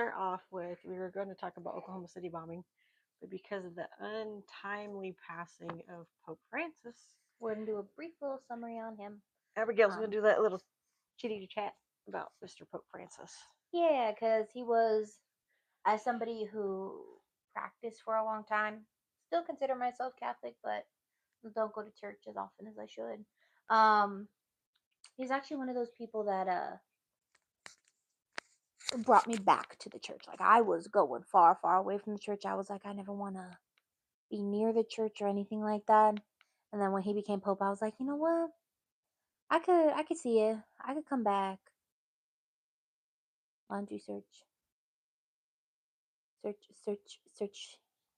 Start off with we were going to talk about Oklahoma City bombing, but because of the untimely passing of Pope Francis, We're gonna do a brief little summary on him. Abigail's going Um, to do that little chitty chat about Mr. Pope Francis. yeah, because he was, as somebody who practiced for a long time, still consider myself Catholic, but don't go to church as often as I should. Um, he's actually one of those people that brought me back to the church. Like I was going far, far away from the church. I was like, I never want to be near the church or anything like that. And then when he became pope, I was like, you know what? I could see it. I could come back. Why don't you search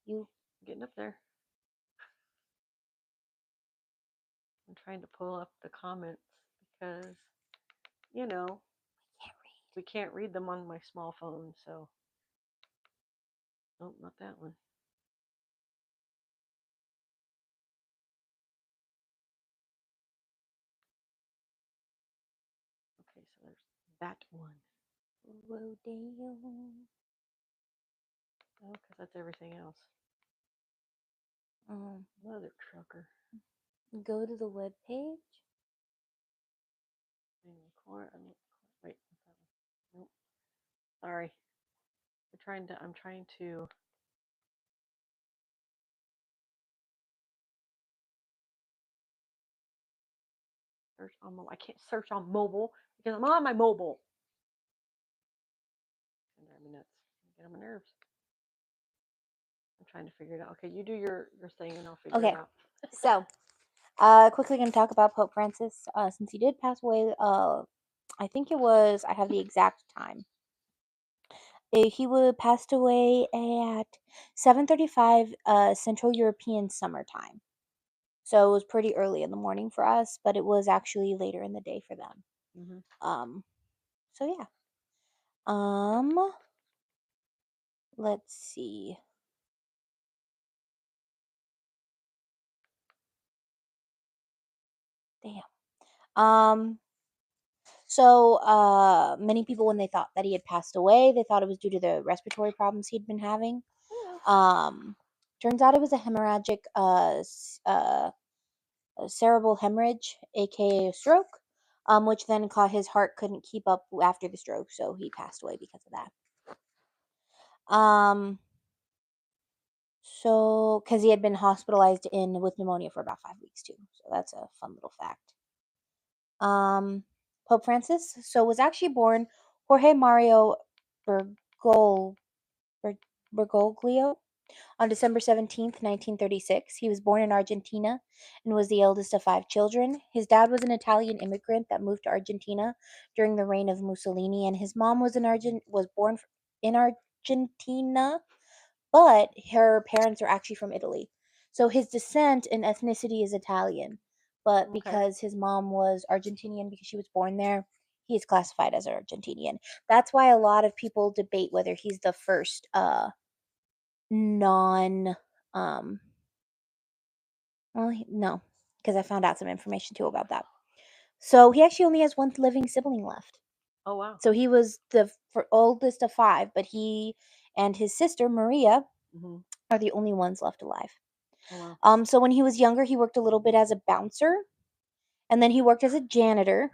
you? Getting up there. I'm trying to pull up the comments because, you know, Can't read. we can't read them on my small phone. So, nope, not that one. Okay, so there's that one. Rodeo. Oh, because that's everything else. Um, Mother trucker. go to the web page. Wait, nope. Sorry. I'm trying to search on mobile. I can't search on mobile because I'm on my mobile. And drive me nuts. Get on my nerves. I'm trying to figure it out. Okay, you do your thing and I'll figure it Okay, out. so quickly gonna talk about Pope Francis. Since he did pass away, I think it was. I have the exact time. He would passed away at 7:35 Central European summertime. So it was pretty early in the morning for us, but it was actually later in the day for them. Mm-hmm. Um, so yeah. Um, let's see. Damn. Um, so many people when they thought that he had passed away, they thought it was due to the respiratory problems he'd been having. Um, turns out it was a hemorrhagic a cerebral hemorrhage, aka a stroke, which then caught his heart couldn't keep up after the stroke, so he passed away because of that. So because he had been hospitalized in with pneumonia for about 5 weeks too, so that's a fun little fact. Um, Pope Francis was actually born Jorge Mario Bergol, Bergoglio on December 17th, 1936. He was born in Argentina and was the eldest of five children. His dad was an Italian immigrant that moved to Argentina during the reign of Mussolini, and his mom was born in Argentina, but her parents are actually from Italy. So his descent and ethnicity is Italian, but Okay. because his mom was Argentinian because she was born there, he is classified as an Argentinian. That's why a lot of people debate whether he's the first non um no, because I found out some information too about that. So he actually only has one living sibling left. Oh wow. So he was the oldest of five, but he and his sister Maria Mm-hmm. are the only ones left alive. Oh wow. So when he was younger, he worked a little bit as a bouncer, and then he worked as a janitor.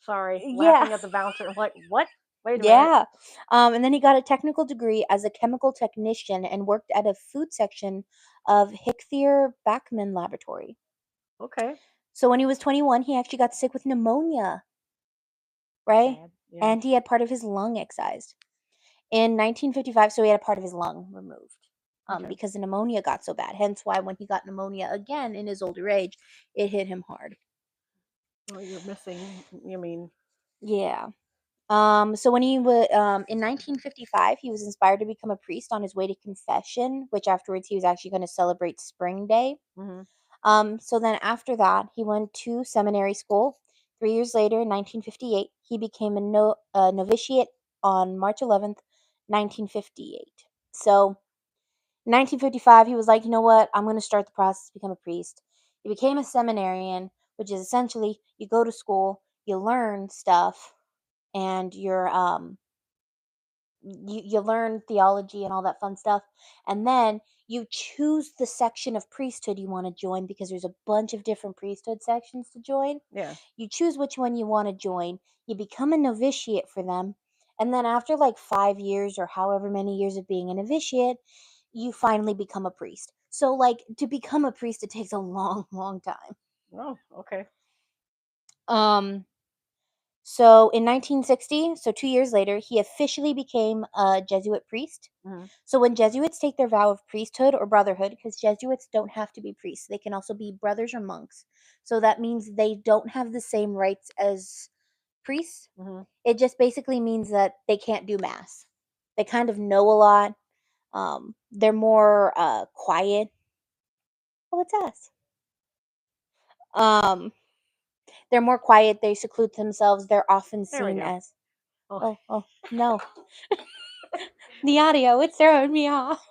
Sorry, Yeah, laughing at the bouncer. I'm like, what? Wait a minute. yeah. And then he got a technical degree as a chemical technician and worked at a food section of Hickthier Bachman Laboratory. Okay. So when he was 21, he actually got sick with pneumonia, right? Sad. Yeah. And he had part of his lung excised. In 1955, so he had a part of his lung removed Okay. because the pneumonia got so bad. Hence why when he got pneumonia again in his older age, it hit him hard. Well, you're missing. I mean, Yeah. So when he was in 1955, he was inspired to become a priest on his way to confession, which afterwards he was actually going to celebrate Spring Day. mm-hmm. So then after that, he went to seminary school. 3 years later, in 1958, he became a novitiate on March 11th, 1958. So in 1955, he was like, you know what? I'm going to start the process to become a priest. He became a seminarian, which is essentially you go to school, you learn stuff, and you learn theology and all that fun stuff, and then you choose the section of priesthood you want to join because there's a bunch of different priesthood sections to join. Yeah. You choose which one you want to join. You become a novitiate for them, and then after like 5 years or however many years of being a novitiate, you finally become a priest. So like to become a priest, it takes a long, long time. Oh, okay. Um, so in 1960, so 2 years later, he officially became a Jesuit priest. Hmm. So when Jesuits take their vow of priesthood or brotherhood, because Jesuits don't have to be priests, they can also be brothers or monks. So that means they don't have the same rights as priests. Hmm. It just basically means that they can't do mass. They kind of know a lot. They're more quiet. Oh, it's us. Um, they're more quiet. They seclude themselves. They're often There we seen go. as Oh. oh no, the audio it's throwing me off.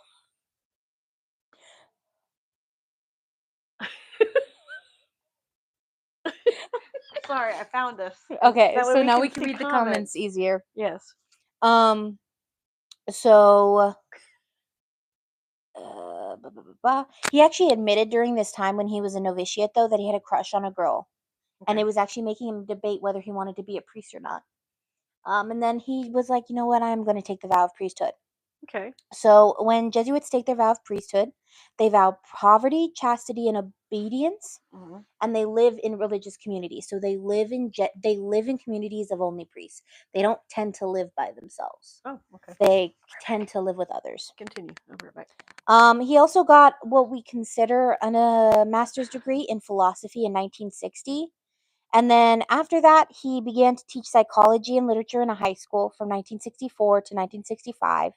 Sorry, I found us. Okay, That way so we now can we can see read the comments comments. easier. Yes. Um, so blah, blah, blah, blah. He actually admitted during this time when he was a novitiate, though, that he had a crush on a girl, and Okay. it was actually making him debate whether he wanted to be a priest or not. And then he was like, you know what, I'm going to take the vow of priesthood. Okay. So when Jesuits take their vow of priesthood, they vow poverty, chastity, and obedience, Hmm. and they live in religious communities. So they live in communities of only priests. They don't tend to live by themselves. Oh, okay. They tend to live with others. Continue. I'll be right back. He also got what we consider a master's degree in philosophy in 1960. And then after that, he began to teach psychology and literature in a high school from 1964 to 1965.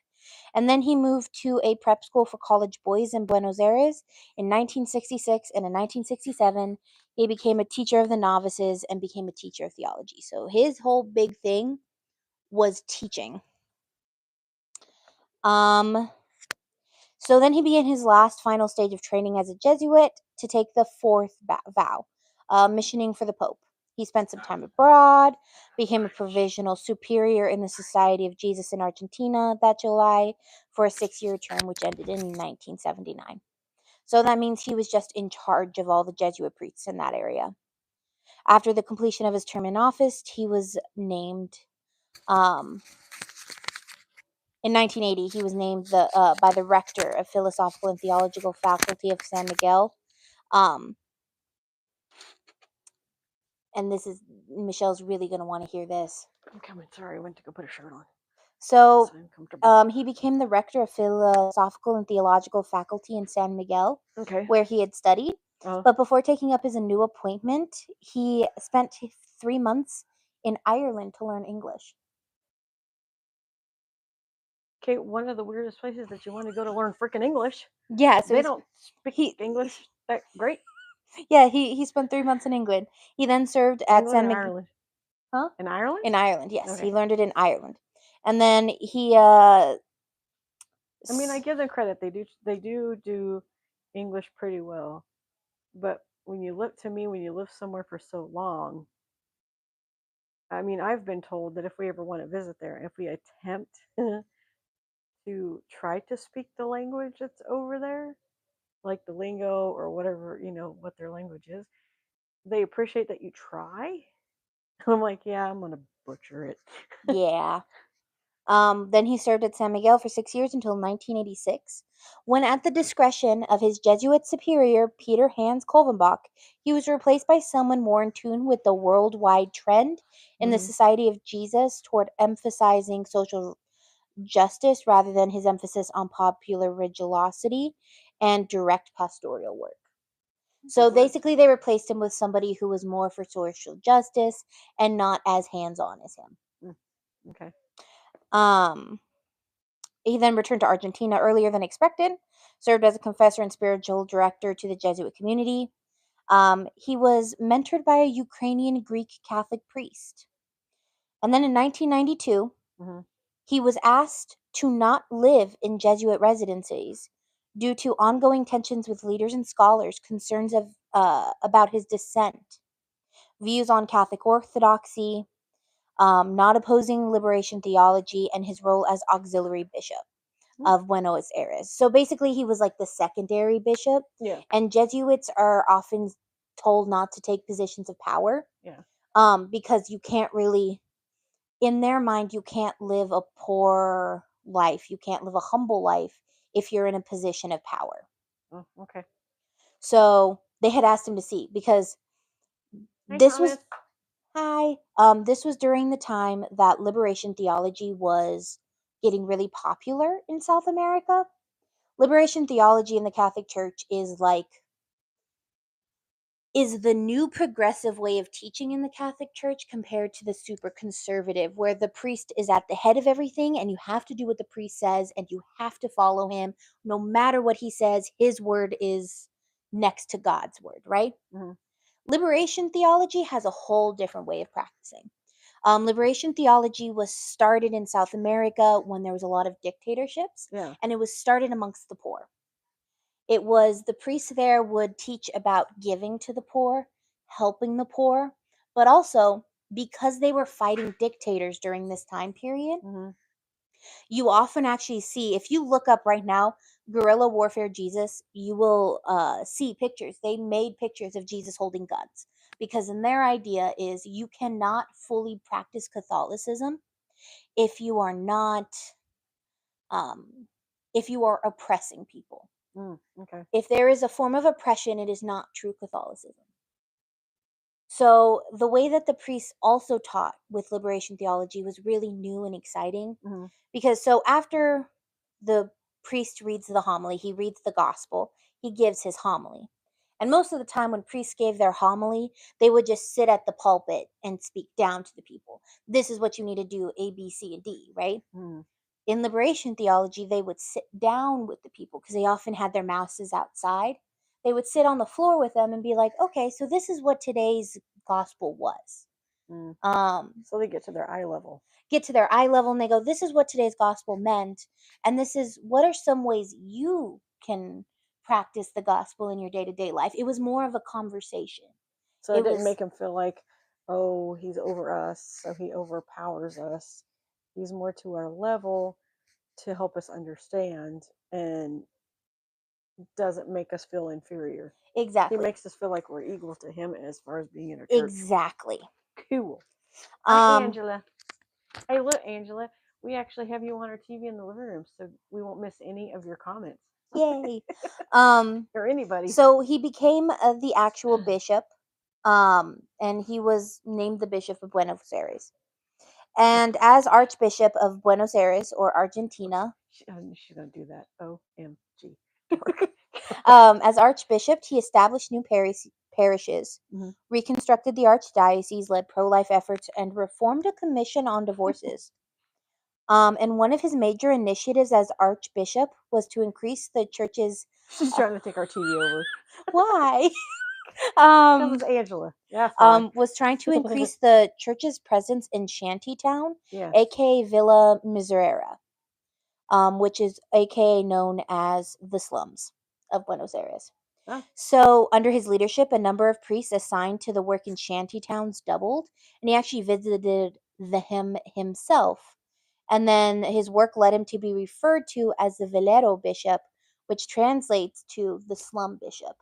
And then he moved to a prep school for college boys in Buenos Aires in 1966. And in 1967, he became a teacher of the novices and became a teacher of theology. So his whole big thing was teaching. Um, So then he began his last final stage of training as a Jesuit to take the fourth vow, missioning for the Pope. He spent some time abroad, became a provisional superior in the Society of Jesus in Argentina that July for a 6-year term, which ended in 1979. So that means he was just in charge of all the Jesuit priests in that area. After the completion of his term in office, he was named um, in 1980, he was named by the rector of Philosophical and Theological Faculty of San Miguel. Um, and this is Michelle's really going to want to hear this. I'm coming. Sorry, I went to go put a shirt on. So, I'm comfortable. he became the rector of Philosophical and Theological Faculty in San Miguel, Okay. where he had studied. Oh. But before taking up his new appointment, he spent 3 months in Ireland to learn English. Okay. One of the weirdest places that you want to go to learn freaking English. Yeah, so They don't speak he English that great. he spent 3 months in England. He then served at England San and Miguel. Ireland. Huh? In Ireland. In Ireland, yes. Okay. He learned it in Ireland. And then he I mean, I give them credit. They do English pretty well. But when you live to me, when you live somewhere for so long, I mean, I've been told that if we ever want to visit there, if we attempt to try to speak the language that's over there, like the lingo or whatever, what their language is, they appreciate that you try. I'm like, yeah, I'm gonna butcher it. yeah. Then he served at San Miguel for 6 years until 1986, when at the discretion of his Jesuit superior, Peter Hans Kolvenbach, he was replaced by someone more in tune with the worldwide trend in the Hmm. Society of Jesus toward emphasizing social justice rather than his emphasis on popular religiosity and direct pastoral work. So basically, they replaced him with somebody who was more for social justice and not as hands on as him. Okay. Um, he then returned to Argentina earlier than expected, served as a confessor and spiritual director to the Jesuit community. He was mentored by a Ukrainian Greek Catholic priest. And then in 1992, Hmm. he was asked to not live in Jesuit residencies due to ongoing tensions with leaders and scholars, concerns about his dissent, views on Catholic orthodoxy, not opposing liberation theology, and his role as auxiliary bishop of Buenos Aires. So basically, he was like the secondary bishop. Yeah. And Jesuits are often told not to take positions of power. Yeah. Because you can't really, in their mind, you can't live a poor life. You can't live a humble life if you're in a position of power. Oh, okay. So they had asked him to see because Hi, this was Thomas. hi. This was during the time that liberation theology was getting really popular in South America. Liberation theology in the Catholic Church is the new progressive way of teaching in the Catholic Church compared to the super conservative, where the priest is at the head of everything and you have to do what the priest says and you have to follow him. No matter what he says, his word is next to God's word, right? Mhm. Liberation theology has a whole different way of practicing. Liberation theology was started in South America when there was a lot of dictatorships, Yeah. and it was started amongst the poor. It was the priests there would teach about giving to the poor, helping the poor, but also because they were fighting dictators during this time period, Mhm. you often actually see, if you look up right now, guerrilla warfare Jesus, you will see pictures. They made pictures of Jesus holding guns because in their idea is you cannot fully practice Catholicism if you are not if you are oppressing people. Okay. If there is a form of oppression, it is not true Catholicism. So the way that the priests also taught with liberation theology was really new and exciting Mhm. because so after the priest reads the homily, he reads the gospel, he gives his homily. And most of the time when priests gave their homily, they would just sit at the pulpit and speak down to the people. This is what you need to do, A, B, C, and D, right? Mhm. In liberation theology, they would sit down with the people because they often had their mouses outside. They would sit on the floor with them and be like, okay, so this is what today's gospel was. Mm. Um, So they get to their eye level. get to their eye level and they go, this is what today's gospel meant. And this is what are some ways you can practice the gospel in your day to day life. It was more of a conversation. So it It didn't was make him feel like, oh, he's over us, so he overpowers us. He's more to our level to help us understand and doesn't make us feel inferior. He exactly. makes us feel like we're equal to him as far as being in a church. Exactly. Cool. Hi, Um, Angela. Hey, look, Angela. We actually have you on our TV in the living room, so we won't miss any of your comments yay. Um, or anybody. so he became the actual bishop, and he was named the Bishop of Buenos Aires. And as Archbishop of Buenos Aires or Argentina, She's gonna do that. OMG. as Archbishop, he established new parishes, Mhm. reconstructed the archdiocese, led pro-life efforts, and reformed a commission on divorces. And one of his major initiatives as Archbishop was to increase the church's. She's trying to take our TV over. Why? Because it's Angela. That's why. Was trying to increase the church's presence in Shantytown, Yeah. aka Villa Miserere, which is aka known as the slums of Buenos Aires. Oh. So, under his leadership, a number of priests assigned to the work in shanty towns doubled, and he actually visited him himself. And then his work led him to be referred to as the Velero bishop, which translates to the slum bishop.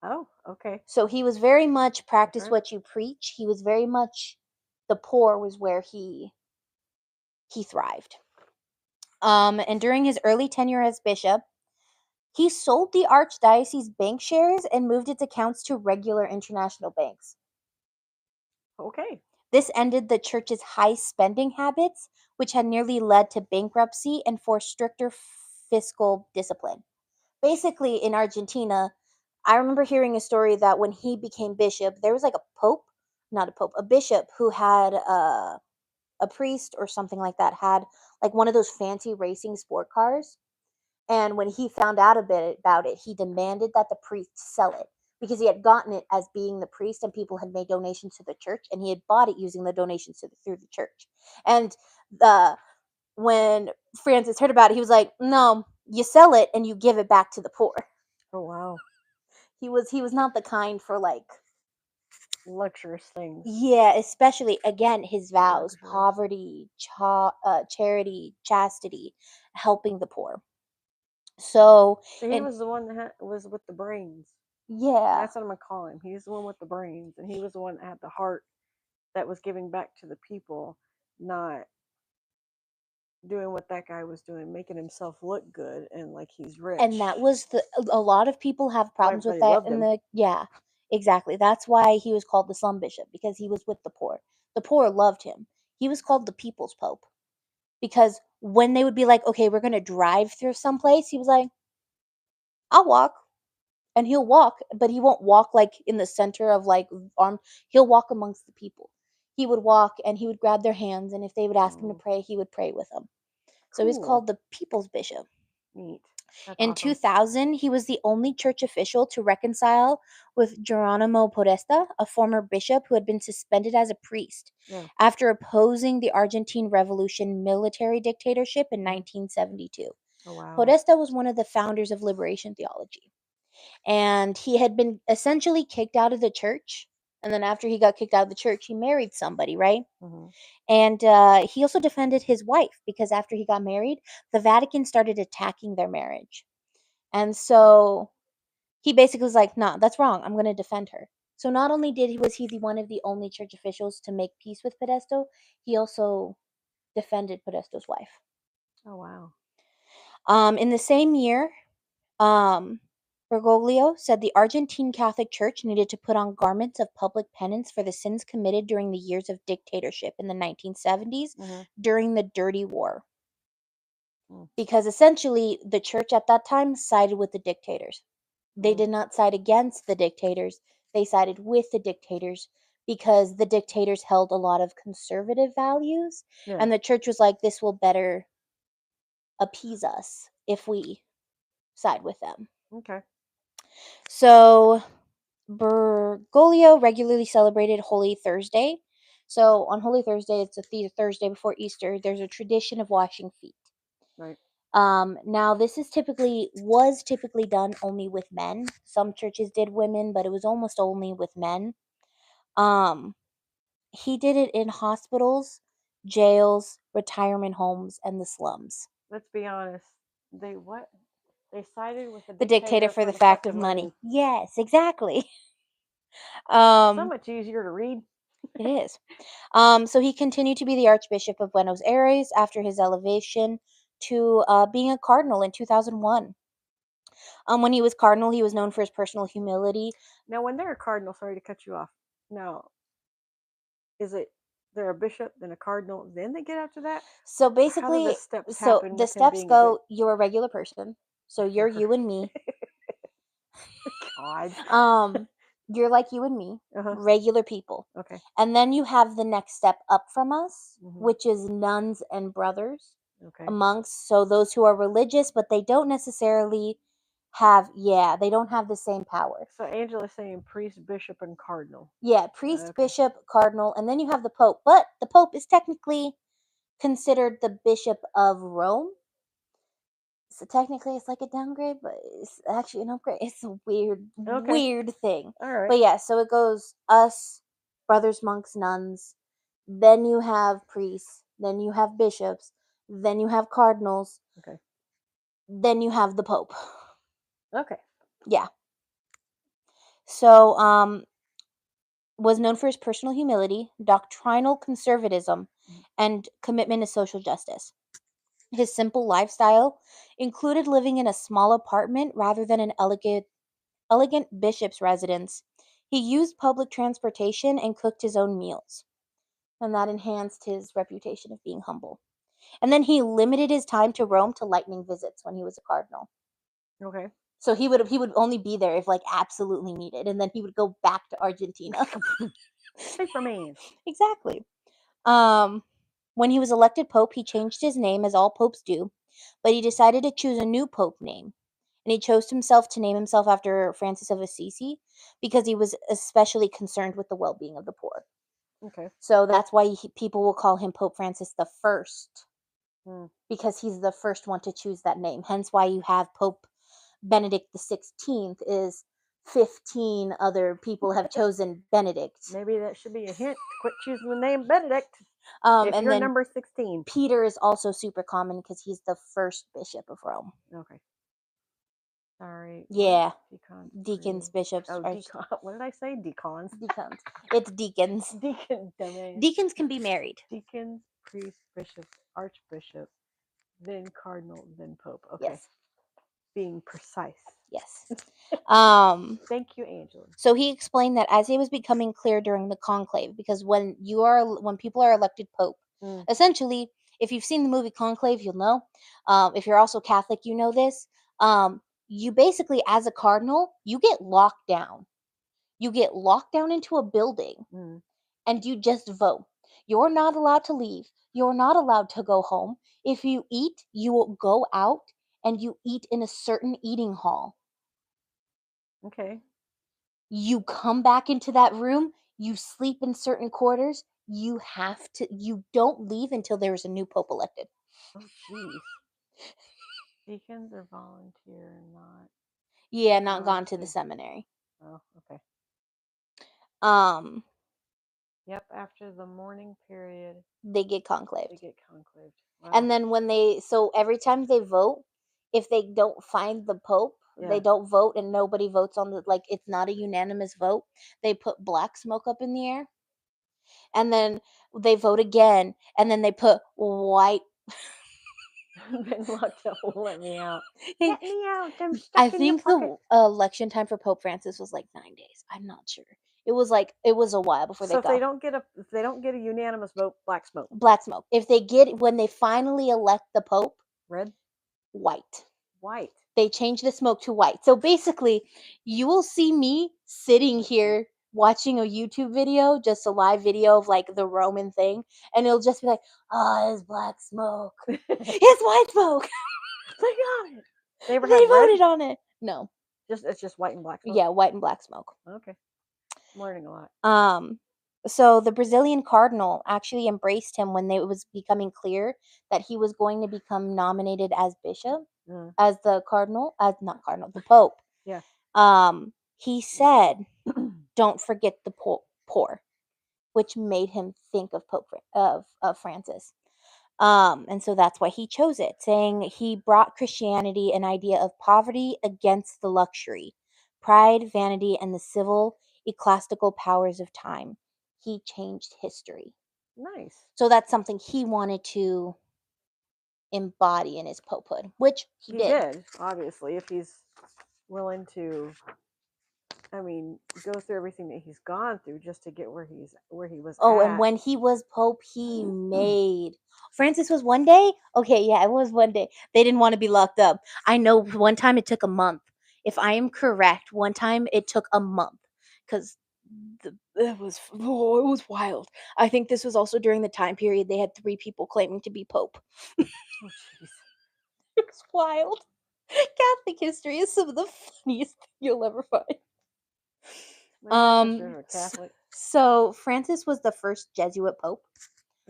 Oh, okay. So he was very much practice Okay. what you preach. He was very much the poor was where he thrived. And during his early tenure as bishop, he sold the archdiocese bank shares and moved its accounts to regular international banks. Okay. This ended the church's high spending habits, which had nearly led to bankruptcy and forced stricter fiscal discipline. Basically, in Argentina, I remember hearing a story that when he became bishop, there was like a bishop who had a priest or something like that had like one of those fancy racing sport cars. And when he found out a bit about it, he demanded that the priest sell it because he had gotten it as being the priest and people had made donations to the church and he had bought it using the donations through the church. And when Francis heard about it, he was like, "No, you sell it and you give it back to the poor." Oh, wow. He was not the kind for like luxurious things. Yeah, especially again his vows: Luxurious. poverty, charity, chastity, helping the poor. So, So he and was the one that was with the brains. yeah, That's what I'm gonna call him. He's the one with the brains, and he was the one that had the heart that was giving back to the people, not doing what that guy was doing, making himself look good and like he's and rich. that was a lot of people have Why problems with everybody that loved in him. the yeah, exactly. That's why he was called the slum bishop, because he was with the poor. The poor loved him. He was called the people's pope, because when they would be like, "Okay, we're going to drive through someplace," he was like, "I'll walk." And he'll walk, but he won't walk like in the center of like arm. He'll walk amongst the people. He would walk and he would grab their hands, and if they would ask him to Oh, pray, he would pray with them. So he's cool. called the people's bishop. Neat. That's In awesome. 2000, he was the only church official to reconcile with Geronimo Podesta, a former bishop who had been suspended as a priest Yeah. after opposing the Argentine Revolution military dictatorship in Mhm. 1972. Oh wow. Podesta was one of the founders of liberation theology, and he had been essentially kicked out of the church. And then after he got kicked out of the church, he married somebody, right? Mhm. And he also defended his wife, because after he got married, the Vatican started attacking their marriage. And so he basically was like, "Nah, that's wrong. I'm going to defend her." So not only was he one of the only church officials to make peace with Podesto, he also defended Podesto's wife. Oh wow. In the same year, Um, Bergoglio said the Argentine Catholic Church needed to put on garments of public penance for the sins committed during the years of dictatorship in the 1970s Mhm. during the Dirty War, Mm. because essentially the church at that time sided with the dictators. They Mm. did not side against the dictators, they sided with the dictators, because the dictators held a lot of conservative values, Yeah. and the church was like, this will better appease us if we side with them. Okay. So Bergoglio regularly celebrated Holy Thursday. So on Holy Thursday, it's the Thursday before Easter. There's a tradition of washing feet. Right. Now this is typically done only with men. Some churches did women, but it was almost only with men. Um, he did it in hospitals, jails, retirement homes, and the slums. Let's be honest. They what? They sided with the The dictator dictator for for the the fact of fucking money. money. Yes, exactly. So Um, much easier to read. It is. So he continued to be the Archbishop of Buenos Aires after his elevation to being a cardinal in 2001. When he was cardinal, he was known for his personal humility. Now, when they're a cardinal, sorry to cut you off. Now, is it they're a bishop, then a cardinal, then they get after that? So How do the basically, steps so happen the with him steps being a bit? go: you're a regular person, so you're you and me. God. Um, you're like you and me, Uh huh. regular people. Okay. And then you have the next step up from us, Hmm. which is nuns and brothers, Okay. monks. So those who are religious, but they don't necessarily they don't have the same power. So Angela's saying priest, bishop, and cardinal. Yeah, priest, Okay. bishop, cardinal, and then you have the pope. But the pope is technically considered the bishop of Rome. So technically it's like a downgrade, but it's actually an upgrade. It's a weird, Okay. weird thing. All right. But yeah, so it goes us, brothers, monks, nuns, then you have priests, then you have bishops, then you have cardinals, Okay. then you have the pope. Okay. Yeah. So was known for his personal humility, doctrinal conservatism, Mhm. and commitment to social justice. His simple lifestyle included living in a small apartment rather than an elegant bishop's residence. He used public transportation and cooked his own meals, and that enhanced his reputation of being humble. And then he limited his time to Rome to lightning visits when he was a cardinal. Okay. So he would only be there if like absolutely needed, and then he would go back to Argentina. Superman. Exactly. Um, when he was elected pope, he changed his name, as all popes do, but he decided to choose a new pope name. And he chose himself to name himself after Francis of Assisi, because he was especially concerned with the well-being of the poor. Okay. So that's why people will call him Pope Francis the First, Hmm. because he's the first one to choose that name. Hence why you have Pope Benedict the 16th is 15 other people have chosen Benedict. Maybe that should be a hint. Quit choosing the name Benedict if And you're then number 16. Peter is also super common because he's the first bishop of Rome. Okay. Sorry. Yeah. Deacons. Deacons, bishops. Oh, deacon. What did I say? Deacons. Deacons. It's deacons. Deacon, dumbass. Deacons can be married. Deacons, priests, bishops, archbishop, then cardinal, then pope. Okay. Yes. Being precise. Yes. Thank you, Angela. So he explained that as it was becoming clear during the conclave, because when people are elected pope, essentially, if you've seen the movie Conclave, you'll know. If you're also Catholic, you know this. You basically, as a cardinal, you get locked down. You get locked down into a building, and you just vote. You're not allowed to leave. You're not allowed to go home. If you eat, you will go out and you eat in a certain eating hall. Okay. You come back into that room, you sleep in certain quarters, you don't leave until there is a new pope elected. Oh, jeez. Deacons are volunteer, not. Yeah, not gone to the seminary. Oh, okay. Um, Yep, after the mourning period, they get conclaved. Wow. And then every time they vote, if they don't find the pope, they don't vote and nobody votes on it's not a unanimous vote, they put black smoke up in the air. And then they vote again, and then they put white. Been locked up. Let me out. Let me out. I'm stuck I in think your pocket. the election time for Pope Francis was like 9 days. I'm not sure. It was a while before So if they don't get a unanimous vote, black smoke. Black smoke. When they finally elect the Pope, red, white. White. They change the smoke to white. So basically, you will see me sitting here watching a YouTube video, just a live video of the Roman thing, and it'll just be like, "Oh, it's black smoke. It's white smoke. They got it. They voted on it." No. It's just white and black smoke. Yeah, white and black smoke. Okay. I'm learning a lot. So the Brazilian cardinal actually embraced him when it was becoming clear that he was going to become nominated as bishop, as the the pope. Yeah. He said, "Don't forget the poor," which made him think of Francis. And so that's why he chose it, saying he brought Christianity an idea of poverty against the luxury, pride, vanity, and the civil ecclesiastical powers of time. He changed history. Nice. So that's something he wanted to embody in his popehood, which he did. Obviously, if he's willing to, go through everything that he's gone through just to get where he was Oh, at. and when he was pope, he made Francis was one day. Okay, yeah, it was one day. They didn't want to be locked up. I know one time it took a month. If I am correct, one time it took a month because it was wild. I think this was also during the time period they had 3 people claiming to be pope. Oh, jeez. It was wild. Catholic history is some of the funniest thing you'll ever find. My sisters are Catholic. So Francis was the first Jesuit pope.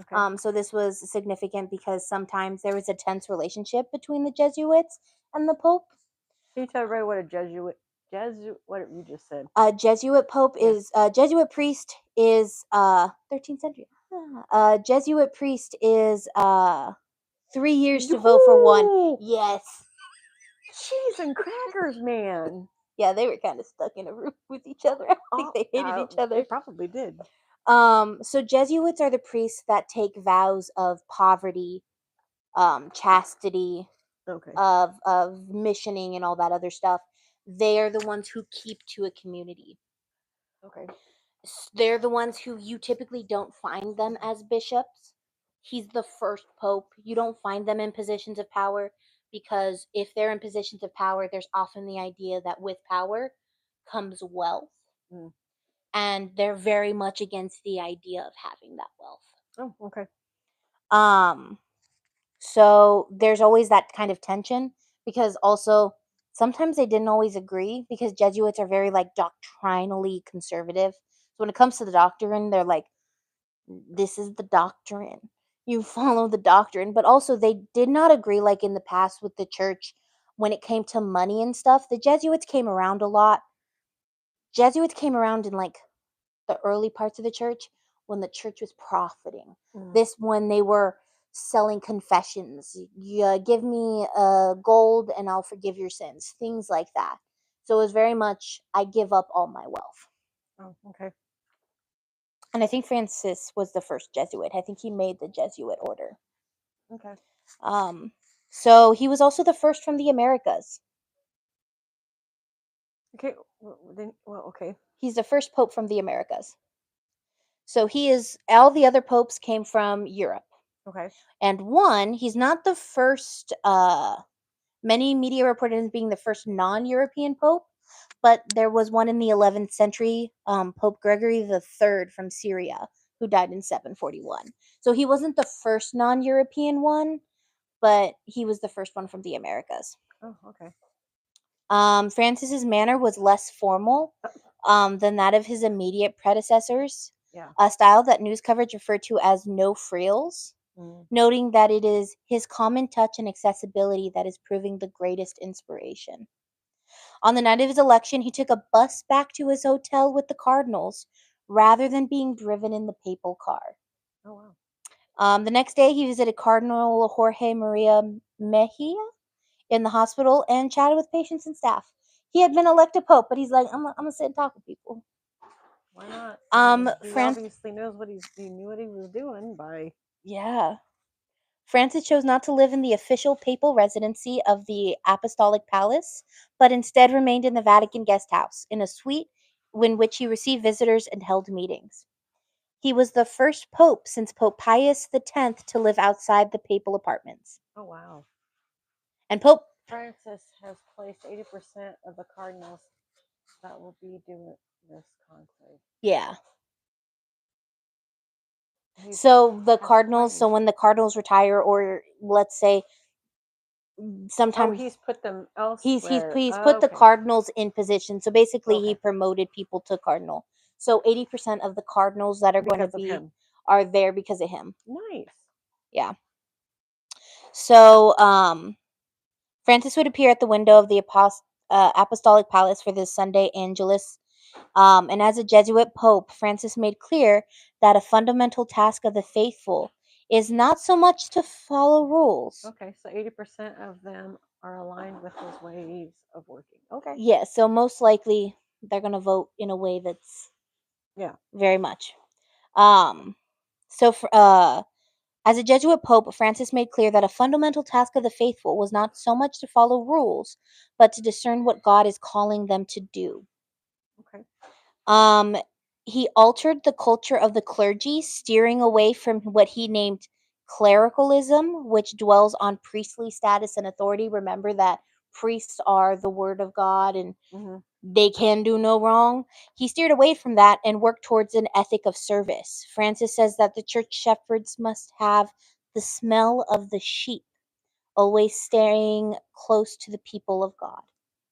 Okay. So this was significant because sometimes there was a tense relationship between the Jesuits and the Pope. Can you tell everybody what a Jesuit, what you just said? A Jesuit Pope is a Jesuit priest is 13th century. Jesuit priest is 3 years to vote for one. Yes. Cheese and crackers, man. Yeah, they were kind of stuck in a room with each other. I think they hated each other. They probably did. So Jesuits are the priests that take vows of poverty, chastity, of missioning and all that other stuff. They are the ones who keep to a community. Okay. They're the ones who you typically don't find them as bishops. He's the first pope. You don't find them in positions of power because if they're in positions of power, there's often the idea that with power comes wealth. And they're very much against the idea of having that wealth. Oh, okay. So there's always that kind of tension because also sometimes they didn't always agree because Jesuits are very doctrinally conservative. So when it comes to the doctrine, they're like, this is the doctrine. You follow the doctrine. But also they did not agree like in the past with the church when it came to money and stuff. The Jesuits came around a lot. Jesuits came around in like the early parts of the church when the church was profiting. Mm. This when they were selling confessions. You give me gold and I'll forgive your sins. Things like that. So it was very much, I give up all my wealth. Oh, okay. And I think Francis was the first Jesuit. I think he made the Jesuit order. Okay. So he was also the first from the Americas. Okay. Well, okay. He's the first pope from the Americas. So all the other popes came from Europe. Okay. And he's not the first, many media reported him as being the first non-European pope, but there was one in the 11th century, Pope Gregory the Third from Syria, who died in 741. So he wasn't the first non-European one, but he was the first one from the Americas. Oh, okay. Francis's manner was less formal than that of his immediate predecessors, Yeah. a style that news coverage referred to as no frills, noting that it is his common touch and accessibility that is proving the greatest inspiration. On the night of his election, he took a bus back to his hotel with the cardinals rather than being driven in the papal car. Oh, wow. The next day, he visited Cardinal Jorge Maria Mejia in the hospital and chatted with patients and staff. He had been elected pope, but he's like, I'm gonna sit and talk with people. Why not? I mean, he Fran- obviously knows he knew what he was doing by. yeah. Francis chose not to live in the official papal residency of the Apostolic Palace, but instead remained in the Vatican guest house, in a suite in which he received visitors and held meetings. He was the first pope since Pope Pius X to live outside the papal apartments. Oh, wow. And Pope Francis has placed 80% of the cardinals that will be doing this conclave. Yeah. So when the cardinals retire, or let's say sometimes he's put them elsewhere. he's put the cardinals in position. So basically, he promoted people to cardinal. So 80% of the cardinals that are going to be are there because of him. Nice. Yeah. So Francis would appear at the window of the Apostolic Palace for the Sunday Angelus. And as a Jesuit pope, Francis made clear that a fundamental task of the faithful is not so much to follow rules. Okay, so 80% of them are aligned with his ways of working. Okay. Yeah, so most likely they're going to vote in a way that's very much. As a Jesuit pope, Francis made clear that a fundamental task of the faithful was not so much to follow rules, but to discern what God is calling them to do. Okay. He altered the culture of the clergy, steering away from what he named clericalism, which dwells on priestly status and authority. Remember that priests are the word of God and they can do no wrong. He steered away from that and worked towards an ethic of service. Francis says that the church shepherds must have the smell of the sheep, always staying close to the people of God.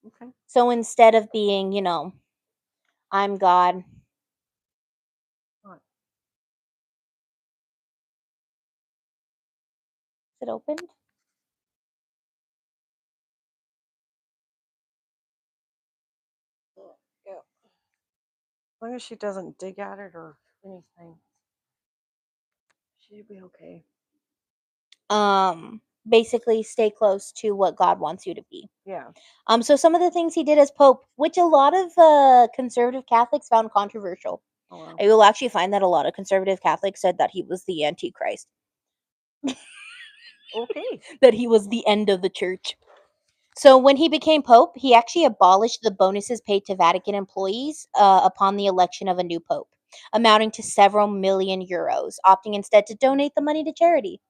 Okay. So instead of being, I'm God. Is it opened? Yeah. As long as she doesn't dig at it or anything, she'll be okay. Basically stay close to what God wants you to be. Yeah. So some of the things he did as Pope, which a lot of conservative Catholics found controversial. Oh, wow. You will actually find that a lot of conservative Catholics said that he was the Antichrist. Okay. That he was the end of the church. So when he became Pope, he actually abolished the bonuses paid to Vatican employees upon the election of a new Pope, amounting to several million euros, opting instead to donate the money to charity.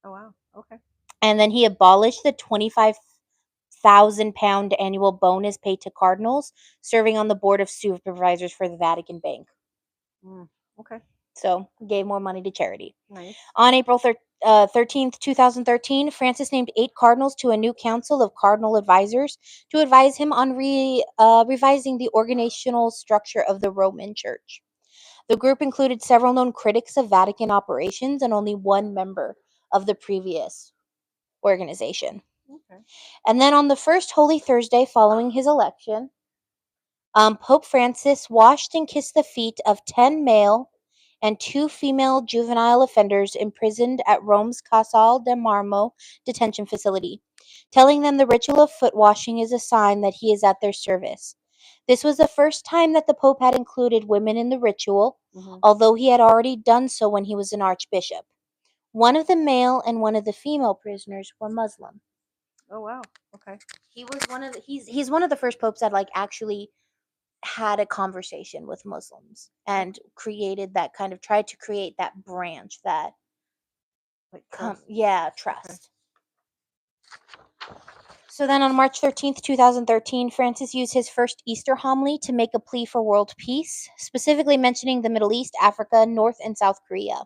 Oh, wow. Okay. And then he abolished the £25,000 annual bonus paid to cardinals serving on the board of supervisors for the Vatican Bank. Okay. So gave more money to charity. Nice. On April 13th, 2013, Francis named 8 cardinals to a new council of cardinal advisors to advise him on revising the organizational structure of the Roman Church. The group included several known critics of Vatican operations and only one member of the previous organization. Okay. And then on the first Holy Thursday following his election, Pope Francis washed and kissed the feet of 10 male and 2 female juvenile offenders imprisoned at Rome's Casal del Marmo detention facility, telling them the ritual of foot washing is a sign that he is at their service. This was the first time that the Pope had included women in the ritual, Hmm. although he had already done so when he was an archbishop. One of the male and one of the female prisoners were Muslim. Oh wow. Okay. He was one of the, he's one of the first popes that like actually had a conversation with Muslims and created that kind of tried to create that branch that Like trust. Okay. trust. So then on March 13th, 2013, Francis used his first Easter homily to make a plea for world peace, specifically mentioning the Middle East, Africa, North and South Korea.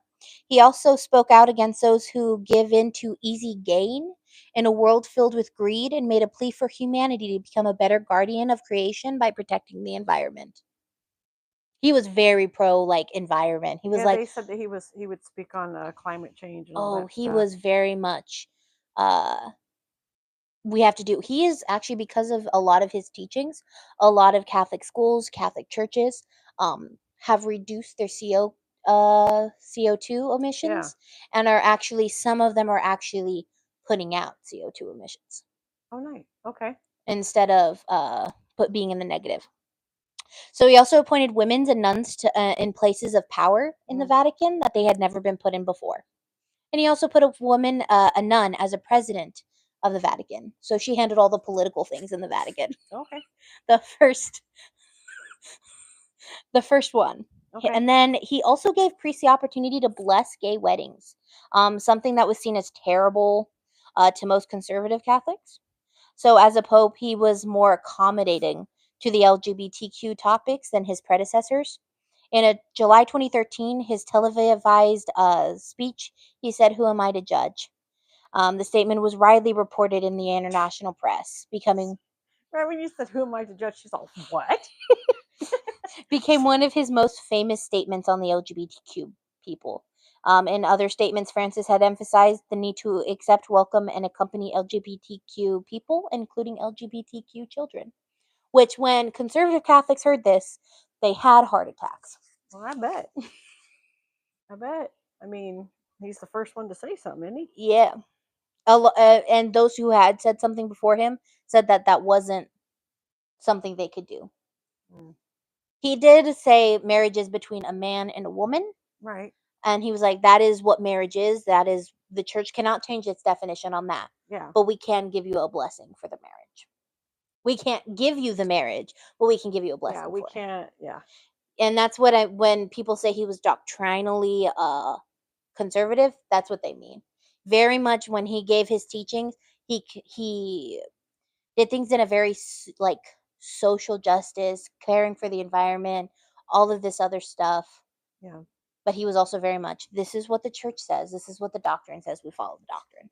He also spoke out against those who give in to easy gain in a world filled with greed and made a plea for humanity to become a better guardian of creation by protecting the environment. He was very pro like environment. He was Yeah, like, they said that he would speak on climate change and all oh, that he stuff. was very much uh we have to do he is actually because of a lot of his teachings, a lot of Catholic schools, Catholic churches have reduced their CO2 Yeah. emissions and are actually some of them are actually putting out CO2 emissions Oh, nice. Okay. instead of being in the negative. So he also appointed women and nuns to in places of power in the Hmm. Vatican that they had never been put in before. And he also put a woman, a nun, as a president of the Vatican. So she handled all the political things in the Vatican. Okay. The first, the first one. Okay. And then he also gave priests the opportunity to bless gay weddings, something that was seen as terrible to most conservative Catholics. So as a pope, he was more accommodating to the LGBTQ topics than his predecessors. In a July 2013, his televised speech, he said, "Who am I to judge?" The statement was widely reported in the international press, Right when you said, "Who am I to judge?" She's all, "What?" became one of his most famous statements on the LGBTQ people. In other statements, Francis had emphasized the need to accept, welcome, and accompany LGBTQ people, including LGBTQ children. Which, when conservative Catholics heard this, they had heart attacks. Well, I bet. I bet. I mean, he's the first one to say something, isn't he? Yeah. And those who had said something before him said that that wasn't something they could do. Mm. He did say marriage is between a man and a woman, Right. and he was like, that is what marriage is. That is, the church cannot change its definition on that, Yeah. but we can give you a blessing for the marriage. We can't give you the marriage, but we can give you a Yeah. blessing We for it. can't. Yeah. And that's what when people say he was doctrinally conservative, that's what they mean. Very much when he gave his teachings, he did things in a very like social justice, caring for the environment, all of this other stuff. Yeah. But he was also very much, this is what the church says, this is what the doctrine says, we follow the doctrine.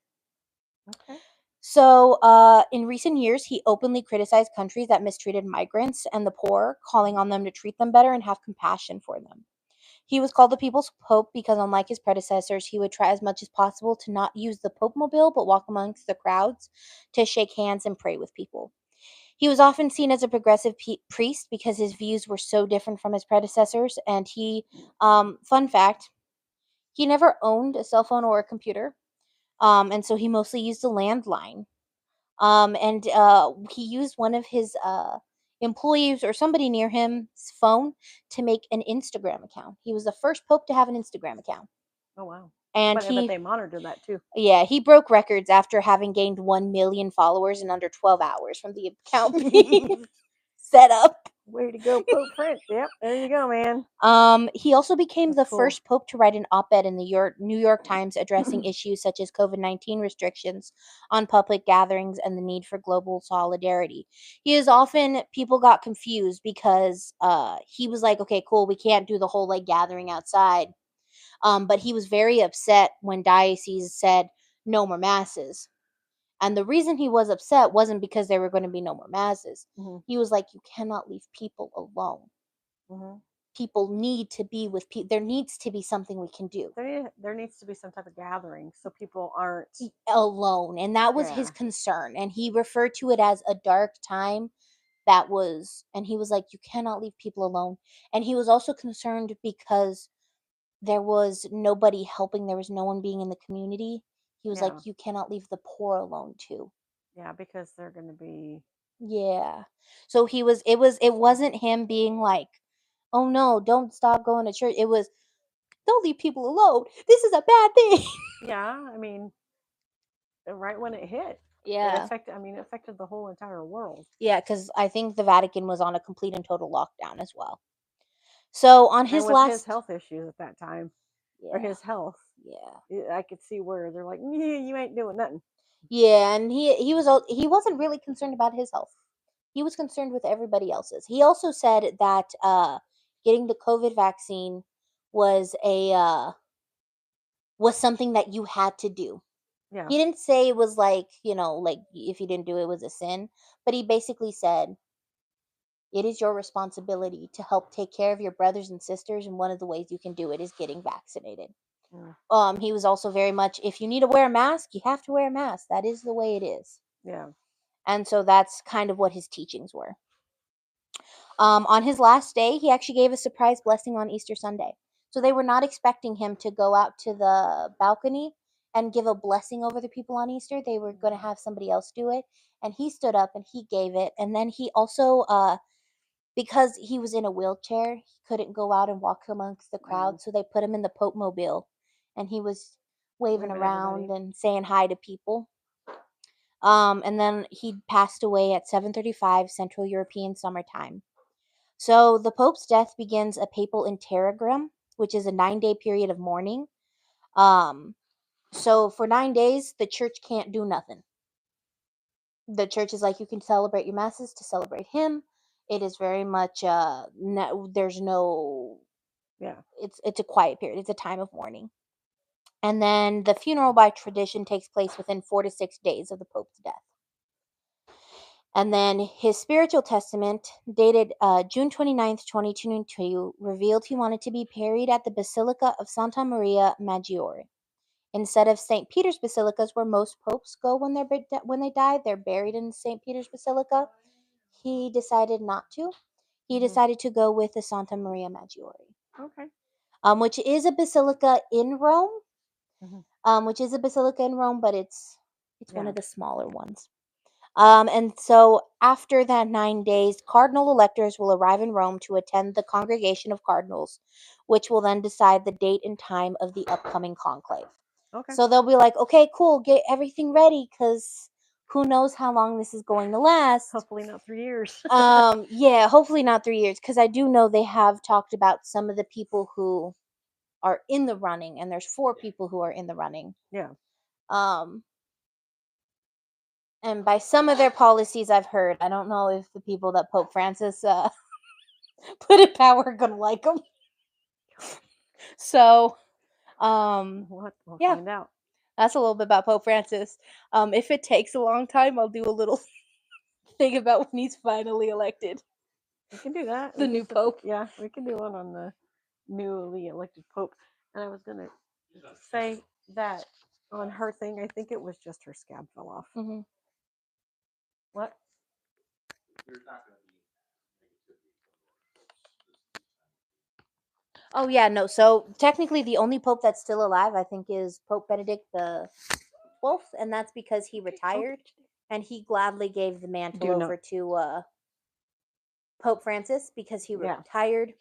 Okay. So, in recent years, he openly criticized countries that mistreated migrants and the poor, calling on them to treat them better and have compassion for them. He was called the People's Pope because, unlike his predecessors, he would try as much as possible to not use the Pope mobile but walk amongst the crowds to shake hands and pray with people. He was often seen as a progressive priest because his views were so different from his predecessors. And fun fact, he never owned a cell phone or a computer. And so he mostly used a landline. And he used one of his employees or somebody near him's phone to make an Instagram account. He was the first pope to have an Instagram account. Oh wow. And But I bet they monitored that too. yeah, he broke records after having gained 1 million followers in under 12 hours from the account being set up. Way to go, Pope Prince. Yep. There you go, man. He also became That's the cool. first pope to write an op-ed in the New York Times addressing issues such as COVID-19 restrictions on public gatherings and the need for global solidarity. He is often people got confused because he was like, okay, cool, we can't do the whole like gathering outside. But he was very upset when dioceses said no more masses. And the reason he was upset wasn't because there were going to be no more masses. Hmm. He was like, you cannot leave people alone. Hmm. People need to be with people. There needs to be something we can do There needs to be some type of gathering so people aren't. alone. And that was his Yeah. concern. And he referred to it as a dark time and he was like, you cannot leave people alone. And he was also concerned because there was nobody helping, there was no one being in the community. He was like, Yeah. you cannot leave the poor alone too. Yeah, because they're going to be. Yeah. So it wasn't him being like, oh no, don't stop going to church. It was, don't leave people alone. This is a bad thing. Yeah, I mean, right when it hit, Yeah. it affected the whole entire world. Yeah, because I think the Vatican was on a complete and total lockdown as well. So on And his with his last, health issues at that time, or yeah, his health, yeah, I could see where they're like, yeah, you ain't doing nothing. yeah, and he wasn't really concerned about his health. He was concerned with everybody else's. He also said that getting the COVID vaccine was a was something that you had to do. Yeah. He didn't say it was like, like if you didn't do it, it was a sin, but he basically said it is your responsibility to help take care of your brothers and sisters, and one of the ways you can do it is getting vaccinated. Yeah. He was also very much, if you need to wear a mask, you have to wear a mask. That is the way it is. Yeah. And so that's kind of what his teachings were. On his last day, he actually gave a surprise blessing on Easter Sunday. So they were not expecting him to go out to the balcony and give a blessing over the people on Easter. They were going to have somebody else do it. And he stood up and he gave it. And then he also, because he was in a wheelchair, he couldn't go out and walk amongst the crowd. So they put him in the Pope Mobile. And he was waving Waving around everybody. and saying hi to people. And then he passed away at 7:35 Central European Summertime. So the Pope's death begins a papal interregnum, which is a 9-day period of mourning. Um, so for 9 days, the church can't do nothing. The church is like, you can celebrate your masses to celebrate him. It is very much there's no, Yeah. it's a quiet period. It's a time of mourning. And then the funeral by tradition takes place within 4 to 6 days of the Pope's death. And then his spiritual testament, dated June 29th, 2022, revealed he wanted to be buried at the Basilica of Santa Maria Maggiore. Instead of St. Peter's Basilicas, where most popes go when they die, they're buried in St. Peter's Basilica. He decided not to. He decided to go with the Santa Maria Maggiore, Okay. which is a basilica in Rome. But it's one of the smaller ones. And so after that 9 days, cardinal electors will arrive in Rome to attend the Congregation of Cardinals, which will then decide the date and time of the upcoming conclave. Okay. So they'll be like, okay, cool, get everything ready, because who knows how long this is going to last. Hopefully not 3 years. Yeah, hopefully not 3 years, because I do know they have talked about some of the people who are in the running, and there's 4 people who are in the running. Yeah. And by some of their policies I've heard, I don't know if the people that Pope Francis put in power are gonna like them. So, We'll yeah, find out. that's a little bit about Pope Francis. If it takes a long time, I'll do a little thing about when he's finally elected. We can do that. The new Pope. Yeah, we can do one on the newly elected Pope. And I was gonna say that on her thing, I think it was just her scab fell off. Mm-hmm. What? Oh yeah, no. So technically, the only Pope that's still alive, I think, is Pope Benedict the 12th, and that's because he retired, and he gladly gave the mantle over to Pope Francis because he retired.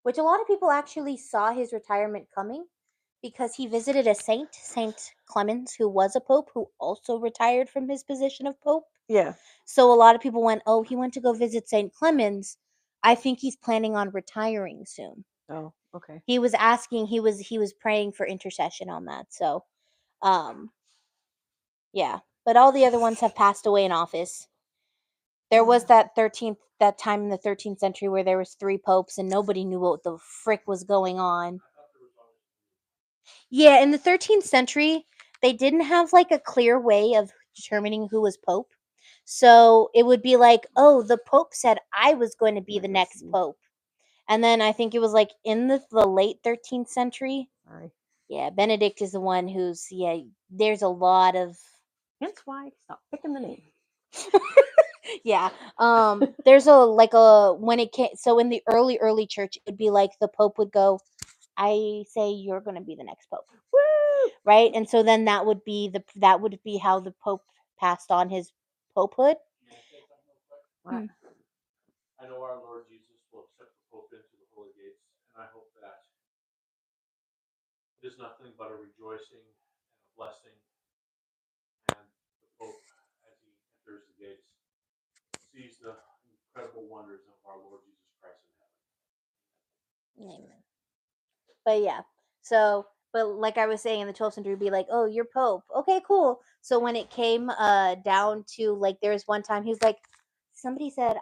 Which a lot of people actually saw his retirement coming, because he visited a saint, Saint Clemens, who was a pope, who also retired from his position of pope. Yeah. So a lot of people went, oh, he went to go visit Saint Clemens. I think he's planning on retiring soon. Oh, okay. He was praying for intercession on that. So, yeah. But all the other ones have passed away in office. There was that time in the 13th century where there was 3 popes and nobody knew what the frick was going on. Yeah, in the 13th century, they didn't have like a clear way of determining who was pope. So it would be like, oh, the pope said I was going to be the next pope. And then I think it was like in the late 13th century. Sorry. Yeah, Benedict is the one there's a lot of. Hence why stop picking the name. Yeah. There's a when it came, so in the early church, it would be like the Pope would go, I say you're gonna be the next Pope. Woo! Right? And so then that would be how the Pope passed on his popehood. What? Hmm. I know our Lord Jesus will accept the Pope into the holy gates, and I hope that it is nothing but a rejoicing and a blessing, and the Pope, as he enters the gates, sees the incredible wonders of our Lord Jesus Christ in heaven. Amen. But yeah. So, but like I was saying, in the 12th century, would be like, oh, you're Pope. Okay, cool. So when it came down to like, there was one time he was like, he said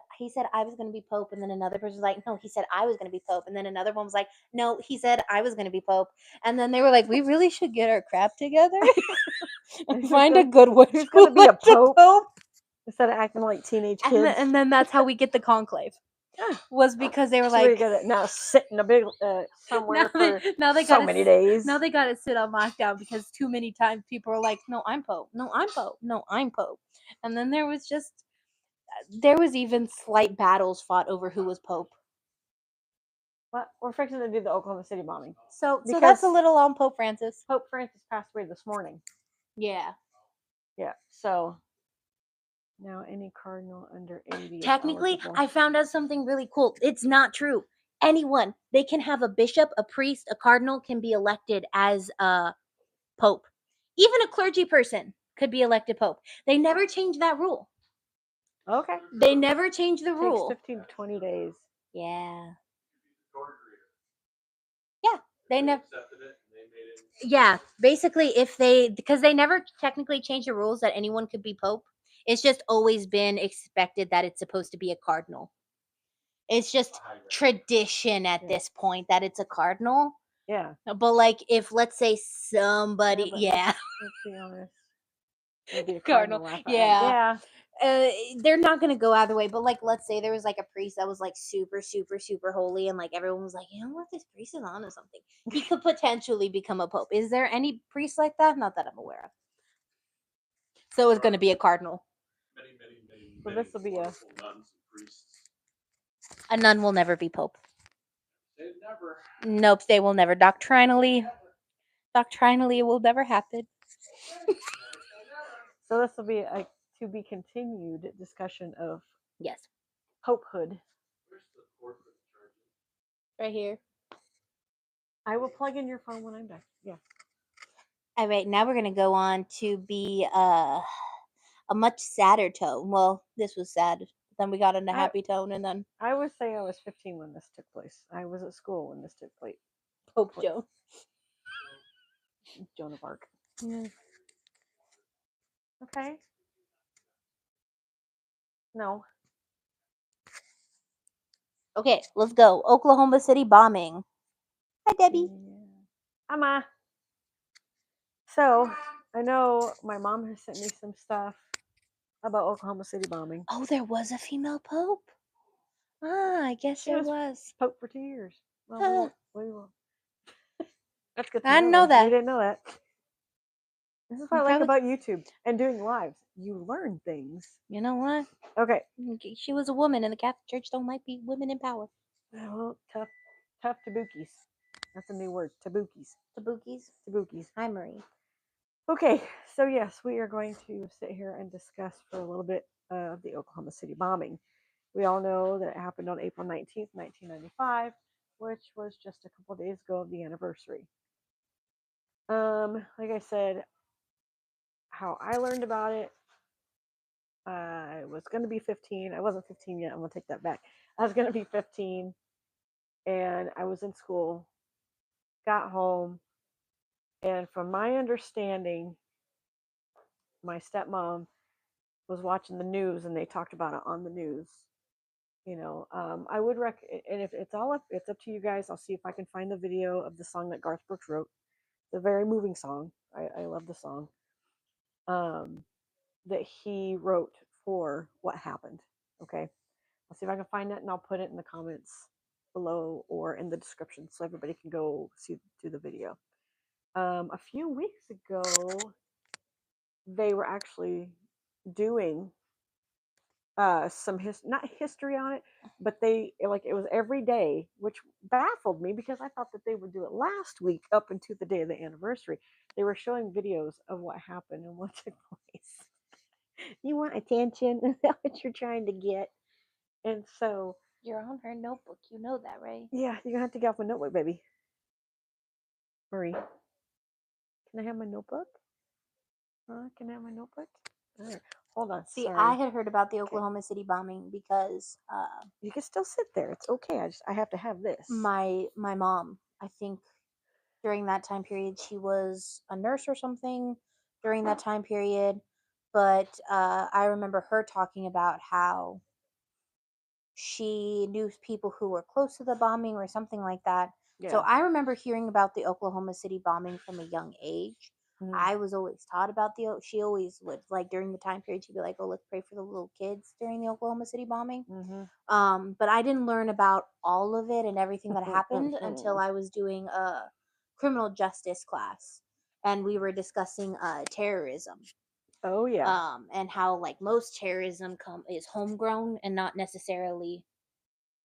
I was going to be Pope, and then another person was like, no, he said I was going to be Pope, and then another one was like, no, he said I was going to be Pope, and then they were like, we really should get our crap together and find a good one Who's to gonna be a elect pope? Instead of acting like teenage kids. and then that's how we get the conclave. Was because they were So we like, gotta now sit in a big somewhere for now they so got many days. Now they got to sit on lockdown because too many times people are like, "No, I'm Pope. No, I'm Pope. No, I'm Pope." And then there was even slight battles fought over who was Pope. What? We're fixing to do the Oklahoma City bombing. So that's a Because- little on Pope Francis. Pope Francis passed away this morning. Yeah. Yeah. So now any cardinal under 80 is Technically, eligible. I found out something really cool. It's not true. Anyone, they can have a bishop, a priest, a cardinal can be elected as a pope. Even a clergy person could be elected pope. They never changed that rule. Okay. They never changed the Takes rule. 15 to 20 days. Yeah. They They never. accepted it, and they made it. Yeah, basically, because they never technically changed the rules that anyone could be pope. It's just always been expected that it's supposed to be a cardinal. It's just tradition at Yeah. this point that it's a cardinal. Yeah. But like, if let's say somebody, but yeah, Let's be honest. Maybe a Cardinal, cardinal. yeah. Yeah. They're not gonna go either way. But like, let's say there was like a priest that was like super, super, super holy, and like everyone was like, you know what, this priest is on to something. He could potentially become a pope. Is there any priest like that? Not that I'm aware of. So it's gonna be a cardinal. So this will be a- wonderful nuns and priests. A nun will never be pope. They never. Nope, they will never. Doctrinally, it will never happen. So this will be a to be continued discussion of Yes, popehood. Where's the cord for the charger? right here. I will plug in your phone when I'm done. Yeah. All right, now we're gonna go on to be a much sadder tone. Well, this was sad. Then we got into happy tone, and then I would say I was 15 when this took place. I was at school when this took place. Pope Joan. Joan of Arc. Yeah. Okay. No. Okay, let's go. Oklahoma City bombing. Hi, Debbie. Hi, Ma. So I know my mom has sent me some stuff about Oklahoma City bombing. Oh, there was a female pope. Ah, I guess She there was was. Pope for 2 years. Well, Huh. we will. That's good to I know. didn't know though. that. We didn't know that. This is what I like Probably- about YouTube and doing lives. You learn things. You know what? Okay. She was a woman, and the Catholic Church don't like women in power. Well, tough tabukis. That's a new word. Tabukis. Tabukis. Tabukis. Hi, Marie. Okay, so yes, we are going to sit here and discuss for a little bit of the Oklahoma City bombing. We all know that it happened on April 19th, 1995, which was just a couple days ago of the anniversary. Like I said, how I learned about it, I was going to be 15. I wasn't 15 yet. I'm going to take that back. I was going to be 15, and I was in school, got home, and from my understanding, my stepmom was watching the news and they talked about it on the news. I would and if it's it's up to you guys. I'll see if I can find the video of the song that Garth Brooks wrote. It's a very moving song. I love the song that he wrote for what happened. Okay, I'll see if I can find it and I'll put it in the comments below or in the description so everybody can go see do the video. A few weeks ago, they were actually doing some not history on it, but they like it was every day, which baffled me because I thought that they would do it last week up until the day of the anniversary. They were showing videos of what happened and what took place. You want attention? Is that what you're trying to get? And so, You're on her notebook. You know that, right? yeah, you're gonna have to get off my notebook, baby. Marie, can I have my notebook? Can I have my notebook? All right, hold on. See, Sorry. I had heard about the Okay. Oklahoma City bombing because You can still sit there. It's okay. I have to have this. my mom, I think during that time period, she was a nurse or something during that time period. But I remember her talking about how she knew people who were close to the bombing or something like that. So Yeah. I remember hearing about the Oklahoma City bombing from a young age. Mhm. I was always taught about she always would, like, during the time period, she'd be like, oh, let's pray for the little kids during the Oklahoma City bombing. But I didn't learn about all of it and everything that happened until I was doing a criminal justice class, and we were discussing terrorism. Oh yeah. And how, like, most terrorism is homegrown and not necessarily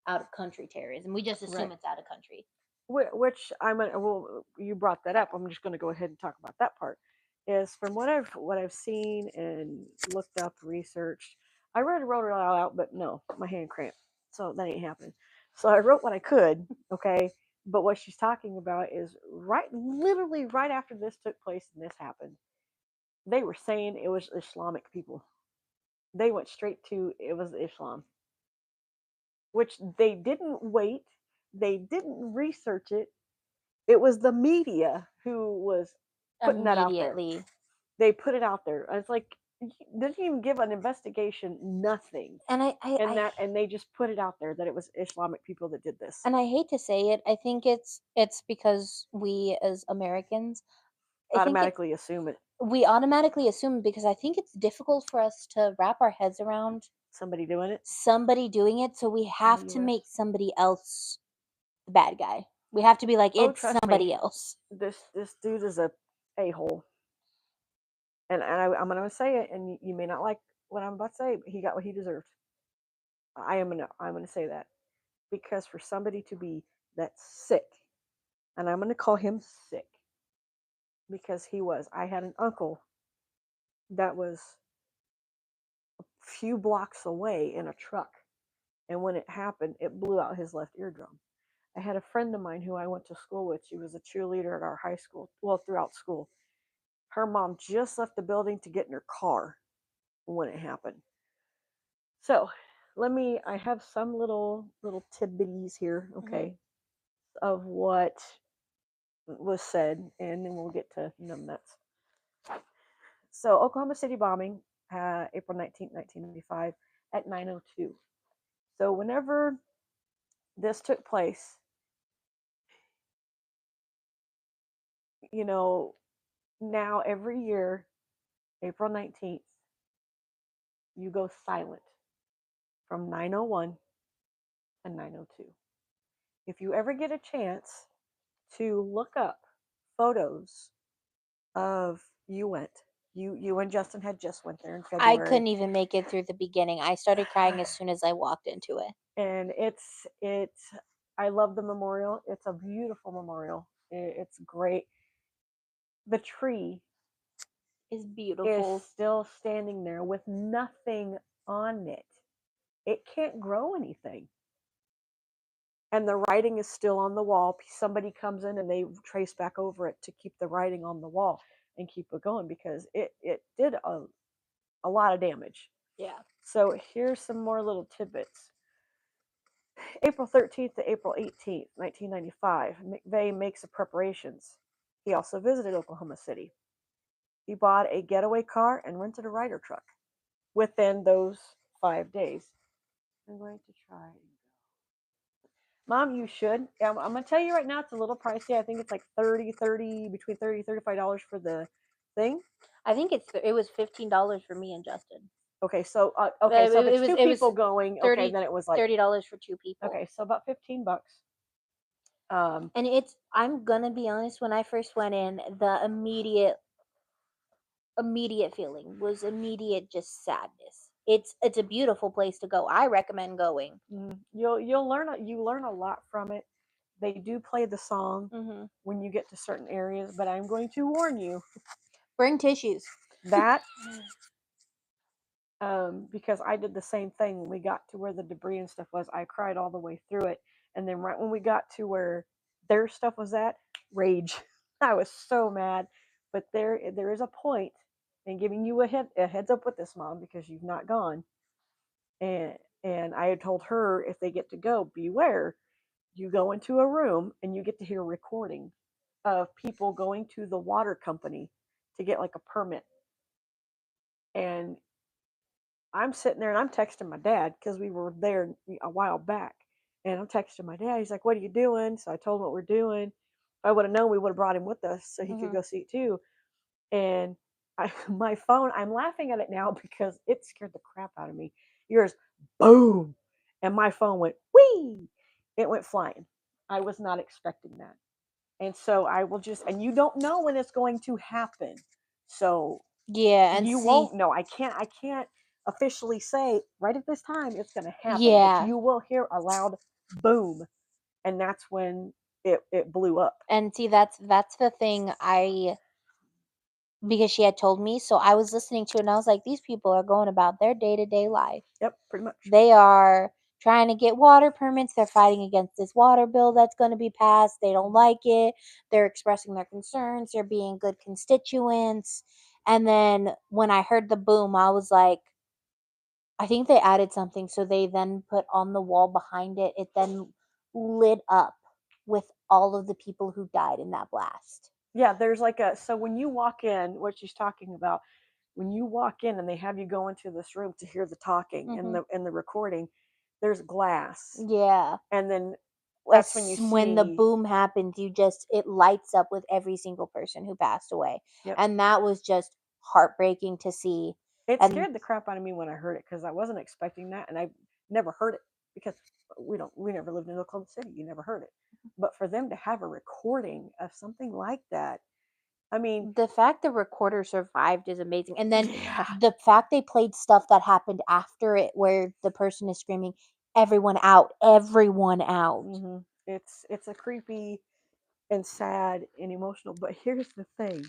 out of country terrorism. We just assume Right. it's out of country. Which well, you brought that up. I'm just going to go ahead and talk about that part. Is from what I've seen and looked up, researched. I wrote it all out, but no, my hand cramped, so that ain't happening. So I wrote what I could, okay. But what she's talking about is literally right after this took place and this happened, they were saying it was Islamic people. They went straight to it was Islam, which they didn't wait. They didn't research it. It was the media who was putting that out there. Immediately. They put it out there. It's like didn't even give an investigation, nothing. And And they just put it out there that it was Islamic people that did this. and I hate to say it, I think it's because we as Americans, Automatically assume it. we automatically assume, because I think it's difficult for us to wrap our heads around Somebody doing it. somebody doing it, so we have to US. make somebody else the bad guy. We have to be like, it's trust somebody me. else. This dude is a hole. And I'm gonna say it, and you may not like what I'm about to say, but he got what he deserved. I'm gonna say that because for somebody to be that sick, and I'm gonna call him sick because he was. I had an uncle that was a few blocks away in a truck, and when it happened, it blew out his left eardrum. I had a friend of mine who I went to school with. She was a cheerleader at our high school, well, throughout school. Her mom just left the building to get in her car when it happened. So I have some little tidbits here, okay, of what was said, and then we'll get to numbnuts. So Oklahoma City bombing, April 19th, 1995 at 9:02. So whenever this took place, you know, now every year, April 19th, you go silent from 9:01 to 9:02. If you ever get a chance to look up photos of you and Justin had just went there in I February. couldn't even make it through the beginning. I started crying as soon as I walked into it. And it's I love the memorial. It's a beautiful memorial. It's great. The tree It's is beautiful. still standing there with nothing on it. It can't grow anything. And the writing is still on the wall. Somebody comes in and they trace back over it to keep the writing on the wall and keep it going because it did a lot of damage. Yeah. So here's some more little tidbits. April 13th to April 18th, 1995, McVeigh makes the preparations. He also visited Oklahoma City. He bought a getaway car and rented a Ryder truck within those 5 days. I'm going to try. Mom, you should. I'm going to tell you right now, it's a little pricey. I think it's like between $30 $35 for the thing. I think it was $15 for me and Justin. Okay, so okay, so if it's two people going, 30, okay, then it was like $30 for two people. Okay, so about $15. And I'm gonna be honest, when I first went in, the immediate feeling was immediate just sadness. It's a beautiful place to go. I recommend going. You'll learn a lot from it. They do play the song Mm-hmm. when you get to certain areas, but I'm going to warn you Bring tissues. that because I did the same thing when we got to where the debris and stuff was. I cried all the way through it, and then right when we got to where their stuff was at, rage. I was so mad. But there is a point in giving you a heads up with this, Mom, because you've not gone. And I had told her if they get to go, beware. You go into a room and you get to hear recording of people going to the water company to get like a permit. And I'm sitting there and I'm texting my dad because we were there a while back. And I'm texting my dad. He's like, "What are you doing?" So I told him what we're doing. If I would have known, we would have brought him with us so he could Mm-hmm. go see it too. And my phone, I'm laughing at it now because it scared the crap out of me. Yours, boom. And my phone went, whee. It went flying. I was not expecting that. And so I will just, and you don't know when it's going to happen. So Yeah, and you see, won't know. I can't officially say right at this time it's going to happen, but yeah, you will hear a loud boom, and that's when it blew up. and see, that's the thing. Because she had told me, so I was listening to it, and I was like, these people are going about their day-to-day life. Yep, pretty much. They are trying to get water permits. They're fighting against this water bill that's going to be passed. They don't like it. They're expressing their concerns. They're being good constituents. And then when I heard the boom, I was like, I think they added something. So they then put on the wall behind it, it then lit up with all of the people who died in that blast. Yeah, there's like so when you walk in, what she's talking about, when you walk in and they have you go into this room to hear the talking and Mm-hmm. the recording, there's glass. Yeah. And then that's when you When the see. boom happens, it lights up with every single person who passed away. Yep. And that was just heartbreaking to see. It And scared the crap out of me when I heard it because I wasn't expecting that, and I've never heard it because we never lived in Oklahoma City. You never heard it, but for them to have a recording of something like that, I mean, the fact the recorder survived is amazing. And then yeah, the fact they played stuff that happened after it where the person is screaming, everyone out, everyone out. it's a creepy and sad and emotional. But here's the thing: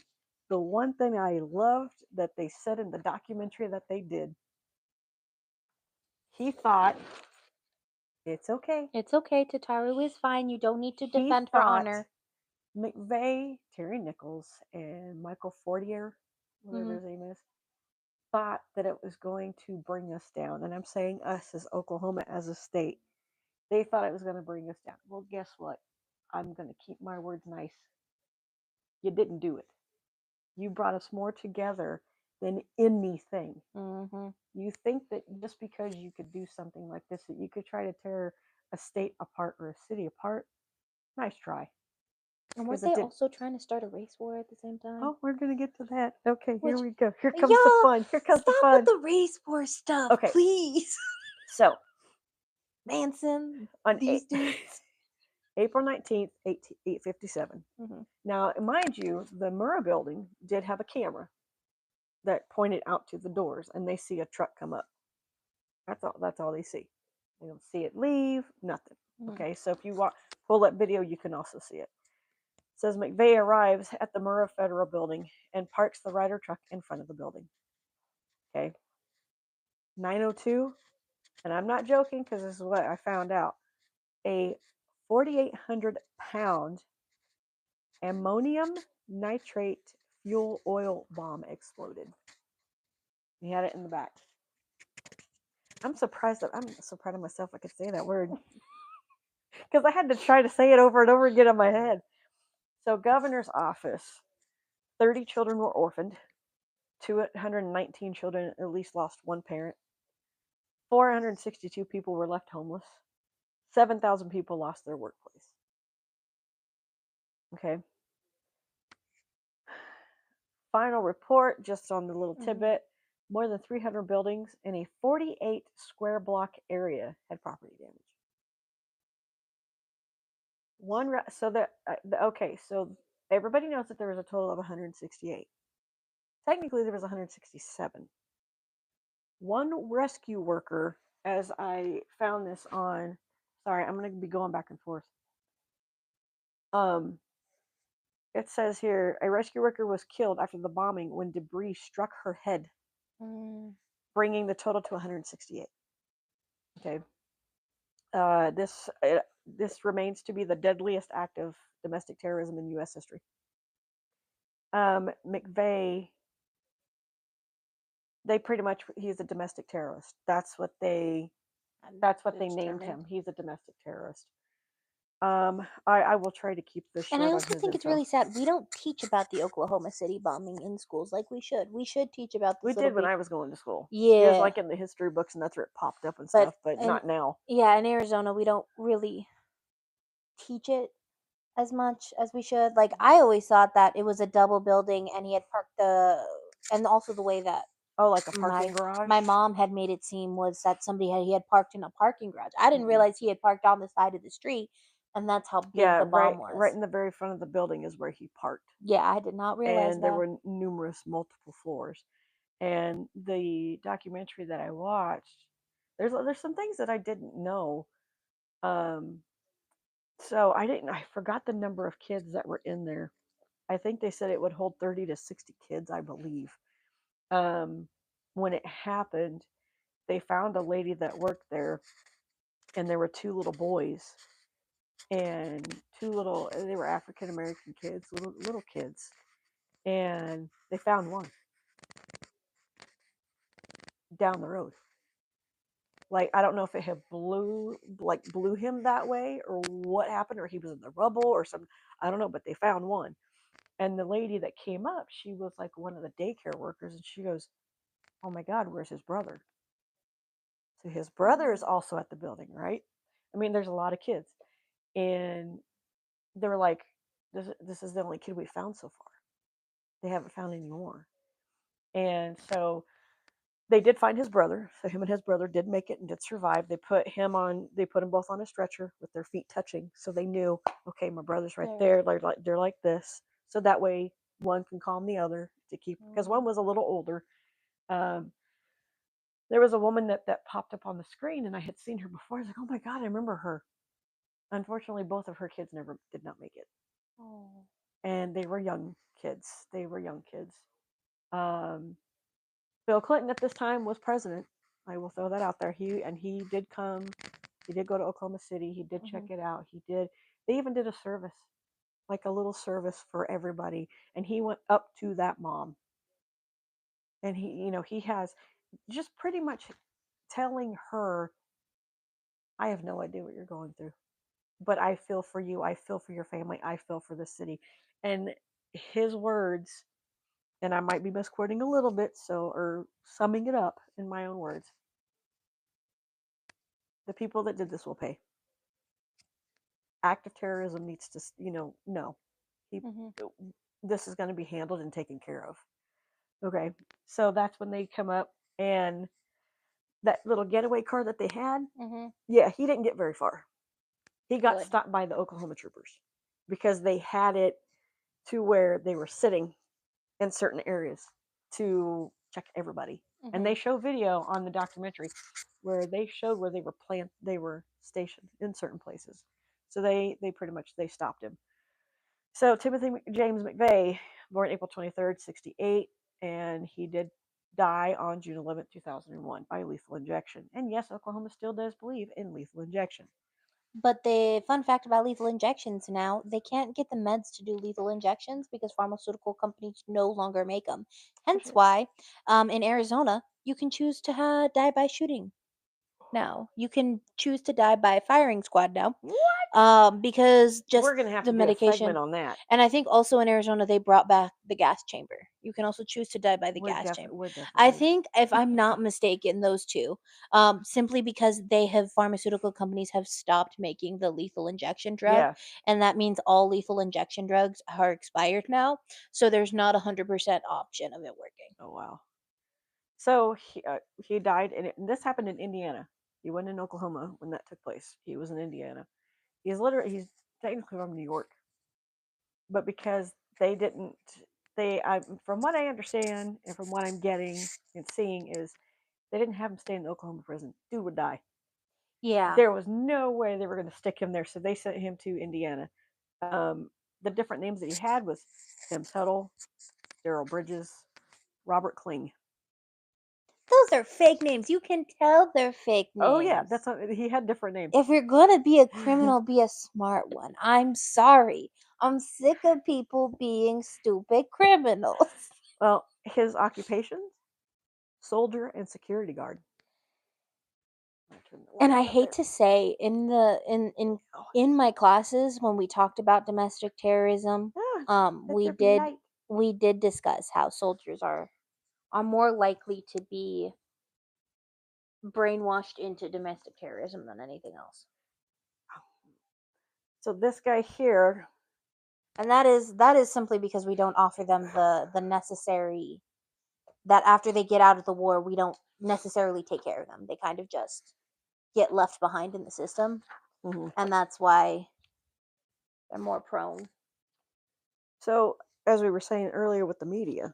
the one thing I loved that they said in the documentary that they did, he thought it's okay. It's okay. Tataru is fine. You don't need to He defend her thought honor. McVeigh, Terry Nichols, and Michael Fortier, whatever his name is, thought that it was going to bring us down. And I'm saying us as Oklahoma as a state. They thought it was going to bring us down. Well, guess what? I'm going to keep my words nice. You didn't do it. You brought us more together than anything. Mm-hmm. You think that just because you could do something like this, that you could try to tear a state apart or a city apart? Nice try. And weren't 'Cause it they did. also trying to start a race war at the same time? Oh, we're going to get to that. Okay, here Which, we go. Here comes the y'all, fun. Here comes the stop fun. with the race war stuff, Okay. please. So, Manson, on these dudes. April 19th, 857. Mm-hmm. Now, mind you, the Murrah building did have a camera that pointed out to the doors, and they see a truck come up. That's all they see. They don't see it leave, nothing. Mm-hmm. Okay, so if you pull that video, you can also see it. It says McVeigh arrives at the Murrah Federal Building and parks the Ryder truck in front of the building. Okay. 9:02, and I'm not joking because this is what I found out. A 4,800-pound ammonium nitrate fuel oil bomb exploded. He had it in the back. I'm so proud of myself I could say that word. Because I had to try to say it over and over again in my head. So, governor's office, 30 children were orphaned. 219 children at least lost one parent. 462 people were left homeless. 7,000 people lost their workplace. Okay. Final report, just on the little tidbit, more than 300 buildings in a 48 square block area had property damage. So everybody knows that there was a total of 168. Technically, there was 167. one rescue worker, as I found this on, sorry, I'm going to be going back and forth. Um, it says here a rescue worker was killed after the bombing when debris struck her head, bringing the total to 168. Okay. This remains to be the deadliest act of domestic terrorism in U.S. history. McVeigh, they pretty much, he's a domestic terrorist. That's what they named him. He's a domestic terrorist. I will try to keep this short. And I on also his think it's info. really sad. We don't teach about the Oklahoma City bombing in schools like we should. We should teach about this. We did when I was going to school. Yeah. It was like in the history books, and that's where it popped up and stuff, but not now. Yeah, in Arizona, we don't really teach it as much as we should. Like, I always thought that it was a double building, and he had parked and also the way that like a parking garage. My mom had made it seem was that he had parked in a parking garage. I didn't realize he had parked on the side of the street, and that's how big the bomb was. Right in the very front of the building is where he parked. Yeah, I did not realize and there were numerous multiple floors. And the documentary that I watched, there's some things that I didn't know. So I forgot the number of kids that were in there. I think they said it would hold 30 to 60 kids, I believe. When it happened, they found a lady that worked there, and there were two little boys, and they were African American kids, little kids, and they found one down the road. Like, I don't know if it had blew him that way or what happened, or he was in the rubble or something. I don't know, but they found one. And the lady that came up, she was like one of the daycare workers, and she goes, "Oh my God, where's his brother?" So his brother is also at the building, right? I mean, there's a lot of kids, and they were like, "This is the only kid we found so far. They haven't found any more." And so they did find his brother. So him and his brother did make it and did survive. They put them both on a stretcher with their feet touching, so they knew, okay, my brother's right there. They're like this, so that way one can calm the other to keep, because one was a little older. There was a woman that popped up on the screen, and I had seen her before. I was like, oh my God, I remember her. Unfortunately, both of her kids never did not make it. And they were young kids. Bill Clinton at this time was president. I will throw that out there. He did come. He did go to Oklahoma City. He did check it out. They even did a service, like a little service for everybody. And he went up to that mom. And he has just pretty much telling her, I have no idea what you're going through, but I feel for you. I feel for your family. I feel for the city. And his words, and I might be misquoting a little bit, or summing it up in my own words. The people that did this will pay. Act of terrorism needs to, no. This is going to be handled and taken care of. Okay, so that's when they come up, and that little getaway car that they had, yeah, he didn't get very far. He got stopped by the Oklahoma troopers because they had it to where they were sitting in certain areas to check everybody. And they show video on the documentary where they showed where they were stationed in certain places. So they pretty much they stopped him. So Timothy James McVeigh, born April 23rd, 68, and he did die on June 11th, 2001 by lethal injection. And yes, Oklahoma still does believe in lethal injection. But the fun fact about lethal injections now, they can't get the meds to do lethal injections because pharmaceutical companies no longer make them. Hence why, in Arizona, you can choose to die by shooting. Now you can choose to die by firing squad now. What? Because just we're gonna have the to medication do a segment on that. And I think also in Arizona they brought back the gas chamber. You can also choose to die by the gas chamber. I think, if I'm not mistaken, those two, simply because pharmaceutical companies have stopped making the lethal injection drug, and that means all lethal injection drugs are expired now. So there's not 100% option of it working. Oh wow. So he died, and this happened in Indiana. He wasn't in Oklahoma when that took place. He was in Indiana. He's technically from New York, but because they didn't, from what I understand and from what I'm getting and seeing is They didn't have him stay in the Oklahoma prison. Dude would die. Yeah. There was no way they were going to stick him there, so they sent him to Indiana. The different names that he had was Tim Tuttle, Daryl Bridges, Robert Kling. Those are fake names. You can tell they're fake names. Oh yeah, that's he had different names. If you're gonna be a criminal, be a smart one. I'm sorry. I'm sick of people being stupid criminals. Well, his occupations: soldier and security guard. And I hate to say, in my classes when we talked about domestic terrorism, we did discuss how soldiers are more likely to be brainwashed into domestic terrorism than anything else. So this guy here, and that is simply because we don't offer them the necessary, that after they get out of the war, we don't necessarily take care of them. They kind of just get left behind in the system, and that's why they're more prone. So, as we were saying earlier with the media,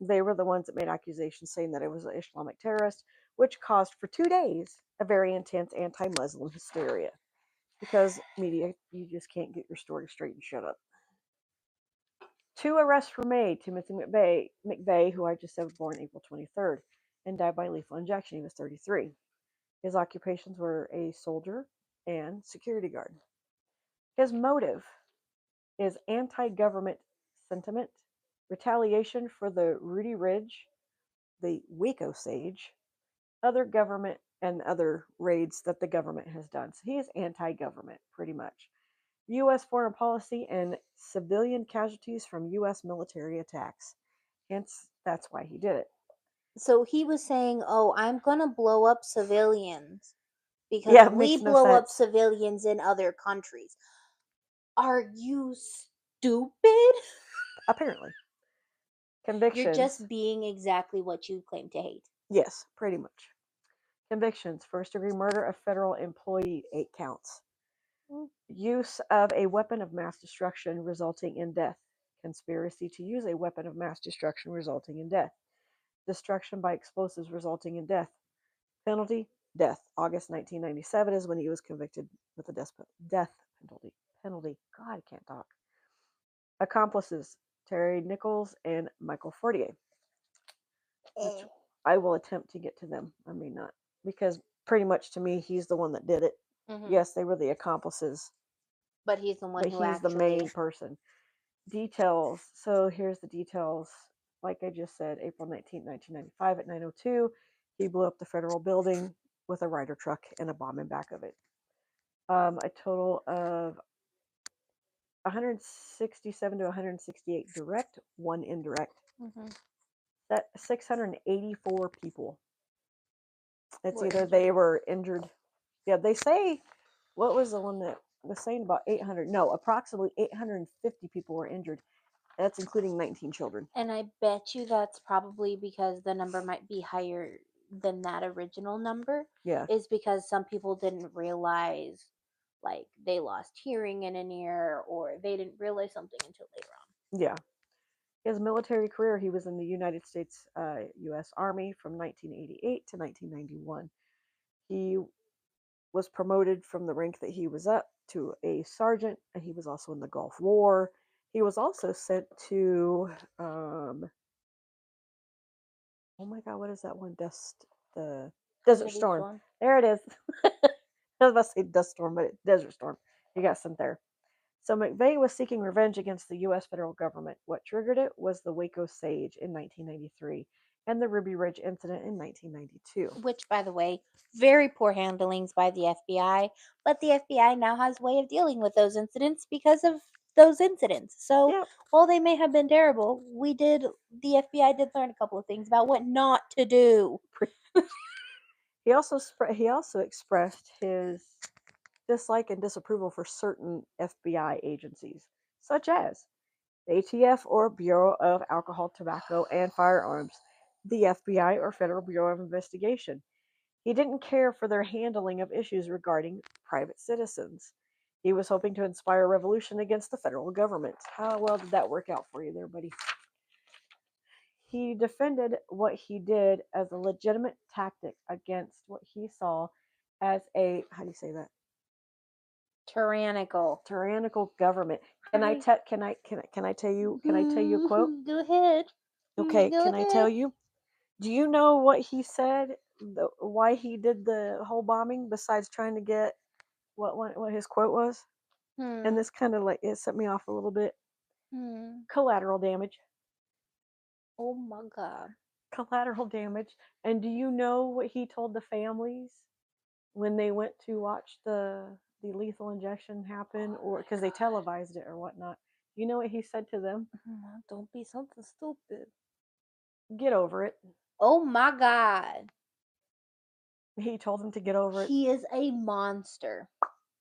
they were the ones that made accusations saying that it was an Islamic terrorist, which caused for 2 days a very intense anti-Muslim hysteria. Because media, you just can't get your story straight and shut up. 2 arrests were made. Timothy McVeigh, who I just said was born April 23rd, and died by lethal injection. He was 33. His occupations were a soldier and security guard. His motive is anti-government sentiment, retaliation for the Rudy Ridge, the Waco Siege, other government and other raids that the government has done. So he is anti-government, pretty much. U.S. foreign policy and civilian casualties from U.S. military attacks. Hence, that's why he did it. So he was saying, "Oh, I'm gonna blow up civilians because we blow up civilians in other countries." Are you stupid? Apparently. Convictions. You're just being exactly what you claim to hate. Yes, pretty much. Convictions: first-degree murder of federal employee, 8 counts. Use of a weapon of mass destruction resulting in death. Conspiracy to use a weapon of mass destruction resulting in death. Destruction by explosives resulting in death. Penalty: death. August 1997 is when he was convicted with a death penalty. God, I can't talk. Accomplices: Terry Nichols and Michael Fortier. Which I will attempt to get to them. I may not. Because pretty much to me, he's the one that did it. Yes, they were the accomplices. But he's the one but who he's the main person. Details. So here's the details. Like I just said, April 19th, 1995 at 9:02, he blew up the federal building with a Ryder truck and a bomb in back of it. A total of 167 to 168 direct, 1 indirect. That 684 people. It's either they were injured. Yeah, they say, what was the one that was saying about 800? No, approximately 850 people were injured. That's including 19 children. And I bet you that's probably because the number might be higher than that original number. Yeah. Is because some people didn't realize, like, they lost hearing in an ear, or they didn't realize something until later on. Yeah. His military career, he was in the United States U.S. Army from 1988 to 1991. He was promoted from the rank that he was up to a sergeant, and he was also in the Gulf War. He was also sent to, oh my God, what is that one? The Desert Storm. There it is. I was about to say Dust Storm, but it's Desert Storm. He got sent there. So McVeigh was seeking revenge against the U.S. federal government. What triggered it was the Waco Siege in 1993 and the Ruby Ridge incident in 1992. Which, by the way, very poor handlings by the FBI, but the FBI now has a way of dealing with those incidents because of those incidents. So while they may have been terrible, the FBI did learn a couple of things about what not to do. He also expressed his dislike and disapproval for certain FBI agencies, such as the ATF or Bureau of Alcohol, Tobacco, and Firearms, the FBI or Federal Bureau of Investigation. He didn't care for their handling of issues regarding private citizens. He was hoping to inspire a revolution against the federal government. How well did that work out for you there, buddy? he defended what he did as a legitimate tactic against what he saw as a, how do you say that, Tyrannical. government. Can I tell you a quote? Go ahead. Okay, Go can I tell you? Do you know what he said? Why he did the whole bombing? Besides trying to get what his quote was, and this kind of like it set me off a little bit. Collateral damage. Oh my God. Collateral damage. And do you know what he told the families when they went to watch the lethal injection happen, or because they televised it or whatnot? You know what he said to them? Don't be something stupid. Get over it. Oh my God. He told them to get over it. He is a monster.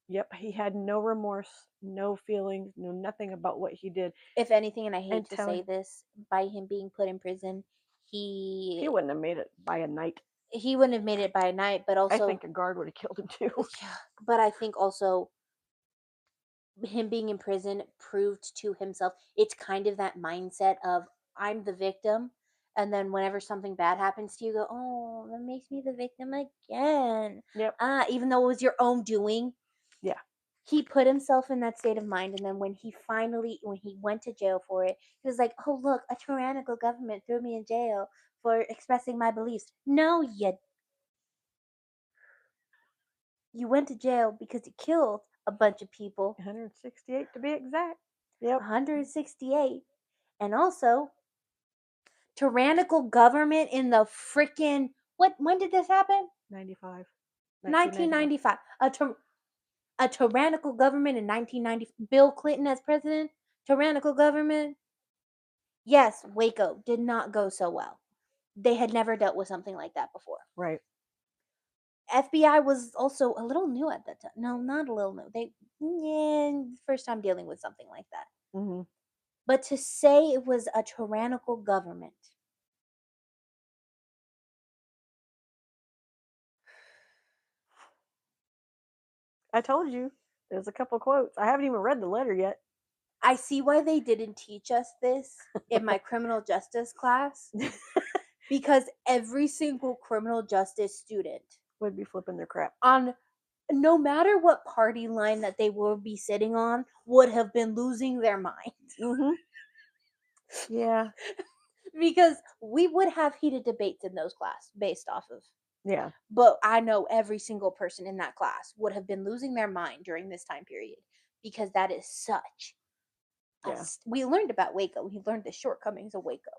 Yep, he had no remorse, no feelings, no nothing about what he did. If anything, and I hate And to say this, by him being put in prison, he wouldn't have made it by a night. he wouldn't have made it by night, but also I think a guard would have killed him too. yeah, but I think also him being in prison proved to himself, it's kind of that mindset of I'm the victim, and then whenever something bad happens to you, go, oh, that makes me the victim again. Yep. Even though it was your own doing. Yeah. He put himself in that state of mind, and then when he went to jail for it, he was like, oh look, a tyrannical government threw me in jail for expressing my beliefs. No, you went to jail because you killed a bunch of people. 168 to be exact. Yep. 168. And also, tyrannical government in the freaking, when did this happen? 95. 1995. A tyrannical government in 1990. Bill Clinton as president. Tyrannical government. Yes, Waco did not go so well. They had never dealt with something like that before. Right. FBI was also a little new at that time. No, not a little new. First time dealing with something like that. Mm-hmm. But to say it was a tyrannical government. I told you. There's a couple quotes. I haven't even read the letter yet. I see why they didn't teach us this in my criminal justice class. Because every single criminal justice student would be flipping their crap. On no matter what party line that they will be sitting on, would have been losing their mind. Mm-hmm. Yeah. Because we would have heated debates in those classes based off of. Yeah. But I know every single person in that class would have been losing their mind during this time period, because that is such. Yeah. We learned about Waco. We learned the shortcomings of Waco.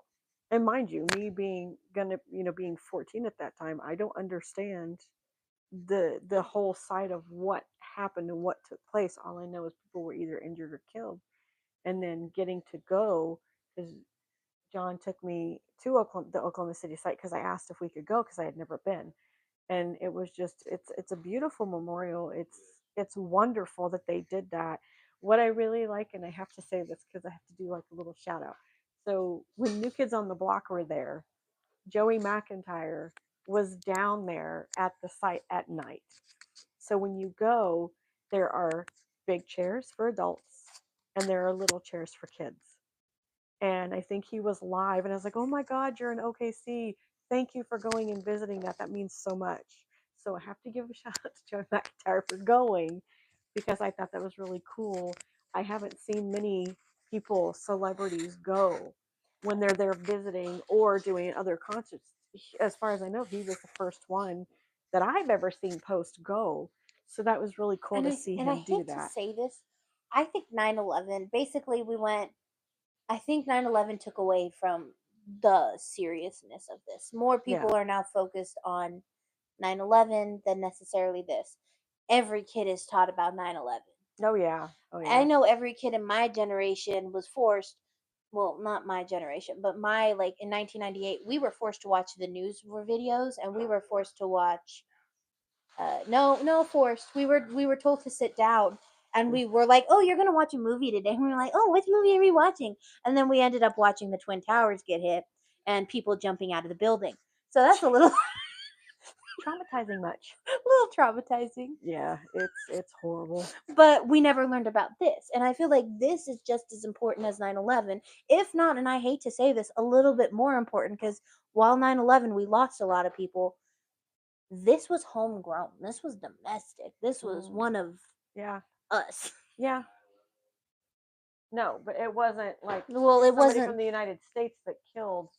And mind you, me being 14 at that time, I don't understand the whole side of what happened and what took place. All I know is people were either injured or killed. And then getting to go, because John took me to the Oklahoma City site because I asked if we could go because I had never been. And it was just it's a beautiful memorial. It's wonderful that they did that. What I really like, and I have to say this because I have to do like a little shout out. So when New Kids on the Block were there, Joey McIntyre was down there at the site at night. So when you go, there are big chairs for adults and there are little chairs for kids. And I think he was live, and I was like, oh my God, you're in OKC. Thank you for going and visiting that. That means so much. So I have to give a shout out to Joey McIntyre for going, because I thought that was really cool. I haven't seen many people, celebrities, go when they're there visiting or doing other concerts. As far as I know, he was the first one that I've ever seen post go. So that was really cool to see him do that. And I hate to say this, I think 9/11, basically I think 9/11 took away from the seriousness of this. More people are now focused on 9/11 than necessarily this. Every kid is taught about 9/11. Oh yeah. Oh yeah. I know every kid in my generation was forced, well, not my generation, but in 1998, we were forced to watch the news videos, and we were forced to watch forced. We were told to sit down, and we were like, oh, you're gonna watch a movie today. And we were like, oh, what movie are we watching? And then we ended up watching the Twin Towers get hit and people jumping out of the building. So that's a little traumatizing much. A little traumatizing. Yeah, it's horrible. But we never learned about this. And I feel like this is just as important as 9/11, if not, and I hate to say this, a little bit more important, because while 9/11 we lost a lot of people, this was homegrown. This was domestic. This was one of Yeah, us. yeah. No, but it wasn't like Well, it somebody wasn't. from the United States that killed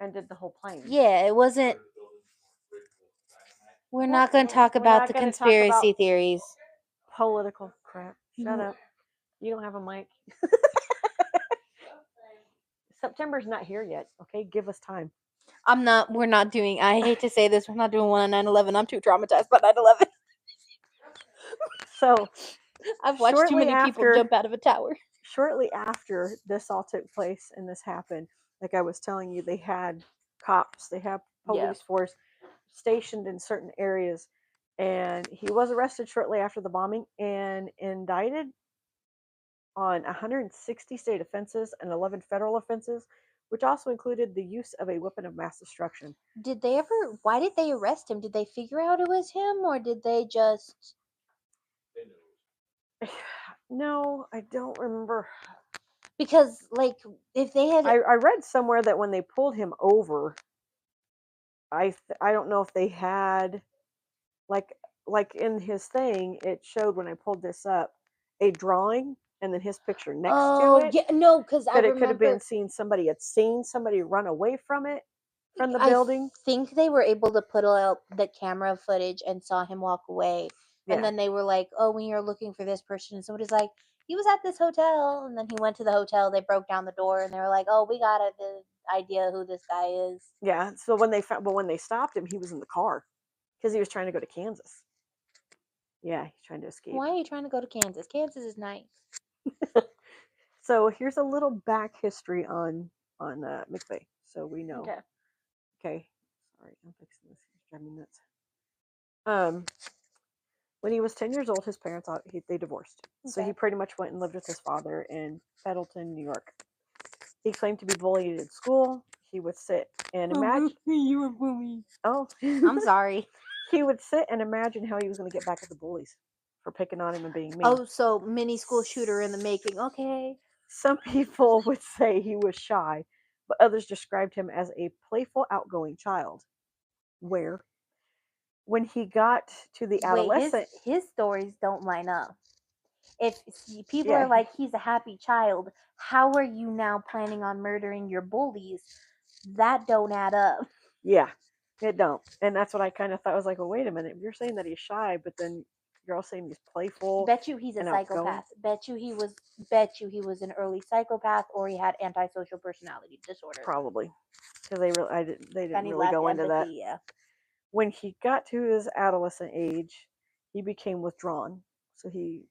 and did the whole plane. Yeah, it wasn't. We're Well, not going to talk we're about not the gonna talk conspiracy about theories. political crap. Shut Mm. up. You don't have a mic. September's not here yet. Okay, give us time. We're not doing, I hate to say this, we're not doing one on 9/11. I'm too traumatized by 9/11. So I've watched too shortly many people after- jump out of a tower. shortly after this all took place and this happened, like I was telling you, they had cops, they have police force stationed in certain areas, and he was arrested shortly after the bombing and indicted on 160 state offenses and 11 federal offenses, which also included the use of a weapon of mass destruction. Why did they arrest him? Did they figure out it was him, or did they just... No, I don't remember. Because, like, if they had... I read somewhere that when they pulled him over, I don't know if they had like in his thing, it showed when I pulled this up a drawing and then his picture next to it. yeah, no, because I But it could have remember... been somebody had seen somebody run away from it, from the I building. think they were able to put out the camera footage and saw him walk away. Yeah. And then they were like, oh, when you're looking for this person, and somebody's like, he was at this hotel. And then he went to the hotel, they broke down the door, and they were like, oh, we got the idea who this guy is. Yeah. So when they stopped him, he was in the car because he was trying to go to Kansas. Yeah, he's trying to escape. Why are you trying to go to Kansas? Kansas is nice. So here's a little back history on McVeigh, so we know. Okay. Okay. Sorry, I'm fixing this. It's driving me nuts. When he was 10 years old, his parents they divorced. So he Okay. pretty much went and lived with his father in Pendleton, New York. He claimed to be bullied at school. He would sit and imagine. You were bullied. Oh, I'm sorry. He would sit and imagine how he was going to get back at the bullies for picking on him and being mean. Oh, so mini school shooter in the making. Okay. Some people would say he was shy, but others described him as a playful, outgoing child. Where, when he got to the adolescent, his stories don't line up. If people Yeah. are like, he's a happy child, how are you now planning on murdering your bullies? That don't add up. yeah, it don't. And that's what I kind of thought. I was like, well, wait a minute. You're saying that he's shy, but then you're all saying he's playful. Bet you he's a and outgoing. psychopath. Bet you he was an early psychopath, or he had antisocial personality disorder. Probably, because they didn't And he really lacked go into that. empathy, yeah. When he got to his adolescent age, he became withdrawn. So he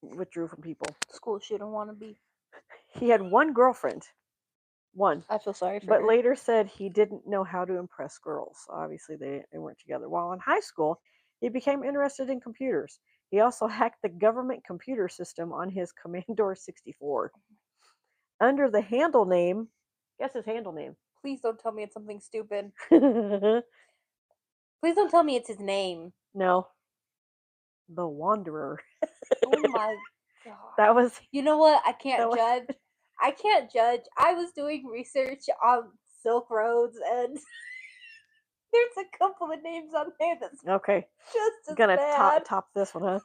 withdrew from people. School shooter wannabe. He had one girlfriend. One. I feel sorry for But her. later said he didn't know how to impress girls. Obviously, they weren't together. While in high school, he became interested in computers. He also hacked the government computer system on his Commodore 64. Under the handle name, guess his handle name. Please don't tell me it's something stupid. No, Please don't tell me it's his name. the Wanderer. Oh my god. That was. You know what? I can't was- judge. I can't judge. I was doing research on Silk Roads, and there's a couple of names on there that's Okay. just as Gonna bad. top this one, huh?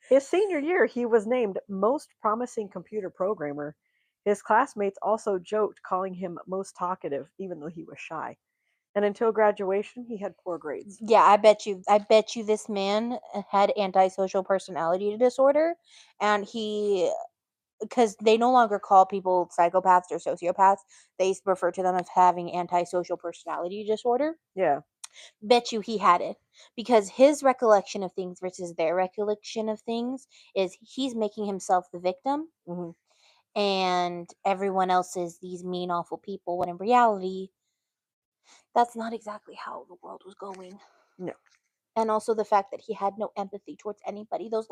His senior year, he was named most promising computer programmer. His classmates also joked, calling him most talkative, even though he was shy. And until graduation, he had poor grades. Yeah, I bet you this man had antisocial personality disorder, and because they no longer call people psychopaths or sociopaths, they refer to them as having antisocial personality disorder. Yeah. Bet you he had it, because his recollection of things versus their recollection of things is he's making himself the victim, hmm and everyone else is these mean, awful people, when in reality, that's not exactly how the world was going. No. And also the fact that he had no empathy towards anybody. Those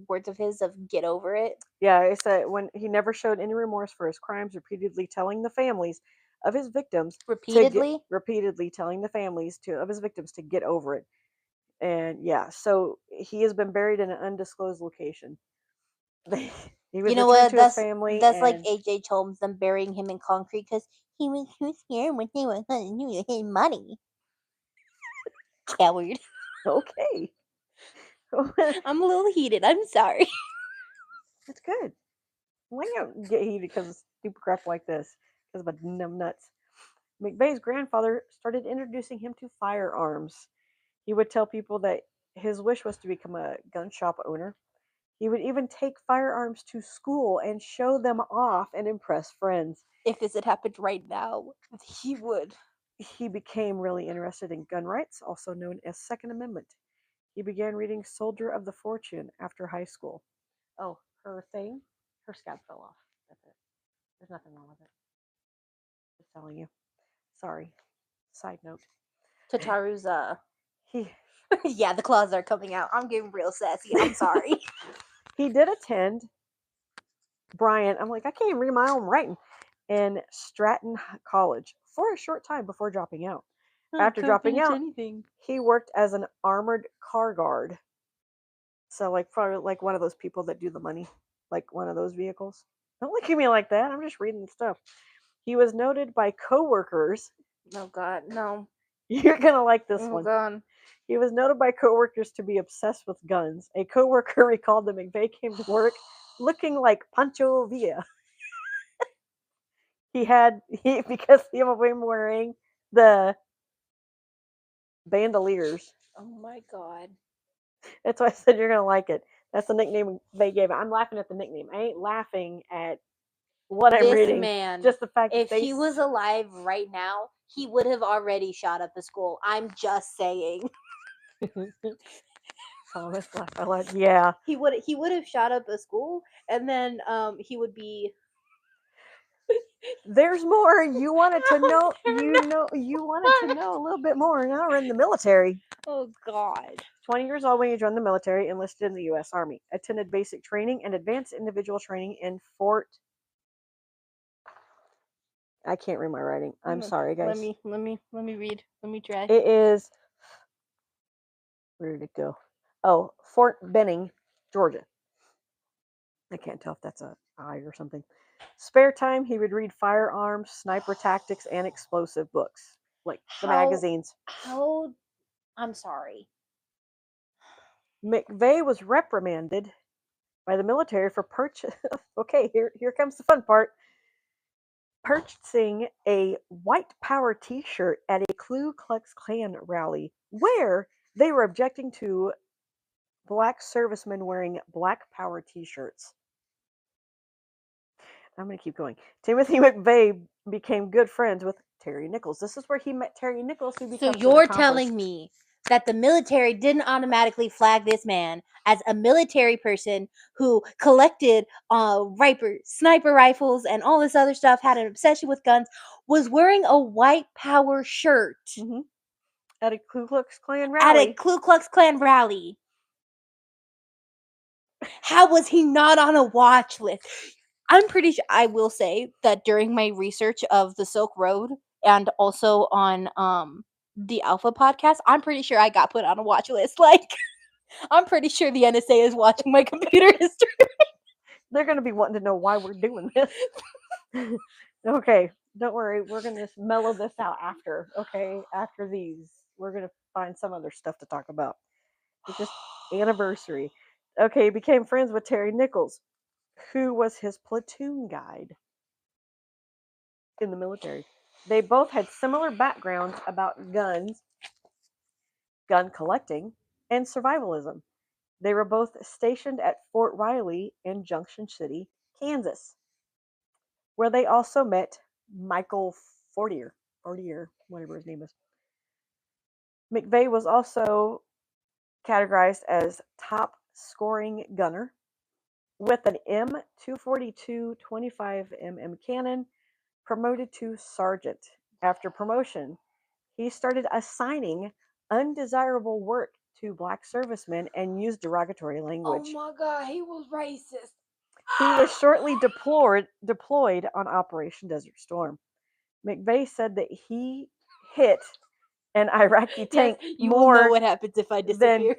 words of his of "get over it." Yeah, it said when he never showed any remorse for his crimes, repeatedly telling the families of his victims repeatedly telling the families of his victims to get over it. And yeah, so he has been buried in an undisclosed location. He was You know returned what? to his family, That's like and H.H. Holmes, them burying him in concrete because he was too scared when they were hunting his money. Coward. okay. I'm a little heated. I'm sorry. It's good. Why do you get heated because of stupid crap like this? Because of a numb nuts. McVeigh's grandfather started introducing him to firearms. He would tell people that his wish was to become a gun shop owner. He would even take firearms to school and show them off and impress friends. If this had happened right now, he would. He became really interested in gun rights, also known as Second Amendment. He began reading Soldier of the Fortune after high school. Oh, her scab fell off. That's it. There's nothing wrong with it. Just telling you. Sorry. Side note. Tataru's He yeah, the claws are coming out. I'm getting real sassy. I'm sorry. he did attend Bryant. I'm like, I can't even read my own writing. In Stratton College for a short time before dropping out. After dropping out, he worked as an armored car guard. So like probably like one of those people that do the money, like one of those vehicles. Don't look at me like that. I'm just reading the stuff. He was noted by coworkers. Oh God, no. You're gonna like this Oh one. God. He was noted by coworkers to be obsessed with guns. A coworker recalled that McVeigh came to work looking like Pancho Villa. Because he was wearing the bandoliers. Oh my God. That's why I said you're gonna like it. That's the nickname they gave it. I'm laughing at the nickname. I ain't laughing at what I'm This reading. man, Just the fact if that he was alive right now, he would have already shot up a school. I'm just saying. Thomas laugh out loud. Yeah. He would have shot up a school, and then he would be. There's more. You wanted to know. You wanted to know a little bit more. Now we're in the military. Oh God. 20 years old when he joined the military, enlisted in the U.S. Army, attended basic training and advanced individual training in Fort. I can't read my writing. I'm sorry, guys. Let me read. Let me try. It is. Where did it go? Oh, Fort Benning, Georgia. I can't tell if that's a I or something. Spare time, he would read firearms, sniper tactics, and explosive books, like the magazines. I'm sorry. McVeigh was reprimanded by the military for purchase. Okay, here comes the fun part. Purchasing a white power T-shirt at a Ku Klux Klan rally, where they were objecting to black servicemen wearing black power T-shirts. I'm going to keep going. Timothy McVeigh became good friends with Terry Nichols. This is where he met Terry Nichols, who becomes So you're telling me that the military didn't automatically flag this man as a military person who collected sniper rifles and all this other stuff, had an obsession with guns, was wearing a white power shirt at a Ku Klux Klan at rally. a Ku Klux Klan rally? How was he not on a watch list? I'm pretty sure, I will say that during my research of the Silk Road and also on the Alpha podcast, I'm pretty sure I got put on a watch list. Like, I'm pretty sure the NSA is watching my computer history. They're going to be wanting to know why we're doing this. Okay, don't worry. We're going to just mellow this out after. Okay, after these, we're going to find some other stuff to talk about. It's just anniversary. Okay, he became friends with Terry Nichols, who was his platoon guide in the military. They both had similar backgrounds about guns, gun collecting, and survivalism. They were both stationed at Fort Riley in Junction City, Kansas, where they also met Michael Fortier, whatever his name is. McVeigh was also categorized as top scoring gunner with an M242 25mm cannon, promoted to sergeant. After promotion, he started assigning undesirable work to black servicemen and used derogatory language. Oh my God, he was racist. He was shortly deployed on Operation Desert Storm. McVeigh said that he hit an Iraqi tank you will know more what happens if I than disappear.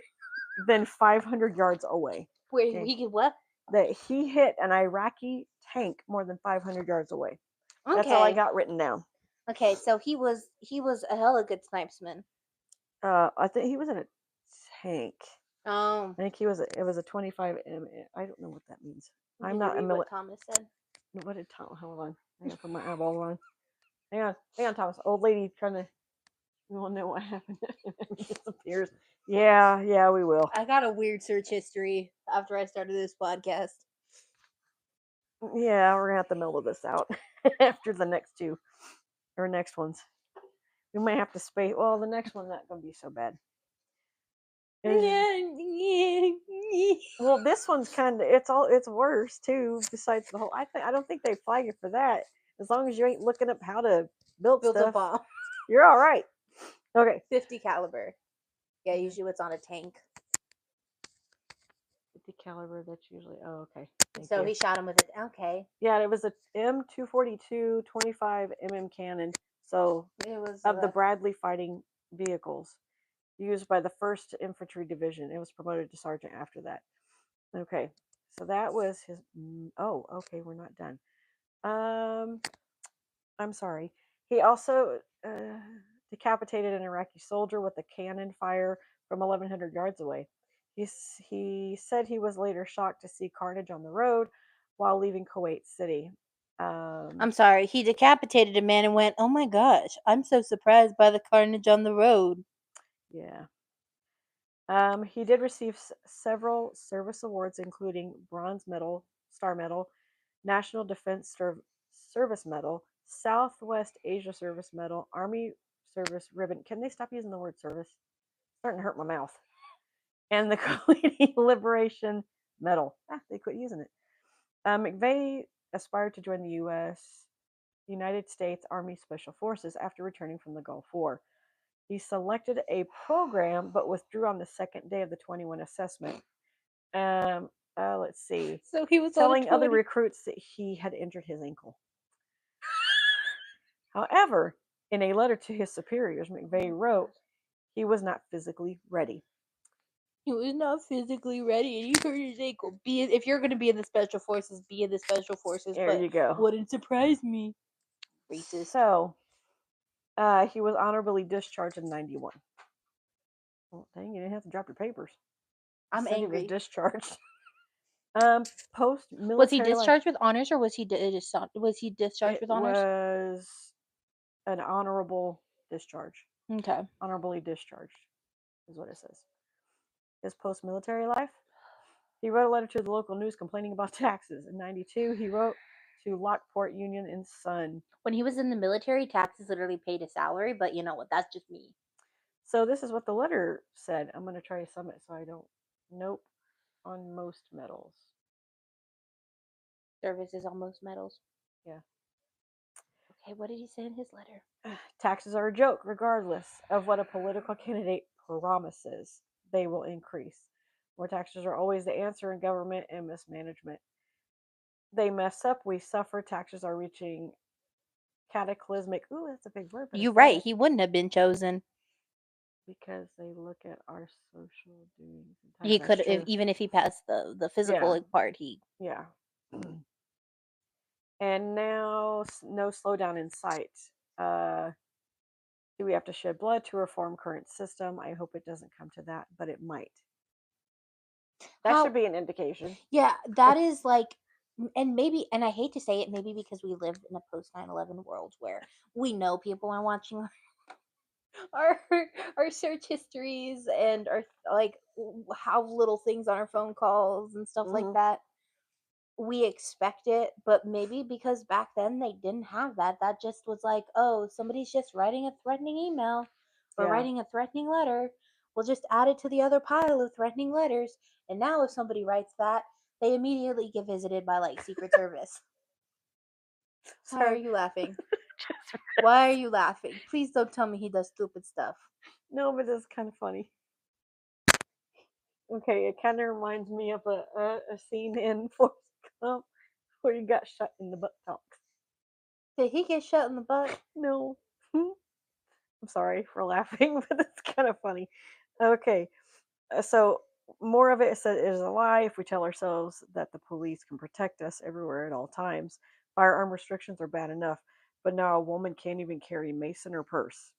than 500 yards away. Where Okay. he could what? That he hit an Iraqi tank more than 500 yards away. That's all I Okay. got written down. Okay, so he was a hella good snipesman. I think he was in a tank. Oh. I think it was a 25 I don't know what that means. I'm Did not you a read what Thomas said? What did Tom? Hold on. I gotta put my eyeballs on. Hang on, Thomas. Old lady trying to. You want to know what happened? It disappears. Yeah, we will. I got a weird search history after I started this podcast. Yeah, we're gonna have to mellow this out after the next two or next ones. We might have to space. Well, the next one's not gonna be so bad. Well, this one's kind of it's worse too. Besides the whole, I don't think they flag you for that. As long as you ain't looking up how to build Built a stuff, bomb. you're all right. Okay. 50 caliber. Yeah, usually what's on a tank. 50 caliber. That's usually. Oh, okay. Thank So you. he shot him with it. Okay. Yeah, it was a M242 25 mm cannon. So It was of the Bradley fighting vehicles used by the 1st Infantry Division. It was promoted to sergeant after that. Okay, so that was his. Oh, okay, we're not done. I'm sorry. He also decapitated an Iraqi soldier with a cannon fire from 1,100 yards away. He said he was later shocked to see carnage on the road while leaving Kuwait City. I'm sorry. He decapitated a man and went, "Oh my gosh, I'm so surprised by the carnage on the road." Yeah. He did receive several service awards, including Bronze Medal, Star Medal, National Defense Service Medal, Southwest Asia Service Medal, Army Service Ribbon. Can they stop using the word service? It's starting to hurt my mouth. And the Kuwaiti Liberation Medal. They quit using it. McVeigh aspired to join the United States Army Special Forces after returning from the Gulf War. He selected a program but withdrew on the second day of the 21 assessment. Let's see. So he was telling other recruits that he had injured his ankle. However, in a letter to his superiors, McVeigh wrote he was not physically ready. He was not physically ready, and you hurt his ankle. If you're going to be in the special forces, be in the special forces. There you go. Wouldn't surprise me. Racist. So, he was honorably discharged in '91. Well, dang, you didn't have to drop your papers. I'm angry. He was discharged. Post-military. Was he discharged with honors, or was he discharged with honors? It was an honorable discharge. Okay. Honorably discharged is what it says. His post-military life. He wrote a letter to the local news complaining about taxes. In '92, he wrote to Lockport Union and Son. When he was in the military, taxes literally paid his salary, but you know what? That's just me. So this is what the letter said. I'm going to try to sum it so I don't. Nope. On most medals. Services on most medals. Yeah. Okay, what did he say in his letter? Taxes are a joke, regardless of what a political candidate promises. They will increase. More taxes are always the answer in government and mismanagement. They mess up, we suffer. Taxes are reaching cataclysmic. Ooh, that's a big word. You're right. He wouldn't have been chosen. Because they look at our social doings. He could, even if he passed the physical part. Yeah. And now, no slowdown in sight. Do we have to shed blood to reform current system? I hope it doesn't come to that, but it might. That should be an indication. Yeah, that is like, and I hate to say it, maybe because we live in a post 9/11 world where we know people are watching our search histories and our like how little things on our phone calls and stuff like that. We expect it, but maybe because back then they didn't have that. That just was like, oh, somebody's just writing a threatening email or writing a threatening letter. We'll just add it to the other pile of threatening letters. And now if somebody writes that, they immediately get visited by like Secret Service. Why are you laughing? Why are you laughing? Please don't tell me he does stupid stuff. No, but it's kind of funny. Okay, it kind of reminds me of a scene in Forrest Gump where he got shot in the buttocks. Did he get shot in the butt? No. I'm sorry for laughing, but it's kind of funny. Okay, so more of it said it is a lie if we tell ourselves that the police can protect us everywhere at all times. Firearm restrictions are bad enough, but now a woman can't even carry mace in her purse.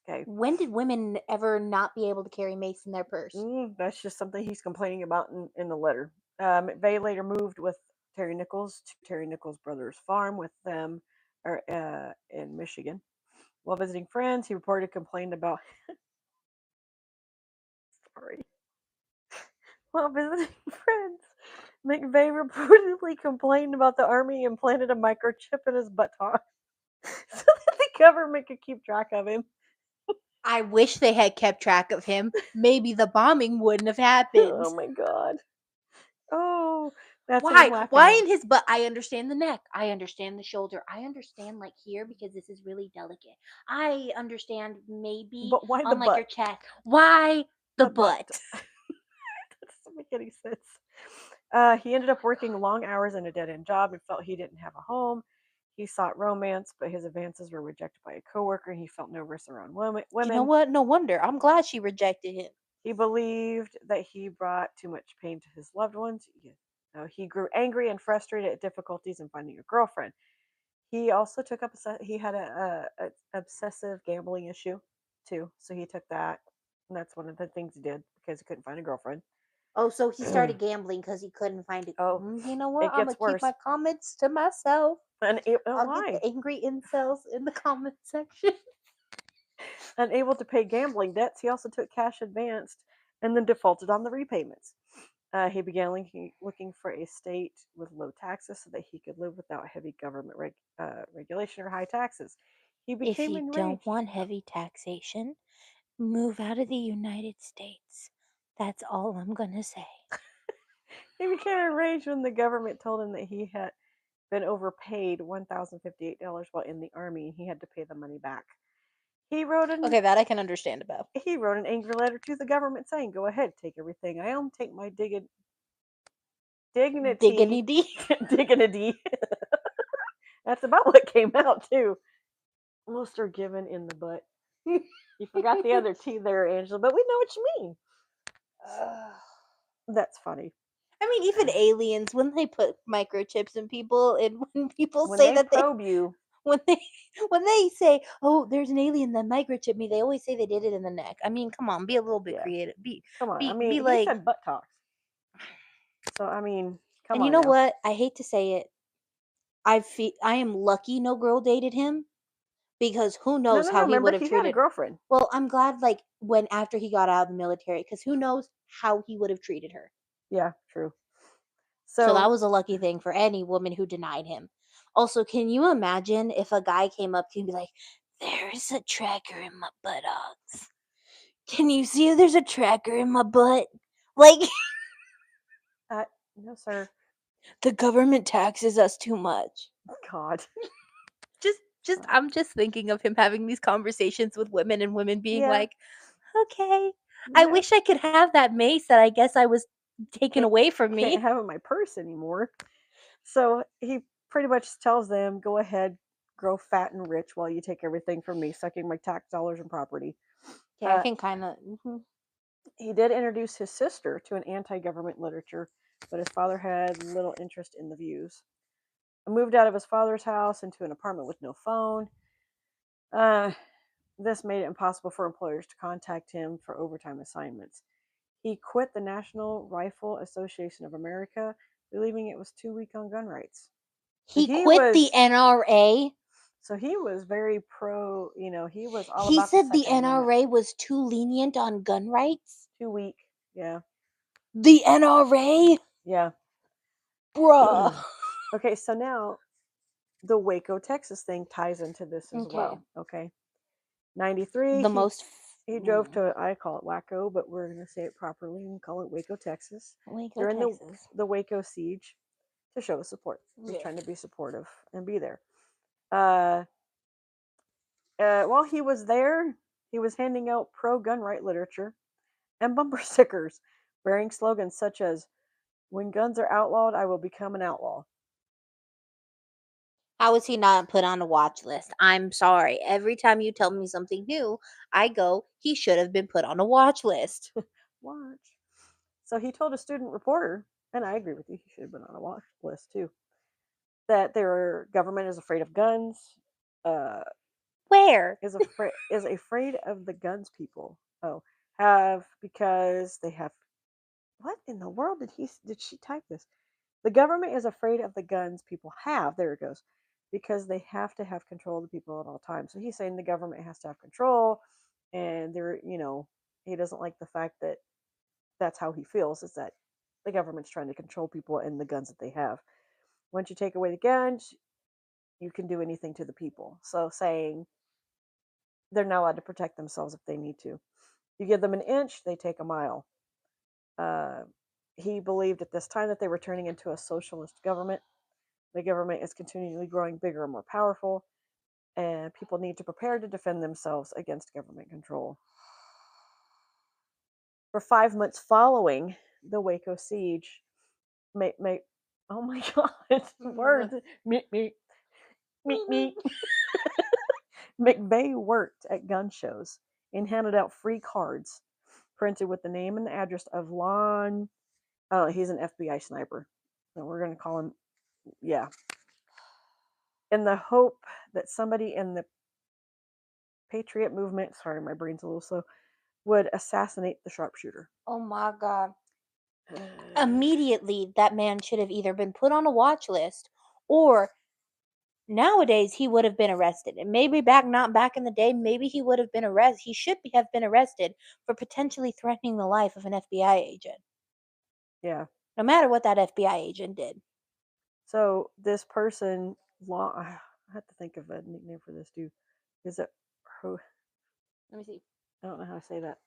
Okay, When did women ever not be able to carry mace in their purse? that's just something he's complaining about in the letter. McVeigh later moved with Terry Nichols to Terry Nichols' brother's farm with them in Michigan. While visiting friends, he reported complained about. Sorry. While visiting friends, McVeigh reportedly complained about the army and planted a microchip in his buttock so that the government could keep track of him. I wish they had kept track of him. Maybe the bombing wouldn't have happened. Oh my god. Oh, that's what I'm Why? laughing Why at. in his butt? I understand the neck. I understand the shoulder. I understand like here because this is really delicate. I understand maybe But why the on like your butt? chest. Why the butt? That doesn't make any sense. He ended up working long hours in a dead end job and felt he didn't have a home. He sought romance, but his advances were rejected by a coworker, and he felt nervous around women. You know what? No wonder. I'm glad she rejected him. He believed that he brought too much pain to his loved ones. He grew angry and frustrated at difficulties in finding a girlfriend. He also took up he had a obsessive gambling issue too, so he took that, and that's one of the things he did because he couldn't find a girlfriend. Oh, so he started gambling because he couldn't find it. Oh, You know what? it I'm gonna gets keep worse. my comments to myself. I'll Why? get the angry incels in the comment section. Unable to pay gambling debts, he also took cash advanced and then defaulted on the repayments. He began looking for a state with low taxes so that he could live without heavy government regulation or high taxes. He If became you don't enraged. want heavy taxation, move out of the United States. That's all I'm gonna say. He became enraged when the government told him that he had been overpaid $1,058 while in the army and he had to pay the money back. He wrote Okay, that I can understand about. an angry letter to the government saying, "Go ahead, take everything I own, take my dignity, Dignity. dignity." That's about what came out too. Most are given in the butt. You forgot the other T there, Angela, but we know what you mean. That's funny. I mean, even aliens, when they put microchips in people, and when people When say they that they probe you, when they say, "Oh, there's an alien that microchipped me," they always say they did it in the neck. I mean, come on, be a little bit yeah, creative. Be come on. I be mean, be he like. said butt talks. So I mean, come And you on know now. what? I hate to say it. I am lucky no girl dated him because who No, knows no, no. how he would Remember, have he had a treated. girlfriend. Well, I'm glad like when after he got out of the military because who knows how he would have treated her. Yeah, true. So that So was a lucky thing for any woman who denied him. Also, can you imagine if a guy came up to you and be like, "There's a tracker in my buttocks. Can you see there's a tracker in my butt?" Like no, sir. the government taxes us too much. God. Just I'm just thinking of him having these conversations with women and women being Yeah. like, "Okay, I Yeah. wish I could have that mace that I guess I was taken Can't away from can't me." have in my purse anymore. So he pretty much tells them, "Go ahead, grow fat and rich while you take everything from me, sucking my tax dollars and property." Okay, I Uh, can kind of he did introduce his sister to an anti-government literature, but his father had little interest in the views. He moved out of his father's house into an apartment with no phone. Uh, this made it impossible for employers to contact him for overtime assignments. He quit the National Rifle Association of America, believing it was too weak on gun rights. he quit the NRA. So he was very pro, he was all He about the said the Second Amendment. NRA was too lenient on gun rights. Too weak. Yeah. The NRA? Yeah. Bruh. Okay, so now the Waco, Texas thing ties into this as Okay. well. Okay. 93, The most he drove to, I call it Waco, but we're going to say it properly and call it Waco, Texas, Waco, during Texas. the Waco siege to show support. He's Yeah. trying to be supportive and be there. Uh, while he was there, he was handing out pro gun right literature and bumper stickers bearing slogans such as, "When guns are outlawed, I will become an outlaw." How is he not put on a watch list? I'm sorry. Every time you tell me something new, I go, he should have been put on a watch list. Watch. So he told a student reporter, and I agree with you, he should have been on a watch list too, that their government is afraid of guns, Where? is afraid of the guns people. Oh, have because they have. What in the world did she type this? The government is afraid of the guns people have. There it goes. Because they have to have control of the people at all times. So he's saying the government has to have control, and he doesn't like the fact that that's how he feels. Is that the government's trying to control people and the guns that they have. Once you take away the guns, you can do anything to the people. So saying they're not allowed to protect themselves if they need to. You give them an inch, they take a mile. Uh, he believed at this time that they were turning into a socialist government. The government is continually growing bigger and more powerful, and people need to prepare to defend themselves against government control. For 5 months following the Waco siege, oh my God, words, meet. McVeigh worked at gun shows and handed out free cards printed with the name and the address of Lon. Oh, he's an FBI sniper. So we're going to call him, yeah. In the hope that somebody in the Patriot movement, sorry, my brain's a little slow, would assassinate the sharpshooter. Oh my God. Immediately, that man should have either been put on a watch list or nowadays he would have been arrested. And maybe not back in the day, maybe he would have been arrested. He should have been arrested for potentially threatening the life of an FBI agent. Yeah. No matter what that FBI agent did. So this person, I have to think of a nickname for this dude. Is it? Let me see. I don't know how to say that.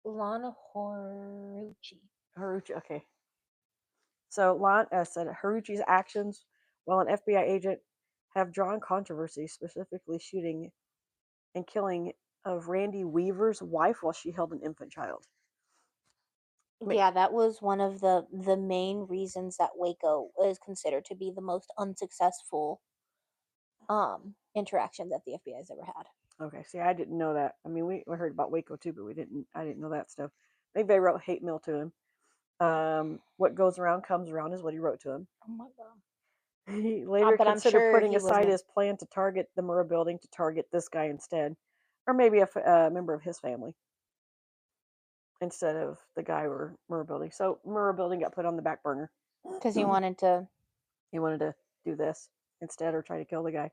Lana Horuchi. Haruchi. Okay. So Lon said Haruchi's actions while an FBI agent have drawn controversy, specifically shooting and killing of Randy Weaver's wife while she held an infant child. Yeah, that was one of the main reasons that Waco is considered to be the most unsuccessful interaction that the FBI has ever had. Okay, see, I didn't know that. I mean, we heard about Waco too, but I didn't know that stuff. Maybe they wrote hate mail to him. What goes around comes around is what he wrote to him. Oh my God. He later but I'm considered sure putting he aside wasn't. his plan to target the Murrah building to target this guy instead, or maybe a member of his family instead of the guy or Murrah building. So Murrah building got put on the back burner Because he wanted to. He wanted to do this instead or try to kill the guy.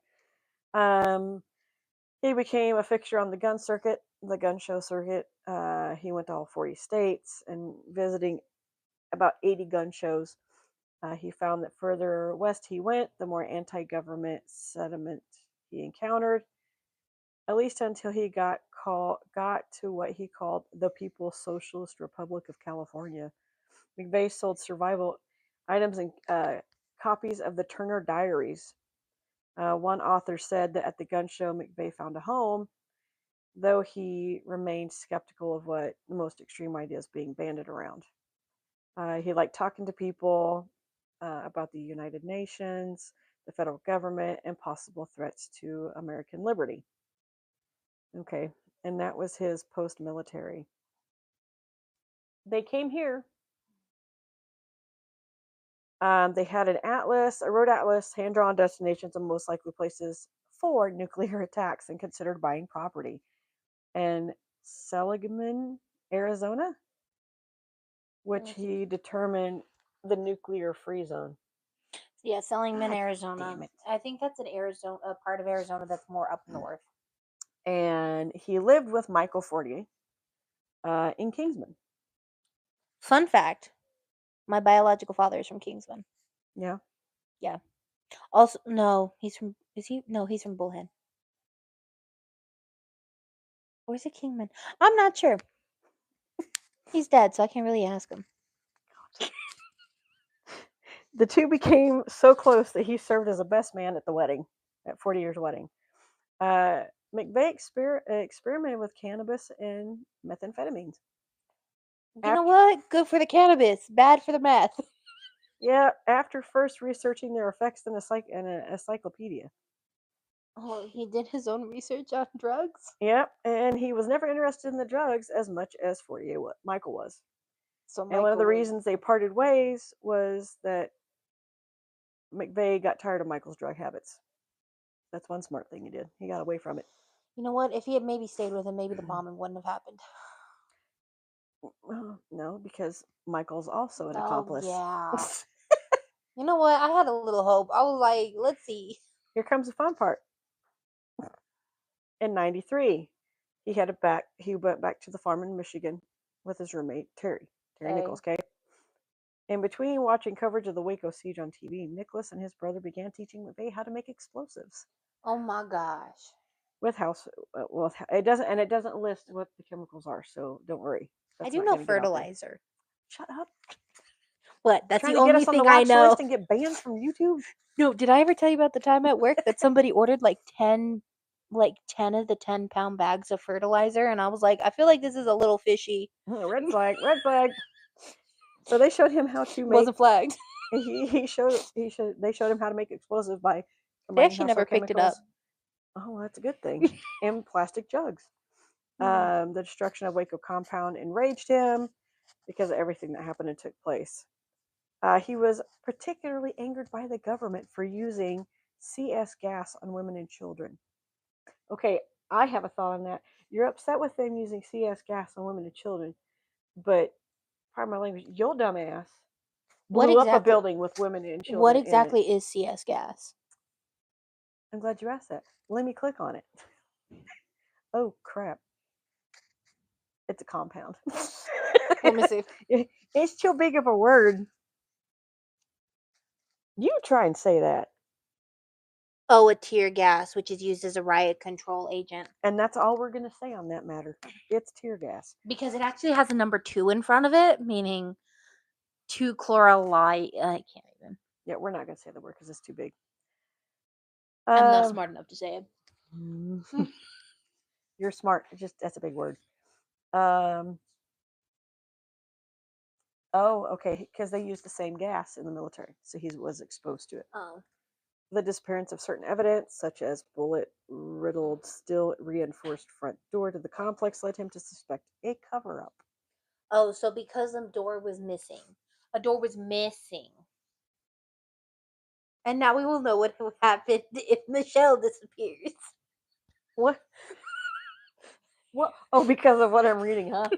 He became a fixture on the gun circuit, the gun show circuit. He went to all 40 states and visiting about 80 gun shows. He found that further west he went, the more anti-government sentiment he encountered, at least until he got to what he called the People's Socialist Republic of California. McVeigh sold survival items and copies of the Turner Diaries. One author said that at the gun show, McVeigh found a home, though he remained skeptical of what the most extreme ideas being banded around. He liked talking to people about the United Nations, the federal government, and possible threats to American liberty. Okay, and that was his post-military. They came here. They had an atlas, a road atlas, hand-drawn destinations and most likely places for nuclear attacks and considered buying property. And Seligman, Arizona, which he determined the nuclear-free zone. Yeah, Seligman, God Arizona. damn it. I think that's an Arizona, a part of Arizona that's more up north. And he lived with Michael Fortier in Kingsman. Fun fact: my biological father is from Kingsman. Yeah. Yeah. Also, no, he's from. Is he? No, he's from Bullhead. Or is it Kingman? I'm not sure. He's dead, so I can't really ask him. The two became so close that he served as a best man at the wedding, at 40 years wedding. McVeigh experimented with cannabis and methamphetamines. You know what? Good for the cannabis, bad for the meth. Yeah, after first researching their effects in an encyclopedia. Oh, he did his own research on drugs. Yep, and he was never interested in the drugs as much as 48 Michael was. So And one of the Michael was- reasons they parted ways was that McVeigh got tired of Michael's drug habits. That's one smart thing he did. He got away from it. You know what? If he had maybe stayed with him, maybe the bombing wouldn't have happened. Well, no, because Michael's also an Oh accomplice. yeah. You know what? I had a little hope. I was like, let's see. Here comes the fun part. In '93, he went back to the farm in Michigan with his roommate Terry Okay. Nichols. Okay. In between watching coverage of the Waco siege on TV, Nicholas and his brother began teaching McVeigh how to make explosives. Oh my gosh. With house, well, it doesn't list what the chemicals are, so don't worry. I That's do not know gonna get out there. fertilizer. Shut up. What? That's Trying the to get only us on the thing I watch know. list and get banned from YouTube. No, did I ever tell you about the time at work that somebody ordered like 10 of the 10-pound bags of fertilizer, and I was like, I feel like this is a little fishy. Red flag, red flag. So they showed him how to make. Wasn't flagged. They showed him how to make explosives by They combining actually never household picked it up. chemicals. Oh, that's a good thing. In plastic jugs. The destruction of Waco compound enraged him because of everything that happened and took place. He was particularly angered by the government for using CS gas on women and children. Okay, I have a thought on that. You're upset with them using CS gas on women and children, but pardon my language, your dumbass What blew up a exactly? building with women and children. What in it. exactly is CS gas? I'm glad you asked that. Let me click on it. Oh crap! It's a compound. Let me see. It's too big of a word. You try and say that. Oh, a tear gas, which is used as a riot control agent. And that's all we're going to say on that matter. It's tear gas. Because it actually has a number 2 in front of it, meaning 2-chlorolite. I can't even. Yeah, we're not going to say the word because it's too big. I'm not smart enough to say it. You're smart. That's a big word. Oh, okay. Because they use the same gas in the military, so he was exposed to it. Oh. The disappearance of certain evidence, such as bullet-riddled, still-reinforced front door to the complex, led him to suspect a cover-up. Oh, so because a door was missing. A door was missing. And now we will know what will happen if Michelle disappears. What? What? Oh, because of what I'm reading, huh?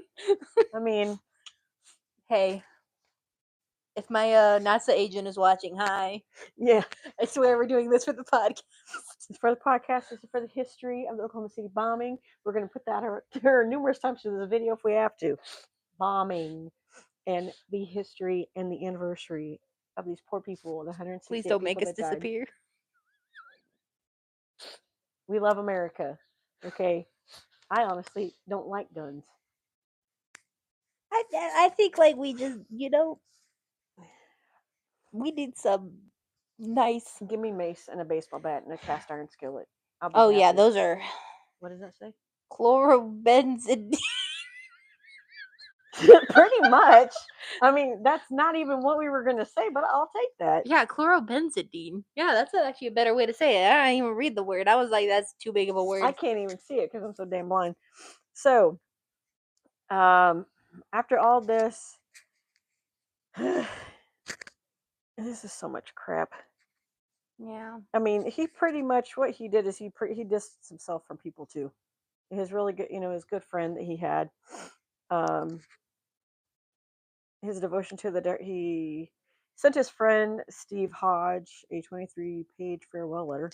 I mean, Hey, if my NASA agent is watching, hi. yeah. I swear we're doing this for the podcast. It's for the podcast. It's for the history of the Oklahoma City bombing. We're going to put that here numerous times through the video if we have to. Bombing and the history and the anniversary of these poor people, the 168 Please don't people make us that died. disappear. We love America. Okay. I honestly don't like guns. I think like we just, we need some nice. Give me mace and a baseball bat and a cast iron skillet. I'll be Oh yeah, happy. those are What does that say? chlorobenzidine. Pretty much. I mean, that's not even what we were going to say, but I'll take that. Yeah, chlorobenzidine. Yeah, that's actually a better way to say it. I didn't even read the word. I was like, that's too big of a word. I can't even see it because I'm so damn blind. So, after all this, this is so much crap. Yeah. I mean, he pretty much what he did is he distanced himself from people too. His really good, his good friend that he had, his devotion to he sent his friend Steve Hodge a 23-page farewell letter.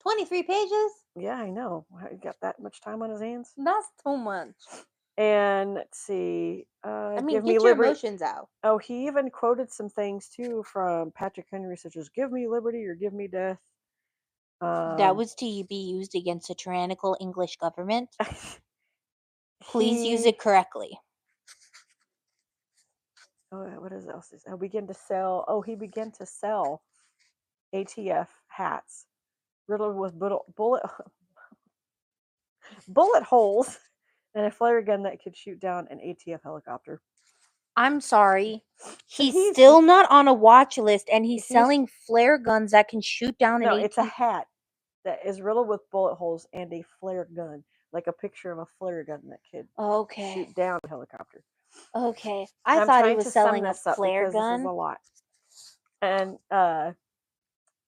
23 pages? Yeah, I know. He got that much time on his hands. That's too much. And let's see. I mean, give get me your liberty. emotions out. Oh, he even quoted some things too from Patrick Henry, such as "Give me liberty" or "Give me death." That was to be used against a tyrannical English government. Please use it correctly. Oh, what is else? He began to sell. Oh, he began to sell ATF hats riddled with bullet holes and a flare gun that could shoot down an ATF helicopter. I'm sorry. He's he's- still not on a watch list, and he's he's- selling flare guns that can shoot down an No, 18. it's a hat that is riddled with bullet holes and a flare gun, like a picture of a flare gun that could Okay. shoot down a helicopter. Okay. And I I'm thought he trying was to sum selling a this up flare because this is gun. a lot. And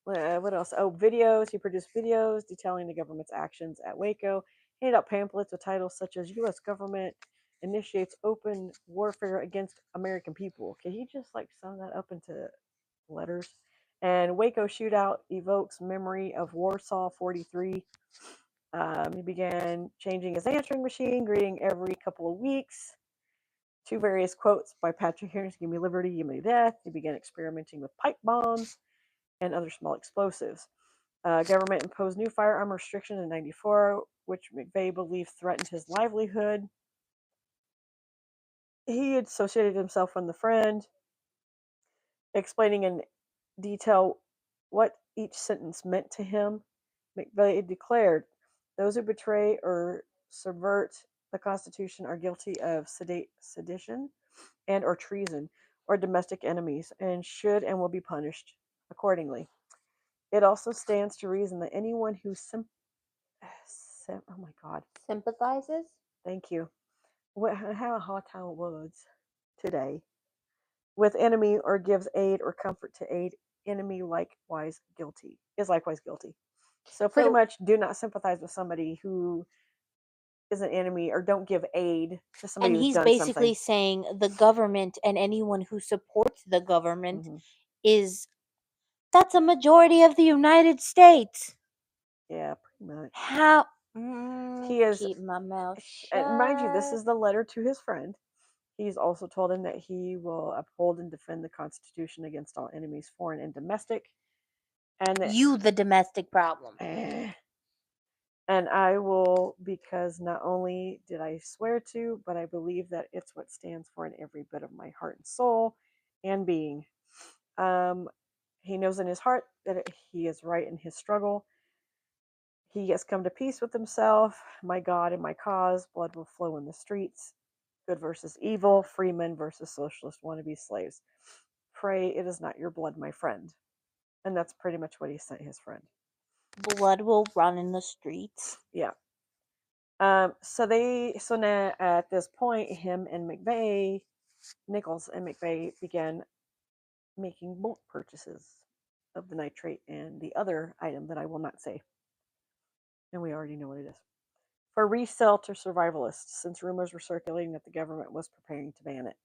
what else? Oh, videos. He produced videos detailing the government's actions at Waco. Handed out pamphlets with titles such as "U.S. Government Initiates Open Warfare Against American People." Can he just like sum that up into letters? And Waco shootout evokes memory of Warsaw 43. He began changing his answering machine, greeting every couple of weeks. Two various quotes by Patrick Harris: "Give me liberty, give me death." He began experimenting with pipe bombs and other small explosives. Government imposed new firearm restrictions in '94, which McVeigh believed threatened his livelihood. He associated himself with the friend, explaining in detail what each sentence meant to him. McVeigh declared, "Those who betray or subvert the Constitution are guilty of sedition and or treason or domestic enemies and should and will be punished accordingly. It also stands to reason that anyone who oh my God, Sympathizes? thank you. How hard time words today with enemy or gives aid or comfort to aid enemy likewise guilty is likewise guilty." So pretty much, do not sympathize with somebody who is an enemy, or don't give aid to somebody And who's he's done basically something. saying the government and anyone who supports the government is that's a majority of the United States. Yeah, pretty much. How He is. keep my mouth shut. Mind you, this is the letter to his friend. He's also told him that he will uphold and defend the Constitution against all enemies, foreign and domestic. And that, you, the domestic problem. And I will, because not only did I swear to, but I believe that it's what stands for in every bit of my heart and soul and being. He knows in his heart that he is right in his struggle. He has come to peace with himself. My God and my cause, blood will flow in the streets. Good versus evil, free men versus socialist wannabe slaves. Pray it is not your blood, my friend. And that's pretty much what he sent his friend. Blood will run in the streets. Yeah. So now at this point, him and McVeigh, Nichols and McVeigh, began making bulk purchases of the nitrate and the other item that I will not say. And we already know what it is. For resale to survivalists, since rumors were circulating that the government was preparing to ban it.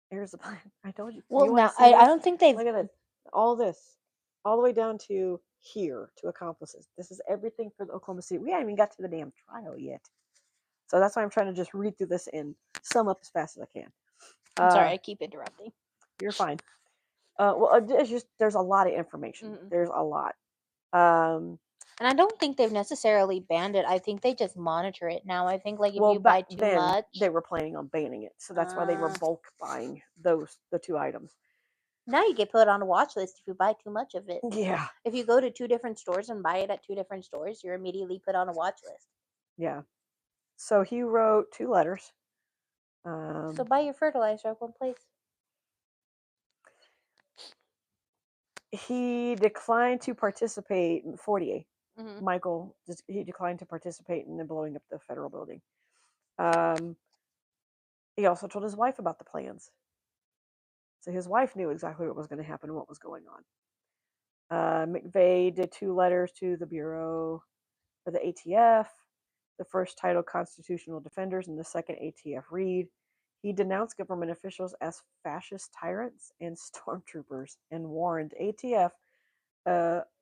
Here's the plan. I told you. Well, you now I don't think they've. Look at this. All this, all the way down to here, to accomplices. This is everything for the Oklahoma City. We haven't even got to the damn trial yet. So that's why I'm trying to just read through this and sum up as fast as I can. I'm sorry, I keep interrupting. You're fine. Well, it's just there's a lot of information. There's a lot. And I don't think they've necessarily banned it. I think they just monitor it now. I think like if you buy too much, they were planning on banning it, so that's why they were bulk buying the two items. Now you get put on a watch list if you buy too much of it. Yeah. If you go to 2 different stores and buy it at 2 different stores, you're immediately put on a watch list. Yeah. So he wrote 2 letters. So buy your fertilizer at one place. He declined to participate in 48. Mm-hmm. Michael, he declined to participate in the blowing up the federal building. He also told his wife about the plans. So his wife knew exactly what was going to happen and what was going on. McVeigh did 2 letters to the Bureau for the ATF. The first titled Constitutional Defenders and the second ATF Read. He denounced government officials as fascist tyrants and stormtroopers and warned ATF,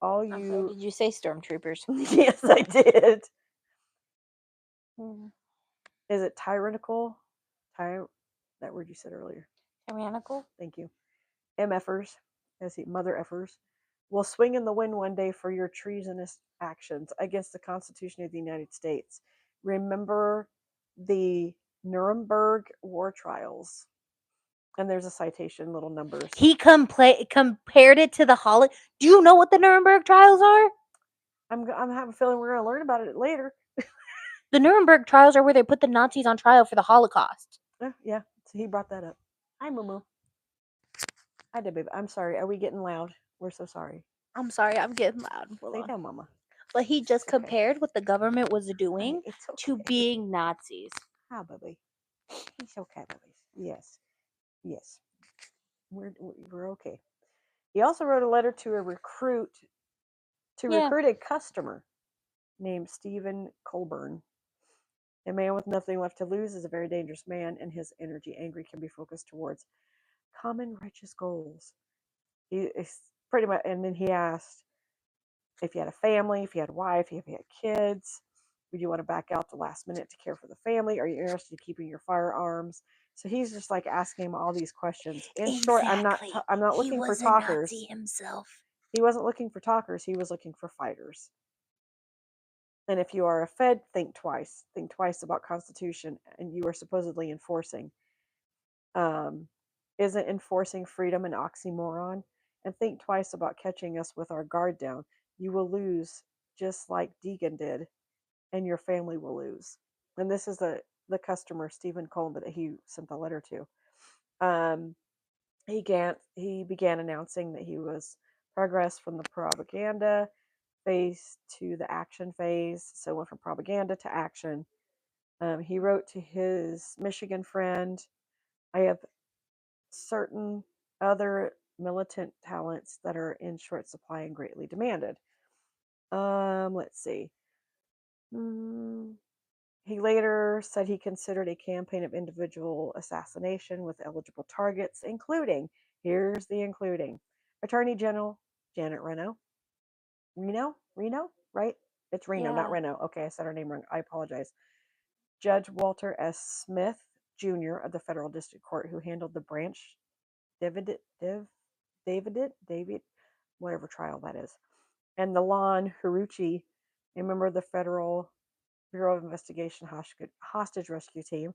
all you... Sorry, did you say stormtroopers? Yes, I did. Mm-hmm. Is it tyrannical? That word you said earlier. Tyrannical? Thank you. MFers, mother effers, will swing in the wind one day for your treasonous actions against the Constitution of the United States. Remember the Nuremberg war trials. And there's a citation, little numbers. He compared it to the Holocaust. Do you know what the Nuremberg trials are? I'm having a feeling we're going to learn about it later. The Nuremberg trials are where they put the Nazis on trial for the Holocaust. Yeah, so he brought that up. Hi, Moo. Hi, baby. I'm sorry. Are we getting loud? We're so sorry. I'm sorry, I'm getting loud. Hold Lay on. down, Mama. But he just It's okay. compared what the government was doing It's to okay. being Nazis. Hi, baby. It's okay, baby. Yes. Yes. We're okay. He also wrote a letter to recruit a customer named Stephen Colburn. A man with nothing left to lose is a very dangerous man, and his energy, angry, can be focused towards common righteous goals. He is pretty much, and then he asked if you had a family, if you had a wife, if you had kids, would you want to back out the last minute to care for the family? Are you interested in keeping your firearms? So he's just like asking him all these questions. In short, I'm not looking for talkers. He was a Nazi himself. He wasn't looking for talkers. He was looking for fighters. And if you are a Fed, think twice. Think twice about Constitution and you are supposedly enforcing. Isn't enforcing freedom an oxymoron? And think twice about catching us with our guard down. You will lose just like Deegan did, and your family will lose. And this is the customer, Stephen Coleman, that he sent the letter to. He began announcing that he was progress from the propaganda phase to the action phase. So went from propaganda to action. He wrote to his Michigan friend, I have certain other militant talents that are in short supply and greatly demanded. Let's see. He later said he considered a campaign of individual assassination with eligible targets, including, here's the including, Attorney General Janet Reno. Reno, right? It's Reno, not Reno. Okay, I said her name wrong. I apologize. Judge Walter S. Smith Jr. of the Federal District Court, who handled the Branch David, whatever trial that is, and the Lon Haruchi, a member of the Federal Bureau of Investigation hostage rescue team,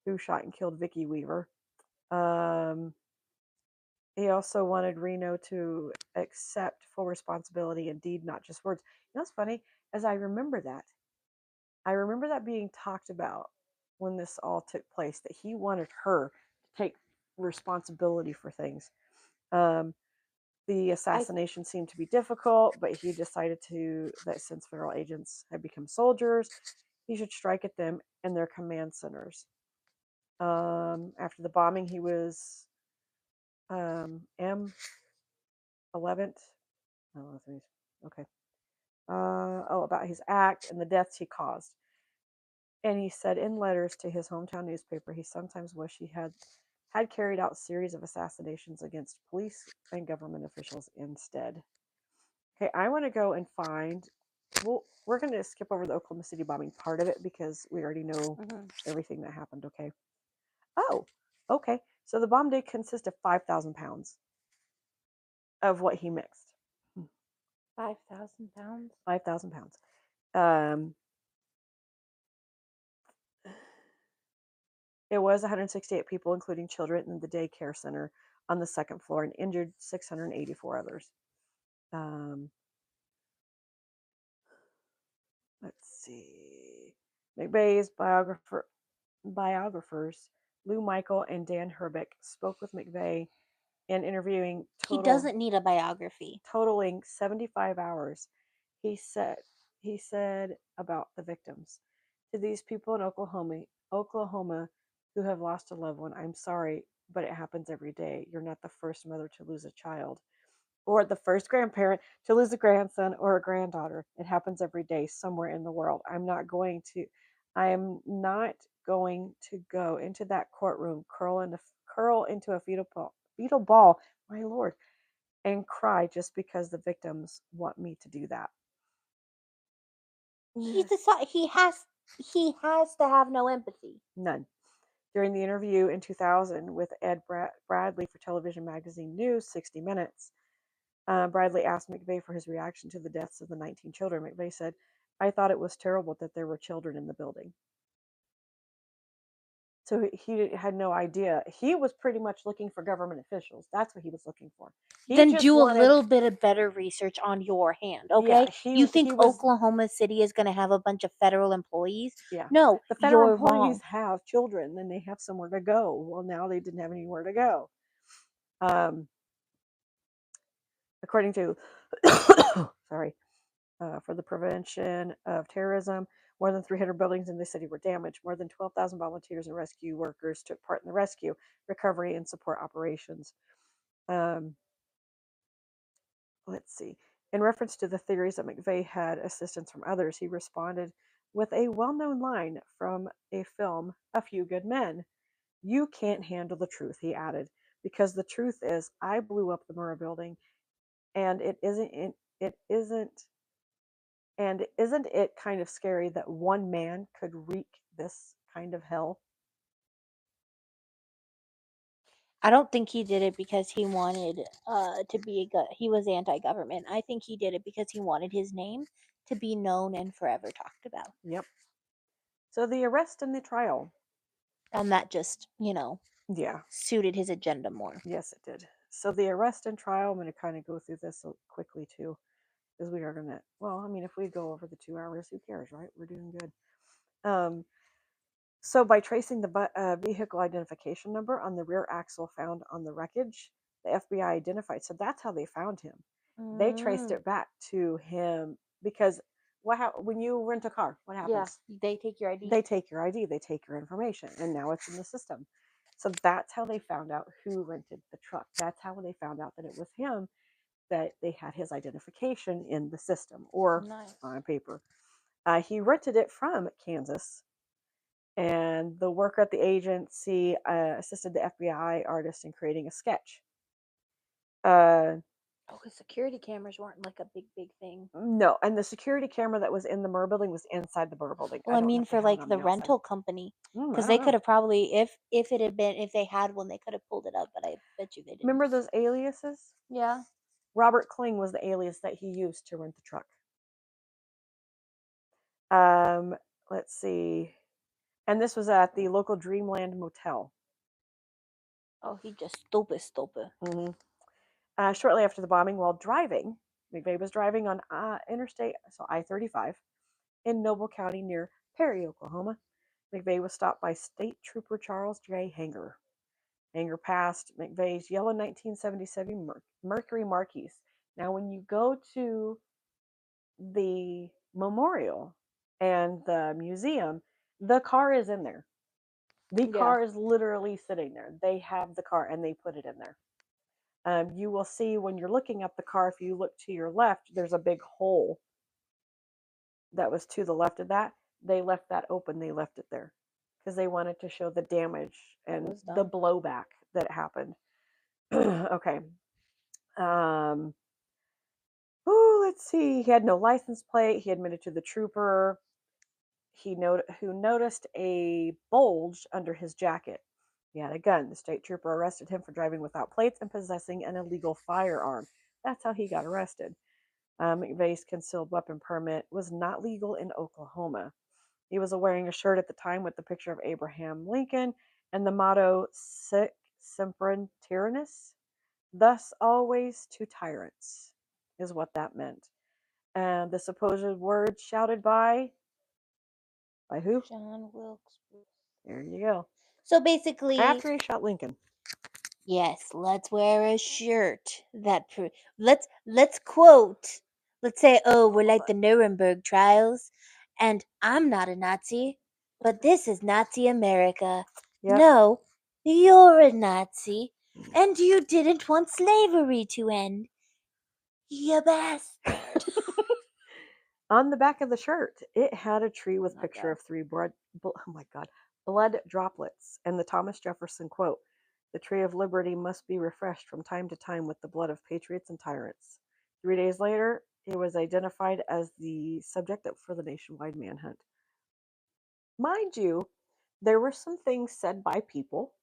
who shot and killed Vicky Weaver. He also wanted Reno to accept full responsibility, indeed, not just words. You know what's funny? As I remember that being talked about when this all took place, that he wanted her to take responsibility for things. The assassination seemed to be difficult, but he decided that since federal agents had become soldiers, he should strike at them and their command centers. After the bombing, he was M11th. Okay. About his act and the deaths he caused. And he said in letters to his hometown newspaper, he sometimes wished he had carried out a series of assassinations against police and government officials instead. Okay, I want to go and find. Well, we're going to skip over the Oklahoma City bombing part of it because we already know everything that happened. Okay. Oh, okay. So the bomb did consist of 5,000 pounds of what he mixed. 5,000 pounds? 5,000 pounds. It was 168 people, including children, in the daycare center on the second floor, and injured 684 others. Let's see. McVeigh's biographers, Lou Michael and Dan Herbeck, spoke with McVeigh in interviewing He doesn't need a biography. totaling 75 hours. He said about the victims, to these people in Oklahoma who have lost a loved one, I'm sorry, but it happens every day. You're not the first mother to lose a child, or the first grandparent to lose a grandson or a granddaughter. It happens every day somewhere in the world. I am not going to go into that courtroom, curl into a fetal ball, my lord, and cry just because the victims want me to do that. He has to have no empathy. None. During the interview in 2000 with Ed Bradley for television magazine News 60 Minutes, Bradley asked McVeigh for his reaction to the deaths of the 19 children. McVeigh said, I thought it was terrible that there were children in the building. So he had no idea. He was pretty much looking for government officials. That's what he was looking for. He Then just do a wanted, little bit of better research on your hand, yeah, okay? You think was, Oklahoma City is going to have a bunch of federal employees? yeah. No, The federal you're employees wrong. have children, then they have somewhere to go. Well, now they didn't have anywhere to go. According to, sorry, for the prevention of terrorism, more than 300 buildings in the city were damaged. More than 12,000 volunteers and rescue workers took part in the rescue, recovery, and support operations. Um, let's see. In reference to the theories that McVeigh had assistance from others, he responded with a well known line from a film, A Few Good Men. "You can't handle the truth," he added, "because the truth is, I blew up the Murrah building, and isn't it kind of scary that one man could wreak this kind of hell?" I don't think he did it because he wanted to be he was anti-government. I think he did it because he wanted his name to be known and forever talked about. Yep. So the arrest and the trial. And that just, Yeah. suited his agenda more. Yes, it did. So the arrest and trial, I'm going to kind of go through this quickly too, because we are going to, well, I mean, if we go over the 2 hours, who cares, right? We're doing good. So by tracing the vehicle identification number on the rear axle found on the wreckage, the FBI identified. So that's how they found him. They traced it back to him because when you rent a car, what happens? Yeah, they take your ID. They take your ID, they take your information, and now it's in the system. So that's how they found out who rented the truck. That's how they found out that it was him, that they had his identification in the system or Nice. on paper. He rented it from Kansas, and the worker at the agency assisted the FBI artist in creating a sketch. Oh, because security cameras weren't like a big thing. No, and the security camera that was in the Murrah building was inside the Murrah building. Well, I I don't know mean if they for have it like on the the outside. rental company, I because don't they know. could have probably, if it had been, if they had one, they could have pulled it up, but I bet you they didn't. Remember those aliases? Yeah. Robert Kling was the alias that he used to rent the truck. Let's see. And this was at the local Dreamland Motel. Oh, he just stupid. Shortly after the bombing, while driving, McVeigh was driving on Interstate, so I-35, in Noble County near Perry, Oklahoma. McVeigh was stopped by State Trooper Charles J. Hanger. Hanger passed McVeigh's yellow 1977 Mercury Marquis. Now, when you go to the memorial and the museum, the car is in there. The car is literally sitting there. They have the car and they put it in there. You will see when you're looking at the car, if you look to your left, there's a big hole that was to the left of that. They left that open. They left it there because they wanted to show the damage and the blowback that happened. Okay. Let's see. He had no license plate. He admitted to the trooper who noticed a bulge under his jacket. He had a gun. The state trooper arrested him for driving without plates and possessing an illegal firearm. That's how he got arrested. McVeigh's concealed weapon permit was not legal in Oklahoma. He was wearing a shirt at the time with the picture of Abraham Lincoln and the motto "Sic semper tyrannis," thus always to tyrants, is what that meant. And the supposed words shouted by who? John Wilkes Booth. There you go. So basically, After he shot Lincoln. yes, let's wear a shirt that let's quote. Let's say, "Oh, we're like the Nuremberg trials, and I'm not a Nazi, but this is Nazi America." Yep. No, you're a Nazi, and you didn't want slavery to end. You bastard. On the back of the shirt, it had a tree with picture of 3 blood droplets and the Thomas Jefferson quote, "The tree of liberty must be refreshed from time to time with the blood of patriots and tyrants." 3 days later, it was identified as the subject for the nationwide manhunt. Mind you, there were some things said by people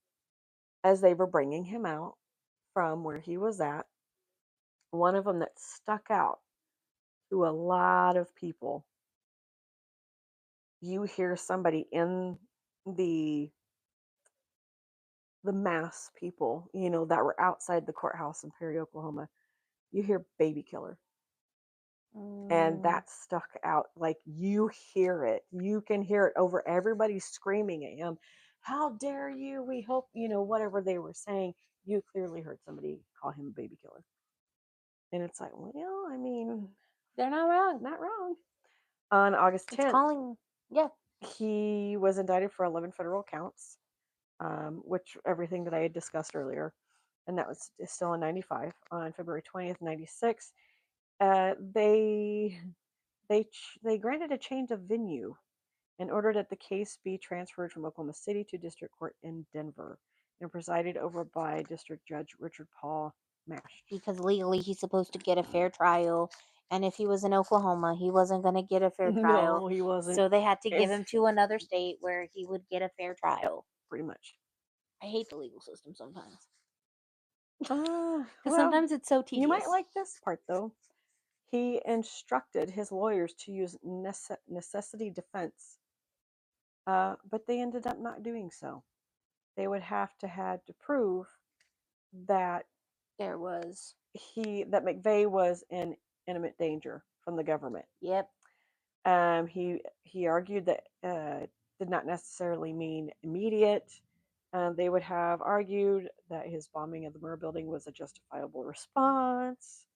as they were bringing him out from where he was at. One of them that stuck out to a lot of people. You hear somebody in the the mass people, that were outside the courthouse in Perry, Oklahoma, you hear baby killer. And that stuck out. Like, you hear it. You can hear it over everybody screaming at him. How dare you? We hope, whatever they were saying, you clearly heard somebody call him a baby killer. And it's like, well, I mean, They're not wrong. not wrong. On August It's 10th, calling. Yeah. he was indicted for 11 federal counts, which everything that I had discussed earlier. And that was still in 95. On February 20th, 96, they granted a change of venue and ordered that the case be transferred from Oklahoma City to district court in Denver and presided over by District Judge Richard Paul Mash. Because legally he's supposed to get a fair trial. And if he was in Oklahoma, he wasn't going to get a fair trial. No, he wasn't. So they had to give It's- him to another state where he would get a fair trial. Pretty much. I hate the legal system sometimes. Because Because sometimes it's so tedious. you might like this part, though. He instructed his lawyers to use necessity defense, but they ended up not doing so. They would have had to prove that there was. that McVeigh was in imminent danger from the government. Yep. He argued that did not necessarily mean immediate. They would have argued that his bombing of the Murrah building was a justifiable response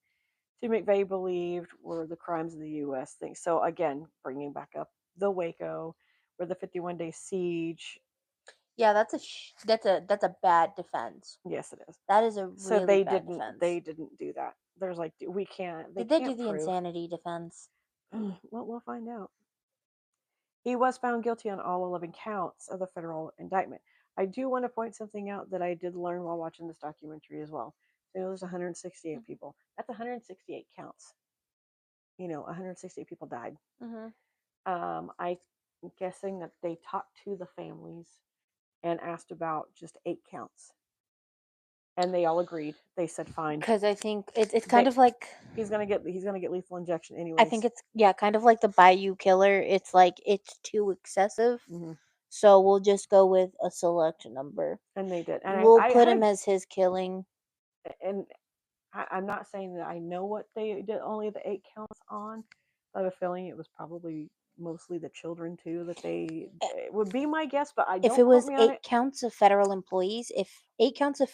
to McVeigh believed were the crimes of the U.S. thing. So again, bringing back up the Waco, where the 51-day siege. Yeah, that's a bad defense. Yes, it is. That is a really so they bad didn't defense. they didn't do that. There's like we can't. Did they can't do the prove. insanity defense? Well, we'll find out. He was found guilty on all 11 counts of the federal indictment. I do want to point something out that I did learn while watching this documentary as well. So there's 168 people. That's 168 counts. 168 people died. I'm guessing that they talked to the families and asked about just 8 counts. And they all agreed. They said fine. Because I think it's kind of like he's gonna get lethal injection anyway. I think it's kind of like the Bayou Killer. It's like it's too excessive, so we'll just go with a select number. And they did. And we'll put him as his killing. And I'm not saying that I know what they did only the 8 counts on. I have a feeling it was probably mostly the children too that they it would be my guess, but I don't. If it was 8 counts of federal employees, if 8 counts of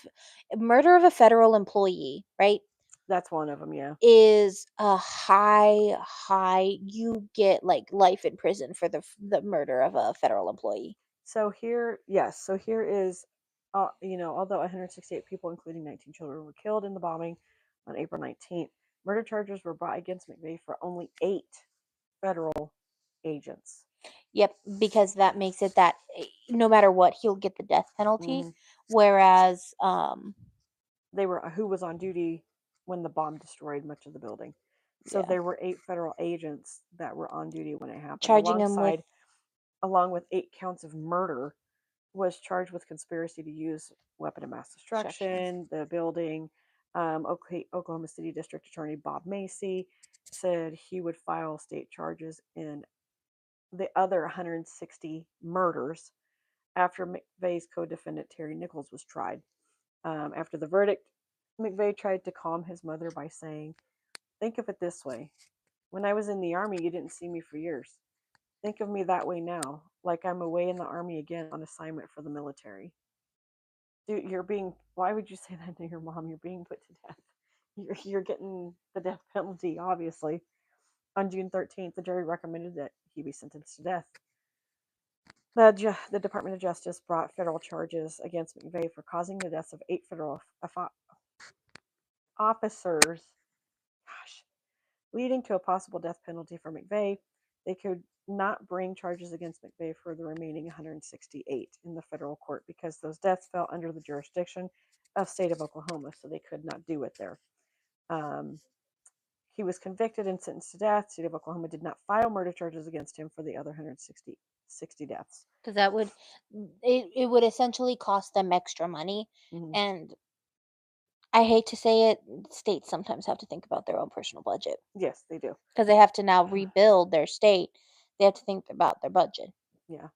murder of a federal employee, right? That's one of them, yeah. Is a high. You get like life in prison for the murder of a federal employee. So here, yes. So here is, although 168 people, including 19 children, were killed in the bombing on April 19th, murder charges were brought against McVeigh for only 8 federal agents. Yep, because that makes it that no matter what, he'll get the death penalty. Whereas, they were who was on duty when the bomb destroyed much of the building. So there were 8 federal agents that were on duty when it happened. Charging him with, along with 8 counts of murder, was charged with conspiracy to use weapon of mass destruction. The building. Oklahoma City District Attorney Bob Macy said he would file state charges in the other 160 murders after McVeigh's co-defendant Terry Nichols was tried. After the verdict, McVeigh tried to calm his mother by saying, "Think of it this way. When I was in the Army, you didn't see me for years. Think of me that way now, like I'm away in the Army again on assignment for the military." Dude, why would you say that to your mom? You're being put to death. You're getting the death penalty, obviously. On June 13th, the jury recommended that he be sentenced to death. The Department of Justice brought federal charges against McVeigh for causing the deaths of 8 federal officers, leading to a possible death penalty for McVeigh. They could not bring charges against McVeigh for the remaining 168 in the federal court because those deaths fell under the jurisdiction of state of Oklahoma, so they could not do it there. He was convicted and sentenced to death. State of Oklahoma did not file murder charges against him for the other 160 deaths. Because that would it would essentially cost them extra money. And I hate to say it, states sometimes have to think about their own personal budget. Yes, they do. Because they have to now rebuild their state. They have to think about their budget. Yeah.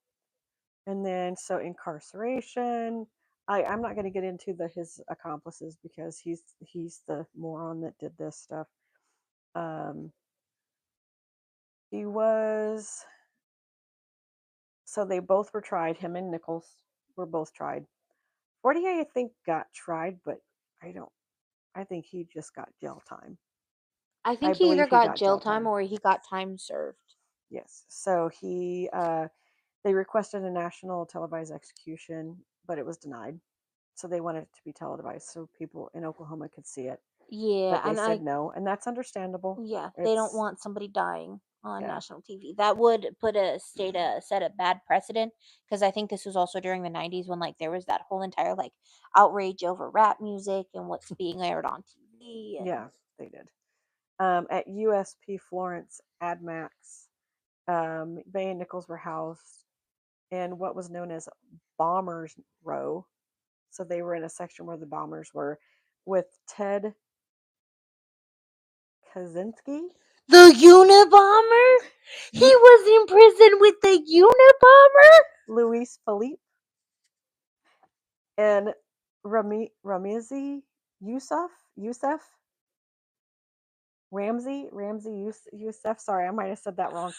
And then, so incarceration. I'm not going to get into his accomplices because he's the moron that did this stuff. Um, he was so they both were tried. Him and Nichols were both tried. Fortier, I think, got tried, but I don't. I think he just got jail time. I I think he either believe he got got jail jail time time. or he got time served. Yes. So they requested a national televised execution, but it was denied. So they wanted it to be televised so people in Oklahoma could see it. Yeah, But they said no, and that's understandable. yeah, they don't It's want somebody dying on yeah, national TV. That would put set a bad precedent because I think this was also during the 90s when like there was that whole entire like outrage over rap music and what's being aired on TV and yeah, they did. At USP Florence AdMax, Bay and Nichols were housed in what was known as Bombers Row. So they were in a section where the bombers were with Ted Kaczynski, the Unabomber? He was in prison with the Unabomber? Luis Philippe, and Ramizi Youssef, Youssef. Sorry, I might have said that wrong.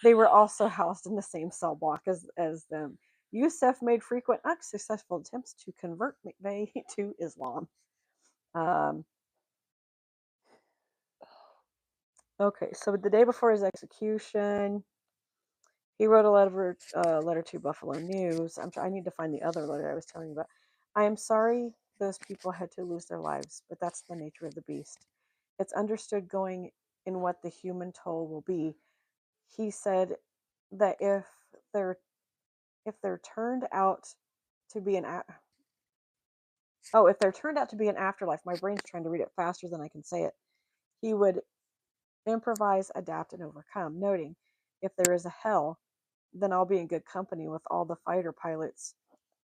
They were also housed in the same cell block as them. Youssef made frequent unsuccessful attempts to convert McVeigh to Islam. Um, okay, so the day before his execution, he wrote a letter to Buffalo News. I need to find the other letter I was telling you about. I am sorry those people had to lose their lives, but that's the nature of the beast. It's understood going in what the human toll will be. He said that they're if they're turned out to be if they're turned out to be an afterlife, my brain's trying to read it faster than I can say it. He would improvise, adapt, and overcome, noting, if there is a hell, then I'll be in good company with all the fighter pilots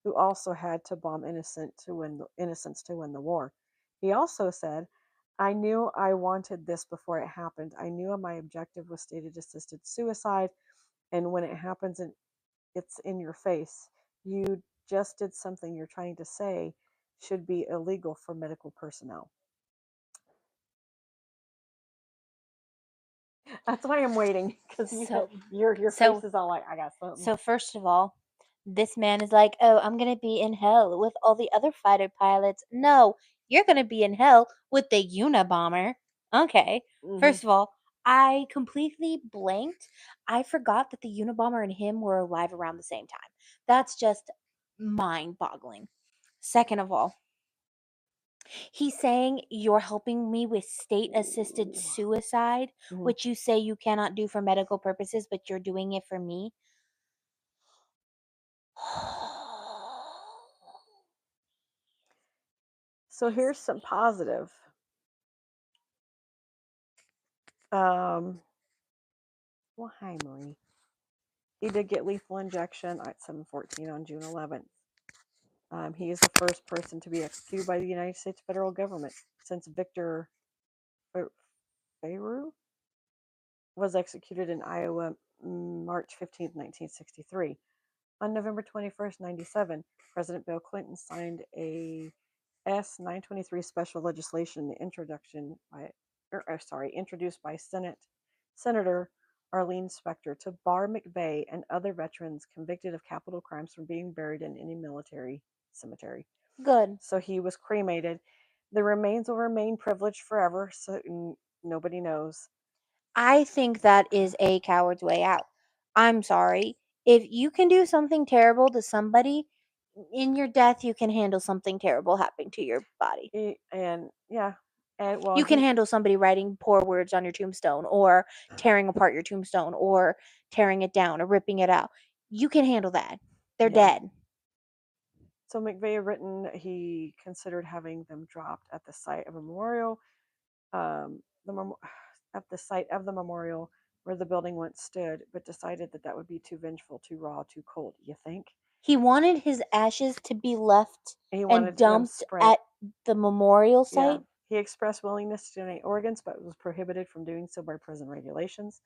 who also had to bomb innocents to win the war. He also said, I knew I wanted this before it happened. I knew my objective was stated assisted suicide, and when it happens and it's in your face, you just did something you're trying to say should be illegal for medical personnel. That's why I'm waiting because So your so face is all like I got something. So first of all, this man is like, "Oh, I'm going to be in hell with all the other fighter pilots." No, you're going to be in hell with the Unabomber. Okay. Mm-hmm. First of all, I completely blanked. I forgot that the Unabomber and him were alive around the same time. That's just mind-boggling. Second of all, he's saying you're helping me with state assisted suicide, Mm-hmm. which you say you cannot do for medical purposes, but you're doing it for me. So here's some positive. Well, hi, Marie. He did get lethal injection at 7:14 on June 11th. He is the first person to be executed by the United States federal government since Victor Fayroux was executed in Iowa March 15th, 1963. On November 21st, 97, President Bill Clinton signed a S-923 special legislation introduced by Senator Arlene Specter to bar McVeigh and other veterans convicted of capital crimes from being buried in any military cemetery. Good. So he was cremated. The remains will remain privileged forever, so nobody knows. I think that is a coward's way out. I'm sorry. If you can do something terrible to somebody, in your death, you can handle something terrible happening to your body. And yeah, and well, You can handle somebody writing poor words on your tombstone or tearing apart your tombstone or tearing it down or ripping it out. You can handle that. They're yeah. dead. So McVeigh written he considered having them dropped at the site of a memorial, um, at the site of the memorial where the building once stood, but decided that would be too vengeful, too raw, too cold. You think? He wanted his ashes to be left He and wanted them dumped sprayed. at the memorial Yeah. site. He expressed willingness to donate organs, but was prohibited from doing so by prison regulations.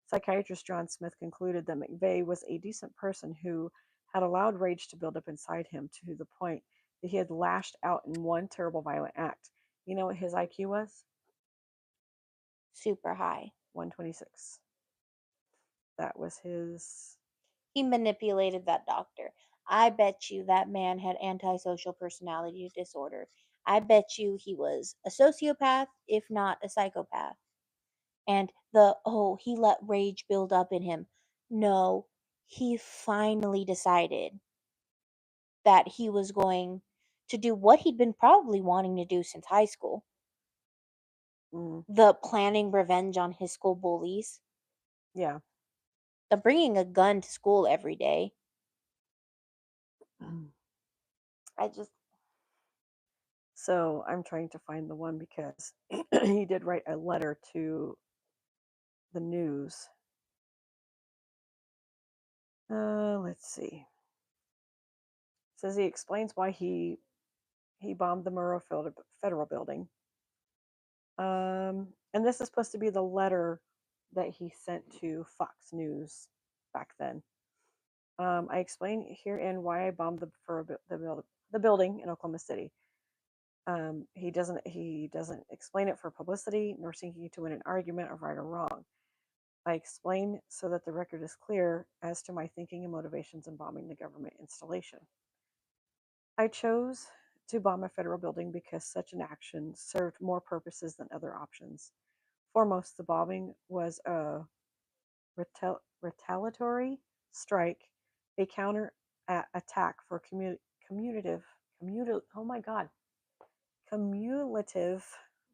Psychiatrist John Smith concluded that McVeigh was a decent person who had allowed rage to build up inside him to the point that he had lashed out in one terrible violent act. You know what his IQ was? Super high. 126. That was his. He manipulated that doctor. I bet you that man had antisocial personality disorder. I bet you he was a sociopath, if not a psychopath. And he let rage build up in him. No, he finally decided that he was going to do what he'd been probably wanting to do since high school. Mm, The planning revenge on his school bullies, yeah. the bringing a gun to school every day. I just So I'm trying to find the one because he did write a letter to the news. Let's see. It says he explains why he bombed the Murrah Federal Building. And this is supposed to be the letter that he sent to Fox News back then. I explain herein why I bombed the building in Oklahoma City. He doesn't explain it for publicity nor seeking to win an argument of right or wrong. I explain so that the record is clear as to my thinking and motivations in bombing the government installation. I chose to bomb a federal building because such an action served more purposes than other options. Foremost, the bombing was a retaliatory strike, a counter attack for oh my god, cumulative,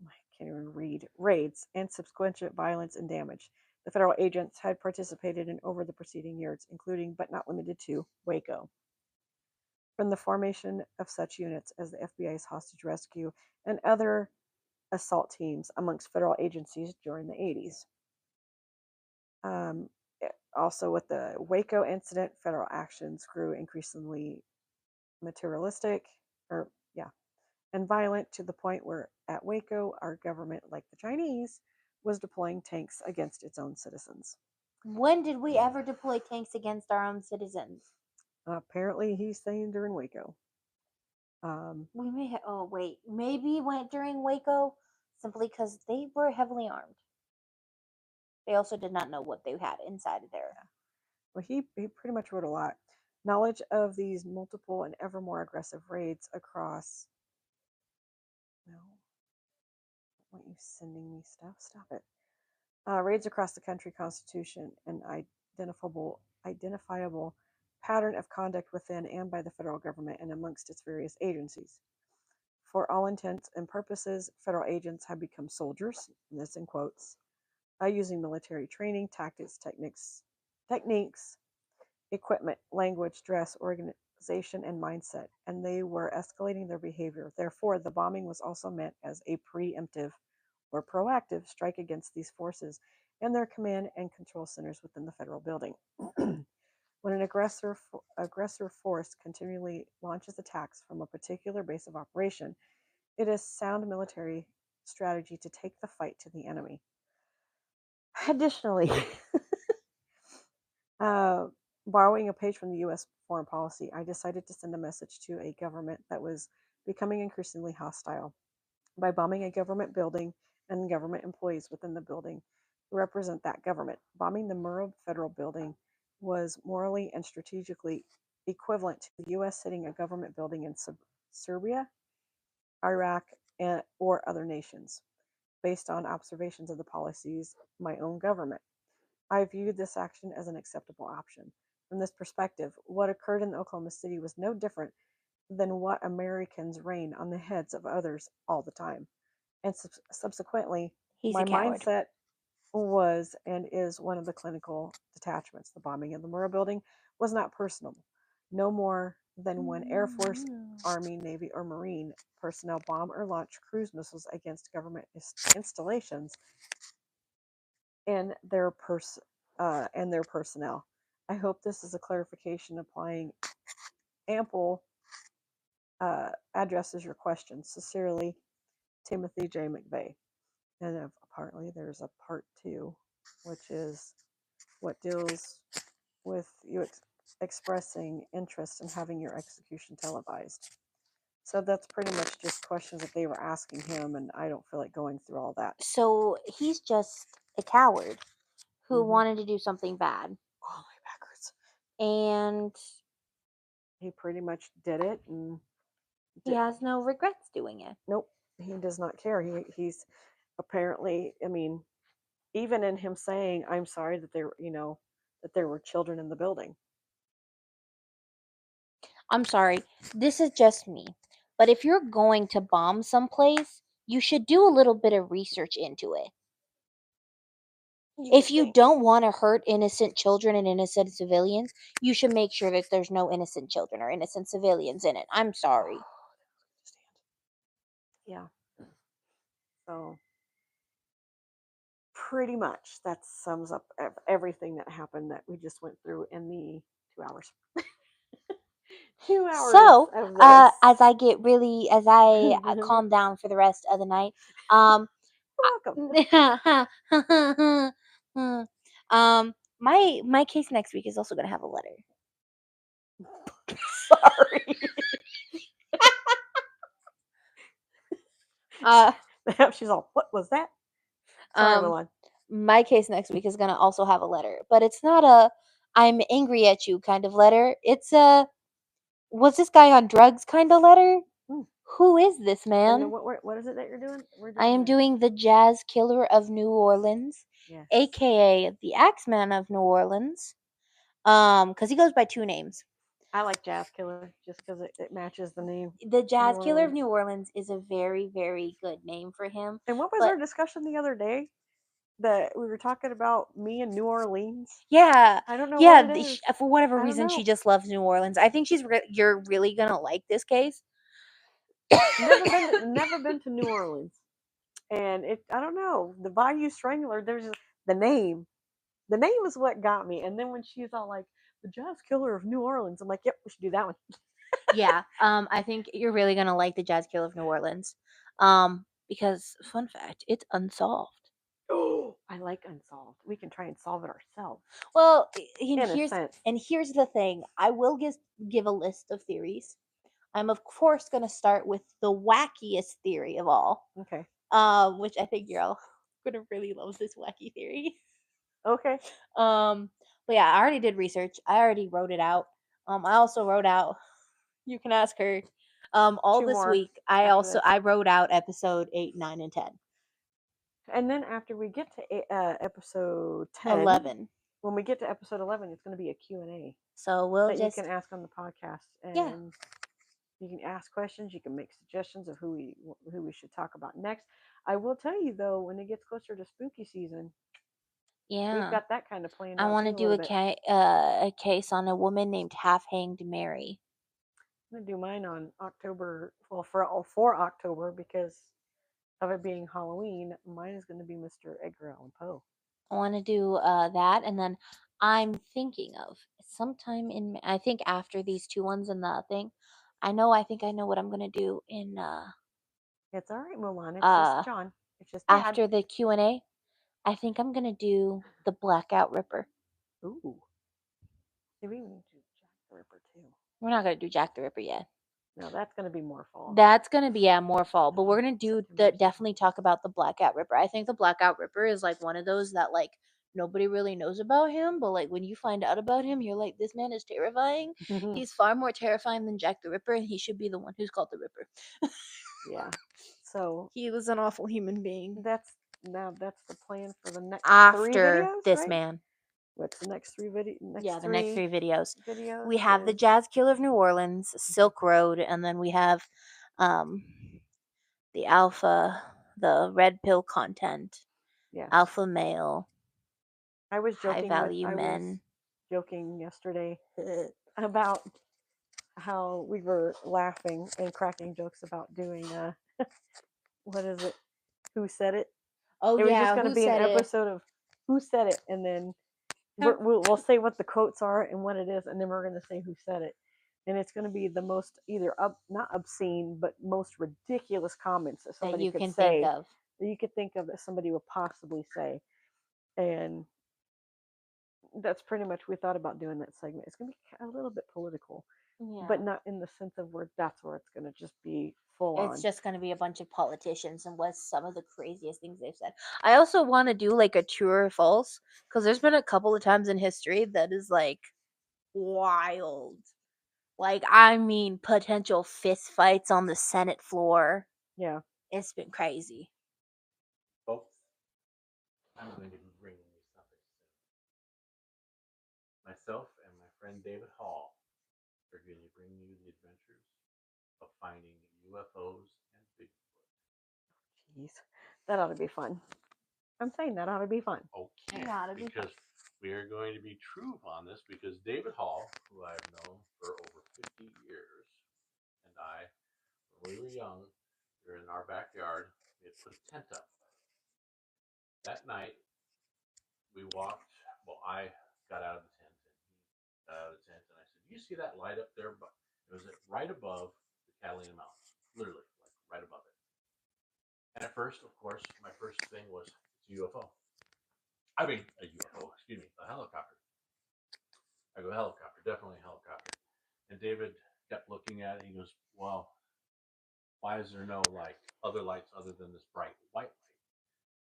I can't even read, raids and subsequent violence and damage the federal agents had participated in over the preceding years, including but not limited to Waco. From the formation of such units as the FBI's hostage rescue and other assault teams amongst federal agencies during the 80s. Um, Also, with the Waco incident, federal actions grew increasingly materialistic, or yeah, and violent to the point where at Waco, our government, like the Chinese, was deploying tanks against its own citizens. when did we ever deploy tanks against our own citizens? Apparently, he's saying during Waco. We may have. Oh wait, maybe went during Waco, simply because they were heavily armed. They also did not know what they had inside of there. Well, he pretty much wrote a lot. Knowledge of these multiple and ever more aggressive raids across. No, why are you sending me stuff? Stop it. Raids across the country constitution an identifiable pattern of conduct within and by the federal government and amongst its various agencies. For all intents and purposes, federal agents have become soldiers, and this in quotes, using military training, tactics, techniques, equipment, language, dress, organization, and mindset, and they were escalating their behavior. Therefore, the bombing was also meant as a preemptive or proactive strike against these forces and their command and control centers within the federal building. When an aggressor force continually launches attacks from a particular base of operation, it is sound military strategy to take the fight to the enemy. Additionally, uh, borrowing a page from the U.S. foreign policy, I decided to send a message to a government that was becoming increasingly hostile by bombing a government building and government employees within the building who represent that government. Bombing the Murrah Federal Building was morally and strategically equivalent to the U.S. hitting a government building in Serbia, Iraq, or other nations, based on observations of the policies of my own government. I viewed this action as an acceptable option. From this perspective, what occurred in Oklahoma City was no different than what Americans rain on the heads of others all the time. And subsequently, He's my a coward. mindset was and is one of the clinical detachments. The bombing of the Murrah building was not personal, no more than when Air Force, Army, Navy, or Marine personnel bomb or launch cruise missiles against government installations and and their personnel. I hope this is a clarification applying ample addresses your questions. Sincerely, Timothy J. McVeigh. And apparently there's a part two, which is what deals with you expressing interest in having your execution televised. So that's pretty much just questions that they were asking him, and I don't feel like going through all that. So he's just a coward who Mhm. wanted to do something bad. All the way backwards. And He pretty much did it, and he has no regrets doing it. nope, he does not care. He's apparently, I mean, even in him saying, "I'm sorry that there, that there were children in the building." I'm sorry, this is just me. But if you're going to bomb someplace, you should do a little bit of research into it. If you don't want to hurt innocent children and innocent civilians, you should make sure that there's no innocent children or innocent civilians in it. I'm sorry. Yeah. So pretty much that sums up everything that happened that we just went through in the 2 hours. 2 hours So, of this. as I calm down for the rest of the night, You're welcome. my case next week is also gonna have a letter. Sorry. She's all, what was that? Sorry, Milan. My case next week is gonna also have a letter, but it's not a "I'm angry at you" kind of letter. It's a "Was this guy on drugs" kind of letter. Who is this And man? what is it that you're doing? I am doing the Jazz Killer of New Orleans, Yes. aka the Axeman of New Orleans. Because he goes by 2 names. I like Jazz Killer just because it matches the name. The Jazz New Killer of Orleans. New Orleans is a very, very good name for him. And what was but- our discussion the other day? That we were talking about me and New Orleans. Yeah, I don't know yeah. what it is. For whatever I don't reason, she know. just loves New Orleans. I think you're really gonna like this case. Never been to New Orleans, and I don't know, the Bayou Strangler. There's the name. The name is what got me. And then when she's all like, the Jazz Killer of New Orleans, I'm like, yep, we should do that one. Yeah. I think you're really gonna like the Jazz Killer of New Orleans. Because fun fact, it's unsolved. Oh, I like unsolved. We can try and solve it ourselves. Well, In a sense. here's the thing. I will give a list of theories. I'm of course gonna start with the wackiest theory of all. Okay. Which I think you're all gonna really love this wacky theory. Okay. But yeah, I already did research. I already wrote it out. I also wrote out. You can ask her. All 2 this more week, after this. I wrote out episode 8, 9, and 10. And then after we get to episode 10, 11. when we get to episode 11, it's going to be a Q&A So we'll that just you can ask on the podcast, and Yeah. you can ask questions. You can make suggestions of who we should talk about next. I will tell you though, when it gets closer to spooky season, we've yeah. got that kind of planned I out want to too, do little bit. a case on a woman named Half Hanged Mary. I'm gonna do mine on October. Well, for October, because of it being Halloween. Mine is going to be Mr. Edgar Allan Poe. I want to do that, and then I'm thinking of sometime in I think after these 2 ones and the thing. I think I know what I'm gonna do in It's all right, Mulan. It's just John. It's just Dad. after the Q&A. I think I'm gonna do the Blackout Ripper. Ooh. Maybe we need to do Jack the Ripper too. We're not gonna do Jack the Ripper yet. No, that's going to be more fall. That's gonna be more fall, but we're gonna do definitely talk about the Blackout Ripper. I think the Blackout Ripper is like one of those that like nobody really knows about him, but like when you find out about him, you're like, this man is terrifying. He's far more terrifying than Jack the Ripper, and he should be the one who's called the Ripper. Yeah. So he was an awful human being. That's the plan for the next After 3 videos, this right? man. What's the next 3 videos? The next 3 videos. Videos. We have the Jazz Killer of New Orleans, Silk Road, and then we have the Alpha, the Red Pill content, Yes. Alpha Male. I was joking. High Value Men. Was joking yesterday about how we were laughing and cracking jokes about doing what is it? Who said it? Oh, it was yeah, just going to Who be an Said It? episode of Who Said It, and then we'll say what the quotes are and what it is, and then we're going to say who said it, and it's going to be the most either not obscene but most ridiculous comments that somebody could say think of. that you could think of that somebody would possibly say, and that's pretty much we thought about doing that segment. It's gonna be a little bit political, Yeah. but not in the sense of where that's where it's gonna just be full It's on. just going to be a bunch of politicians and what's some of the craziest things they've said. I also want to do like a true or false because there's been a couple of times in history that is like wild. Like, I mean, potential fist fights on the Senate floor. Yeah. It's been crazy. Folks, I'm going to be bringing you something soon. Myself and my friend David Hall are going to bring you the adventures of finding UFOs and Bigfoot. Jeez, that ought to be fun. I'm saying that ought to be fun. Okay, Yeah, it'd be fun. because we are going to be true on this because David Hall, who I've known for over 50 years, and I, when we were young, we were in our backyard, we had put a tent up. That night, we walked, well, I got out of the tent, and he got out of the tent, and I said, "Do you see that light up there?" But it was right above the Catalina Mountains, literally, like right above it. And at first, of course, my first thing was, it's a UFO. I mean, a UFO, excuse me, a helicopter. I go, helicopter, definitely a helicopter. And David kept looking at it. He goes, "Well, why is there no like other lights other than this bright white light?"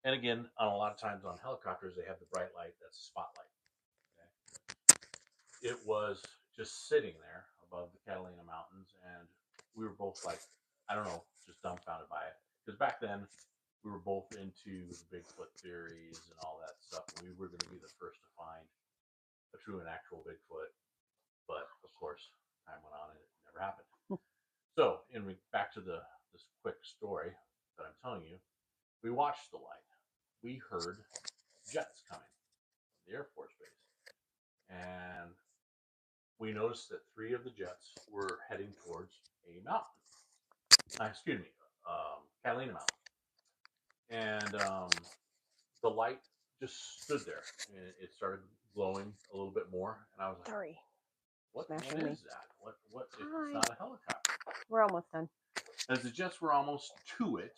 And again, on a lot of times on helicopters, they have the bright light that's a spotlight. Okay? It was just sitting there above the Catalina Mountains, and we were both like, I don't know, just dumbfounded by it. Because back then, we were both into the Bigfoot theories and all that stuff. And we were going to be the first to find a true and actual Bigfoot. But of course, time went on and it never happened. So, back to this quick story that I'm telling you, we watched the light. We heard jets coming from the Air Force Base, and we noticed that 3 of the jets were heading towards a mountain. Excuse me, Catalina Mountain, and the light just stood there, and it started glowing a little bit more, and I was like, Sorry. what Smashing me. is that? What if Hi. it's not a helicopter? We're almost done. As the jets were almost to it,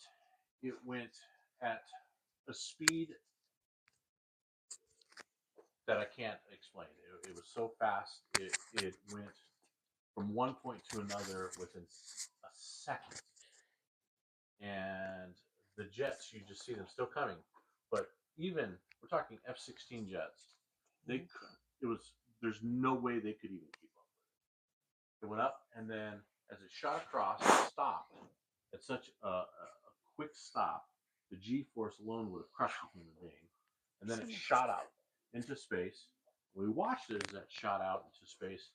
it went at a speed that I can't explain. It was so fast. It went from one point to another within a second. And the jets, you just see them still coming. But even, we're talking F-16 jets, they could, it was, there's no way they could even keep up with it. It went up, and then as it shot across, it stopped at such a quick stop, the G-force alone would have crushed a human being. And then it shot out into space. We watched it as that shot out into space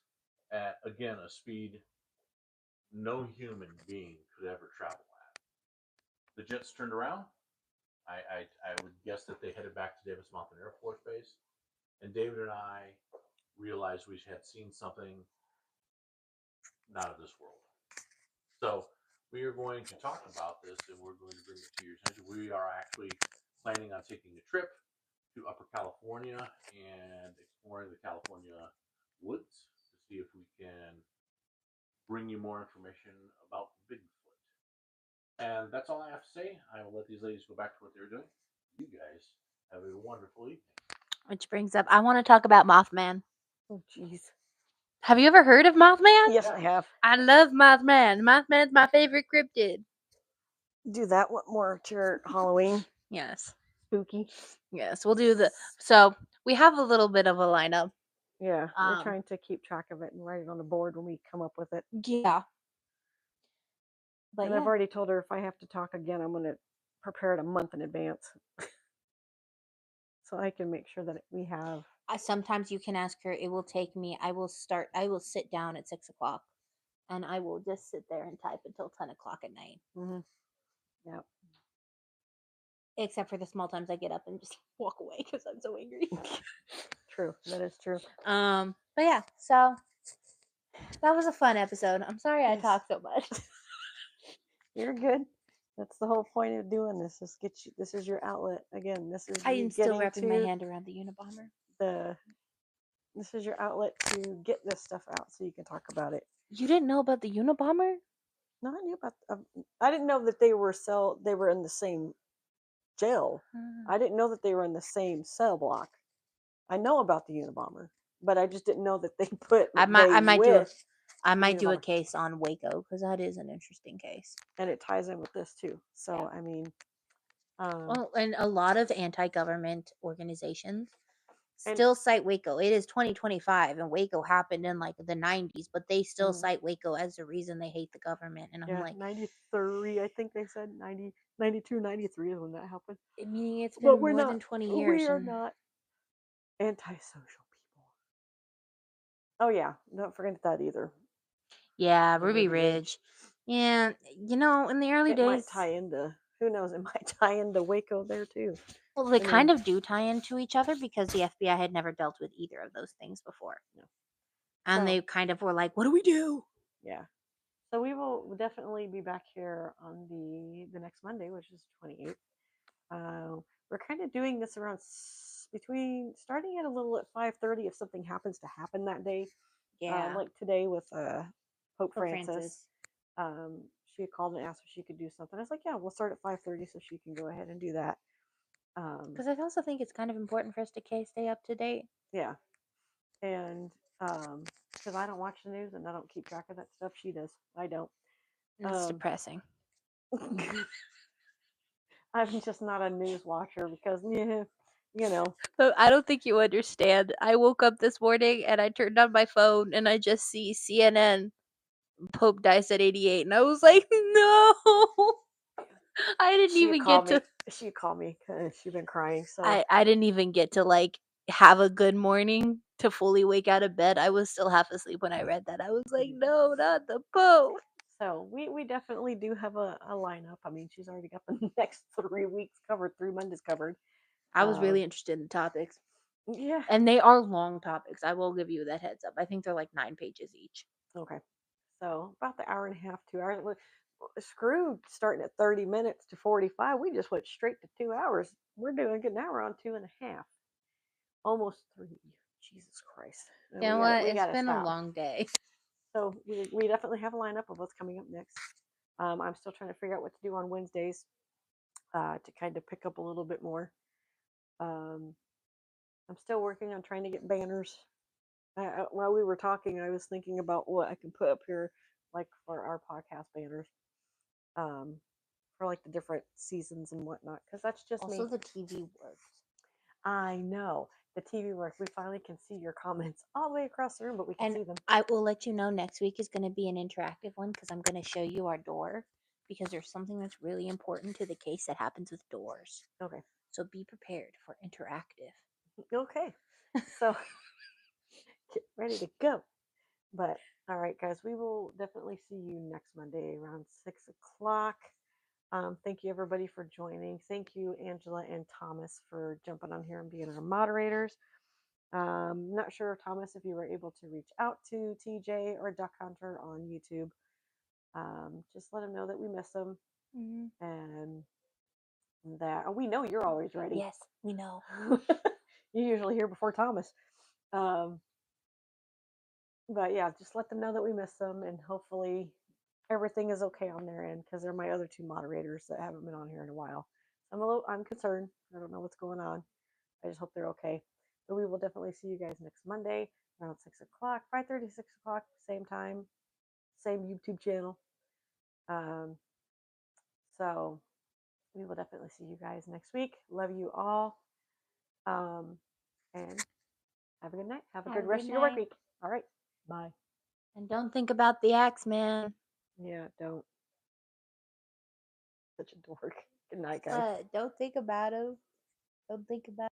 at, again, a speed no human being could ever travel at. The jets turned around. I would guess that they headed back to Davis Mountain Air Force Base. And David and I realized we had seen something not of this world. So we are going to talk about this, and we're going to bring it to your attention. We are actually planning on taking a trip to Upper California and exploring the California woods to see if we can bring you more information about Bigfoot. And that's all I have to say. I will let these ladies go back to what they're doing. You guys have a wonderful evening. Which brings up, I want to talk about Mothman. Oh, jeez. Have you ever heard of Mothman? Yes, I have. I love Mothman. Mothman's my favorite cryptid. Do that one more to your Halloween. Yes. Spooky. Yes, we'll do the. So we have a little bit of a lineup. Yeah, we're trying to keep track of it and write it on the board when we come up with it. Yeah. But and I've already told her if I have to talk again, I'm going to prepare it a month in advance. So I can make sure that we have. Sometimes you can ask her. It will take me. I will sit down at 6:00, and I will just sit there and type until 10:00 at night. Mm-hmm. Yep. Except for the small times I get up and just walk away because I'm so angry. True, that is true. But yeah, so that was a fun episode. I'm sorry I talked so much. You're good. That's the whole point of doing this. Is get you. This is your outlet. Again, this is. I am still wrapping my hand around the Unabomber. This is your outlet to get this stuff out, so you can talk about it. You didn't know about the Unabomber? No, I knew about. I didn't know that they were They were in the same jail. I didn't know that they were in the same cell block. I know about the Unabomber, but I just didn't know that they put I might they do with I the might do a Unabomber, case on Waco because that is an interesting case. and it ties in with this too. So Yeah. I mean, Well, and a lot of anti-government organizations and still cite Waco. It is 2025 and Waco happened in like the 90s, but they still Mhm. cite Waco as the reason they hate the government. And I'm yeah, like, 93, I think they said 90, 92, 93 is when that happened. meaning it's But been we're more not. than 20 We years. are And not antisocial people. Oh yeah, don't forget that either. yeah, The Ruby Ruby Ridge. Ridge. Yeah, in the early It might days, tie into. Who knows? It might tie into Waco there too. well, they I kind mean, of do tie into each other because the FBI had never dealt with either of those things before. No. And So- they kind of were like, what do we do? yeah. So we will definitely be back here on the next Monday, which is 28th. We're kind of doing this around between starting at a little at 5:30 if something happens to happen that day. Yeah. Like today with Pope Pope Francis. She had called and asked if she could do something. I was like, yeah, we'll start at 5:30 so she can go ahead and do that. Because I also think it's kind of important for us to stay up to date. Yeah, and because I don't watch the news and I don't keep track of that stuff, she does. I don't. It's depressing. I'm just not a news watcher because, yeah, you know. But I don't think you understand. I woke up this morning and I turned on my phone and I just see CNN. Pope dies at 88, and I was like, no. I didn't She even called get to. She called me because she'd been crying. So I didn't even get to like have a good morning to fully wake out of bed. I was still half asleep when I read that. I was like, no, not the Pope. So we definitely do have a lineup. I mean, she's already got the next 3 weeks covered, 3 Mondays covered. I was really interested in the topics. Yeah. And they are long topics. I will give you that heads up. I think they're like 9 pages each. Okay. So about the hour and a half, 2 hours. Screw starting at 30 minutes to 45. We just went straight to 2 hours. We're doing good now. We're on 2.5, almost 3. Jesus Christ. You know what? We It's gotta been a stop. long day. So we definitely have a lineup of what's coming up next. I'm still trying to figure out what to do on Wednesdays to kind of pick up a little bit more. I'm still working on trying to get banners. While we were talking, I was thinking about what I can put up here, like for our podcast banners, for like the different seasons and whatnot. Because that's just Also, me. the TV works. I know the TV works. We finally can see your comments all the way across the room, but we can And see them. I will let you know next week is going to be an interactive one because I'm going to show you our door because there's something that's really important to the case that happens with doors. Okay. So be prepared for interactive. Okay. So get ready to go. But all right, guys, we will definitely see you next Monday around 6 o'clock. Thank you everybody for joining. Thank you, Angela and Thomas, for jumping on here and being our moderators. Not sure, Thomas, if you were able to reach out to TJ or Duck Hunter on YouTube. Just let them know that we miss them and that we know you're always ready. Yes, we know. You're usually here before Thomas. But yeah, just let them know that we miss them and hopefully everything is okay on their end because they're my other 2 moderators that haven't been on here in a while. I'm concerned. I don't know what's going on. I just hope they're okay. But we will definitely see you guys next Monday around 6 o'clock, 5:30, 6 o'clock, same time, same YouTube channel. So we will definitely see you guys next week. Love you all. And have a good night. Have a good rest of your work week. All right. Bye. And don't think about the axe, man. Yeah, don't. Such a dork. Good night, guys. Don't think about him. Don't think about